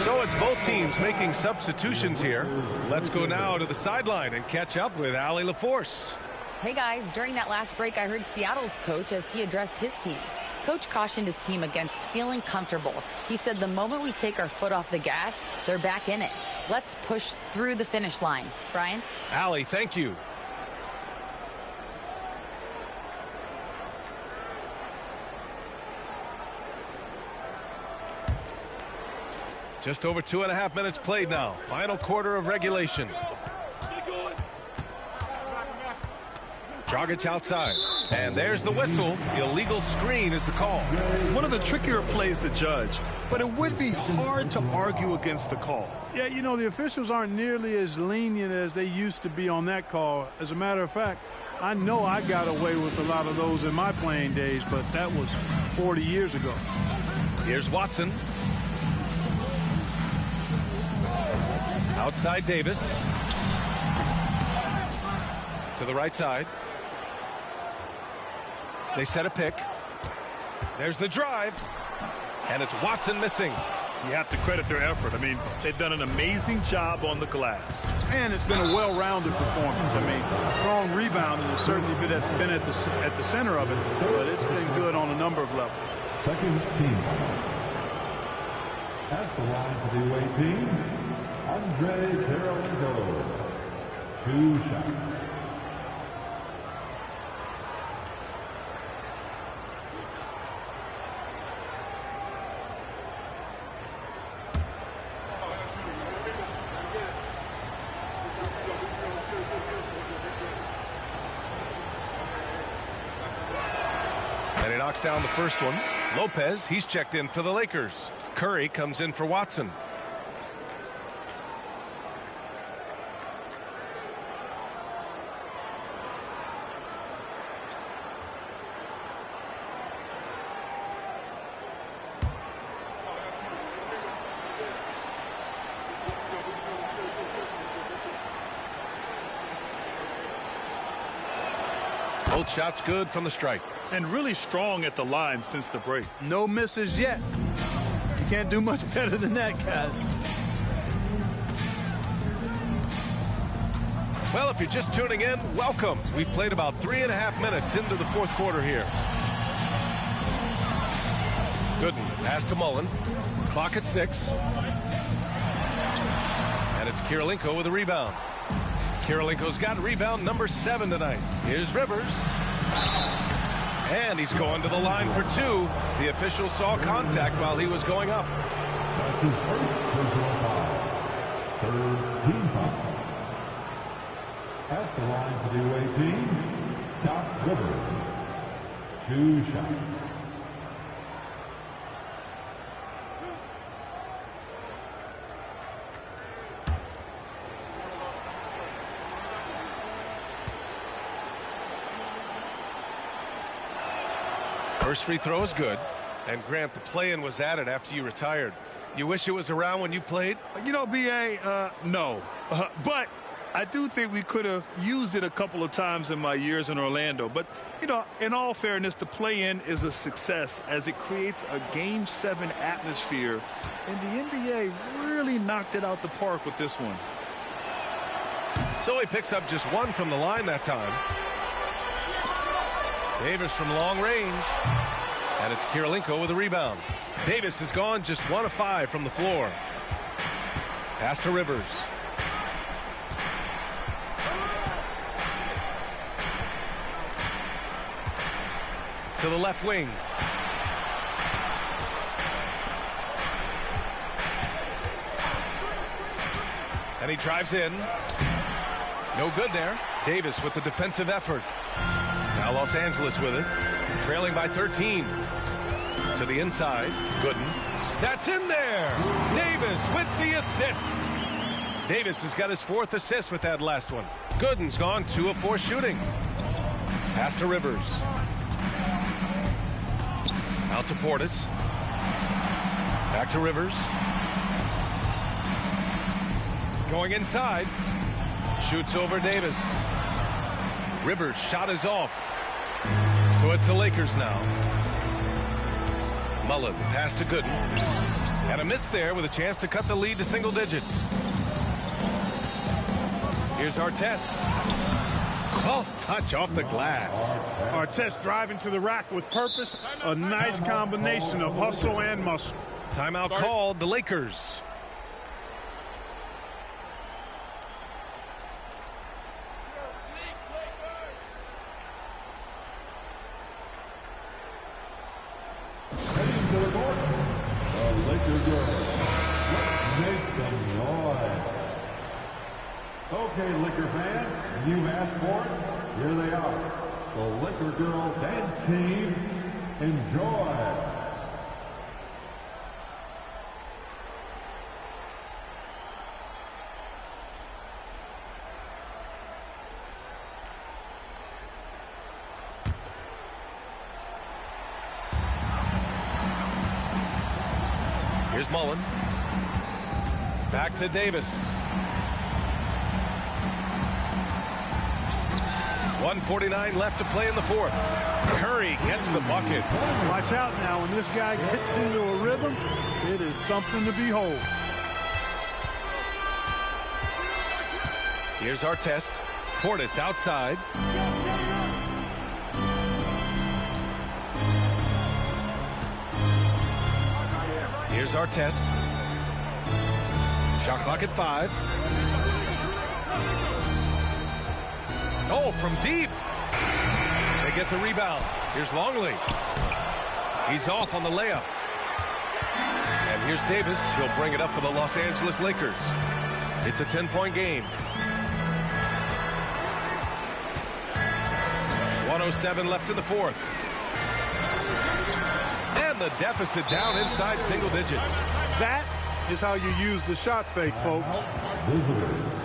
So it's both teams making substitutions here. Let's go now to the sideline and catch up with Allie LaForce. Hey guys, during that last break, I heard Seattle's coach as he addressed his team. Coach cautioned his team against feeling comfortable. He said the moment we take our foot off the gas, they're back in it. Let's push through the finish line. Brian? Allie, thank you. Just over 2.5 minutes played now. Final quarter of regulation. Dragic outside. And there's the whistle. The illegal screen is the call. One of the trickier plays to judge, but it would be hard to argue against the call. Yeah, you know, the officials aren't nearly as lenient as they used to be on that call. As a matter of fact, I know I got away with a lot of those in my playing days, but that was 40 years ago. Here's Watson. Outside Davis. To the right side. They set a pick. There's the drive. And it's Watson missing. You have to credit their effort. I mean, they've done an amazing job on the glass. And it's been a well-rounded performance. I mean, strong rebounding has certainly been at the center of it, but it's been good on a number of levels. Second team. At the line for the away team, Andre Carolingo. 2 shots. And he knocks down the first one. Lopez, he's checked in for the Lakers. Curry comes in for Watson. Both shots good from the strike. And really strong at the line since the break. No misses yet. You can't do much better than that, guys. Well, if you're just tuning in, welcome. We've played about 3.5 minutes into the fourth quarter here. Gooden, pass to Mullen. Clock at 6. And it's Kirilenko with a rebound. Kirilenko's got rebound number 7 tonight. Here's Rivers. And he's going to the line for 2. The official saw contact while he was going up. That's his first personal foul. Third team foul. At the line for the away team, Doc Rivers. 2 shots. First free throw is good. And Grant, the play-in was added after you retired. You wish it was around when you played? You know, B.A., no. But I do think we could have used it a couple of times in my years in Orlando. But, you know, in all fairness, the play-in is a success as it creates a Game 7 atmosphere. And the NBA really knocked it out the park with this one. So he picks up just 1 from the line that time. Davis from long range. And it's Kirilenko with a rebound. Davis has gone just 1 of 5 from the floor. Pass to Rivers. To the left wing. And he drives in. No good there. Davis with the defensive effort. Now Los Angeles with it. Trailing by 13. To the inside. Gooden. That's in there. Davis with the assist. Davis has got his 4th assist with that last one. Gooden's gone 2 of 4 shooting. Pass to Rivers. Out to Portis. Back to Rivers. Going inside. Shoots over Davis. Rivers' shot is off. So it's the Lakers now. Mullen, pass to Gooden. And a miss there with a chance to cut the lead to single digits. Here's Artest. Soft touch off the glass. Artest driving to the rack with purpose. A nice combination of hustle and muscle. Timeout called, the Lakers. Heading to the court, the Laker girls. Let's make some noise. Okay, Laker fans, you asked for it. Here they are. The Laker girl dance team. Enjoy. Here's Mullen. Back to Davis. 1:49 left to play in the 4th. Curry gets the bucket. Watch out now. When this guy gets into a rhythm, it is something to behold. Here's Artest. Portis outside. Here's Artest. Shot clock at 5. Oh, from deep. They get the rebound. Here's Longley. He's off on the layup. And here's Davis. He'll bring it up for the Los Angeles Lakers. It's a 10-point game. 1:07 left in the 4th. And the deficit down inside single digits. That is how you use the shot fake, folks. Visitors.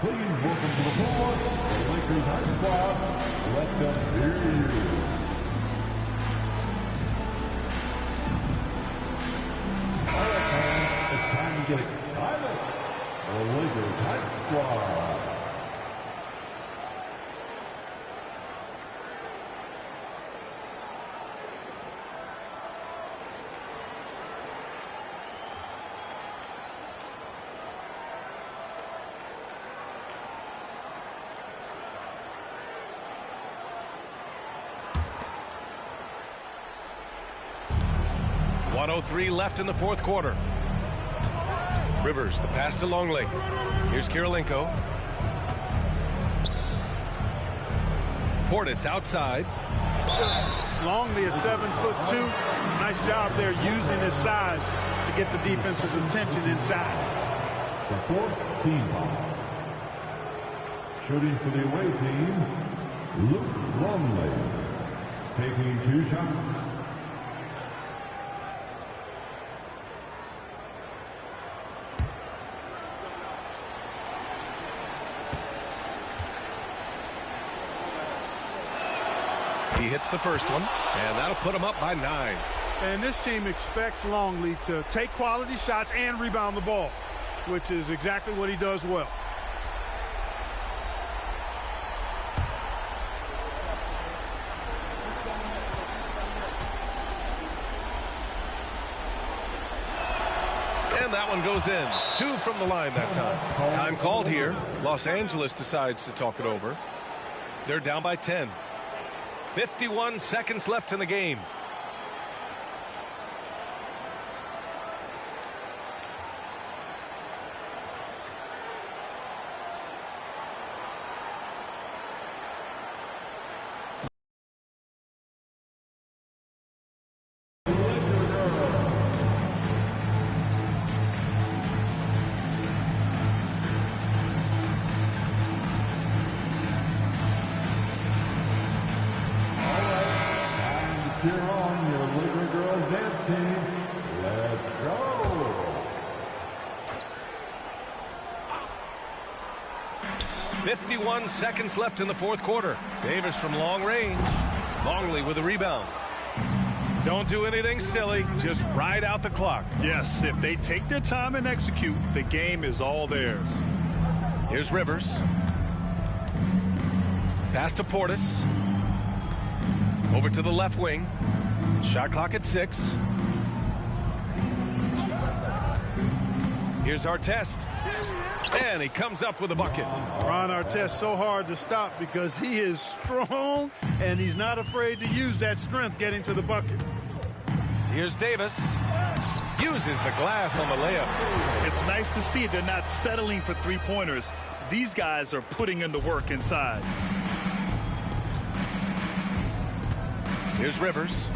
Please welcome to the floor, the Lakers high squad. Let them hear you. All right, fans, it's time to get excited. The Lakers high squad. 1:03 left in the fourth quarter. Rivers, the pass to Longley. Here's Kirilenko. Portis outside. Longley is 7'2". Nice job there using his size to get the defense's attention inside. The fourth team foul. Shooting for the away team, Luke Longley, taking 2 shots. He hits the first one, and that'll put him up by 9. And this team expects Longley to take quality shots and rebound the ball, which is exactly what he does well. And that one goes in. 2 from the line that time. Time called here. Los Angeles decides to talk it over. They're down by 10. 51 seconds left in the game. Cheer on your Liquor Girls dance team. Let's go. .51 seconds left in the fourth quarter. Davis from long range. Longley with a rebound. Don't do anything silly. Just ride out the clock. Yes, if they take their time and execute, the game is all theirs. Here's Rivers. Pass to Portis. Over to the left wing. Shot clock at 6. Here's Artest. And he comes up with a bucket. Ron Artest so hard to stop because he is strong and he's not afraid to use that strength getting to the bucket. Here's Davis. Uses the glass on the layup. It's nice to see they're not settling for three-pointers. These guys are putting in the work inside. Here's Rivers.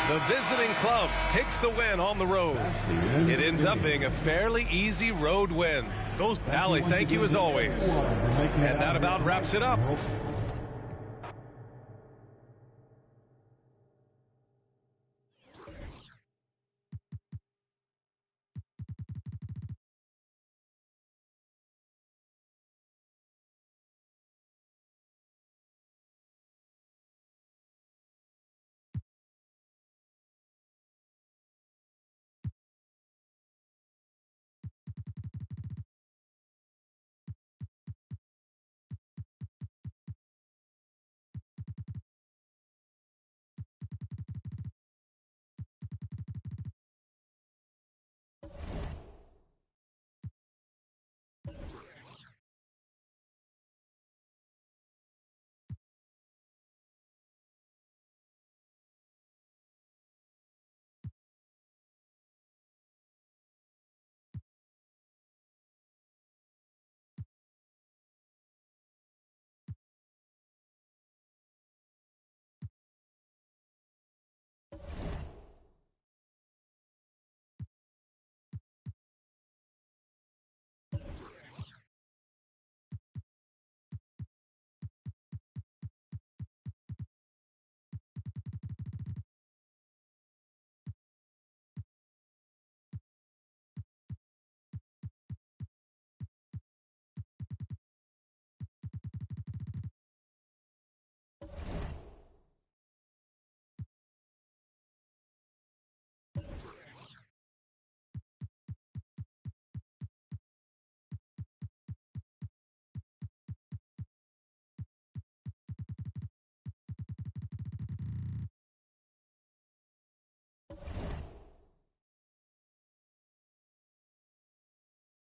The visiting club takes the win on the road. It ends up being a fairly easy road win. Allie, thank you as always. And that about wraps it up.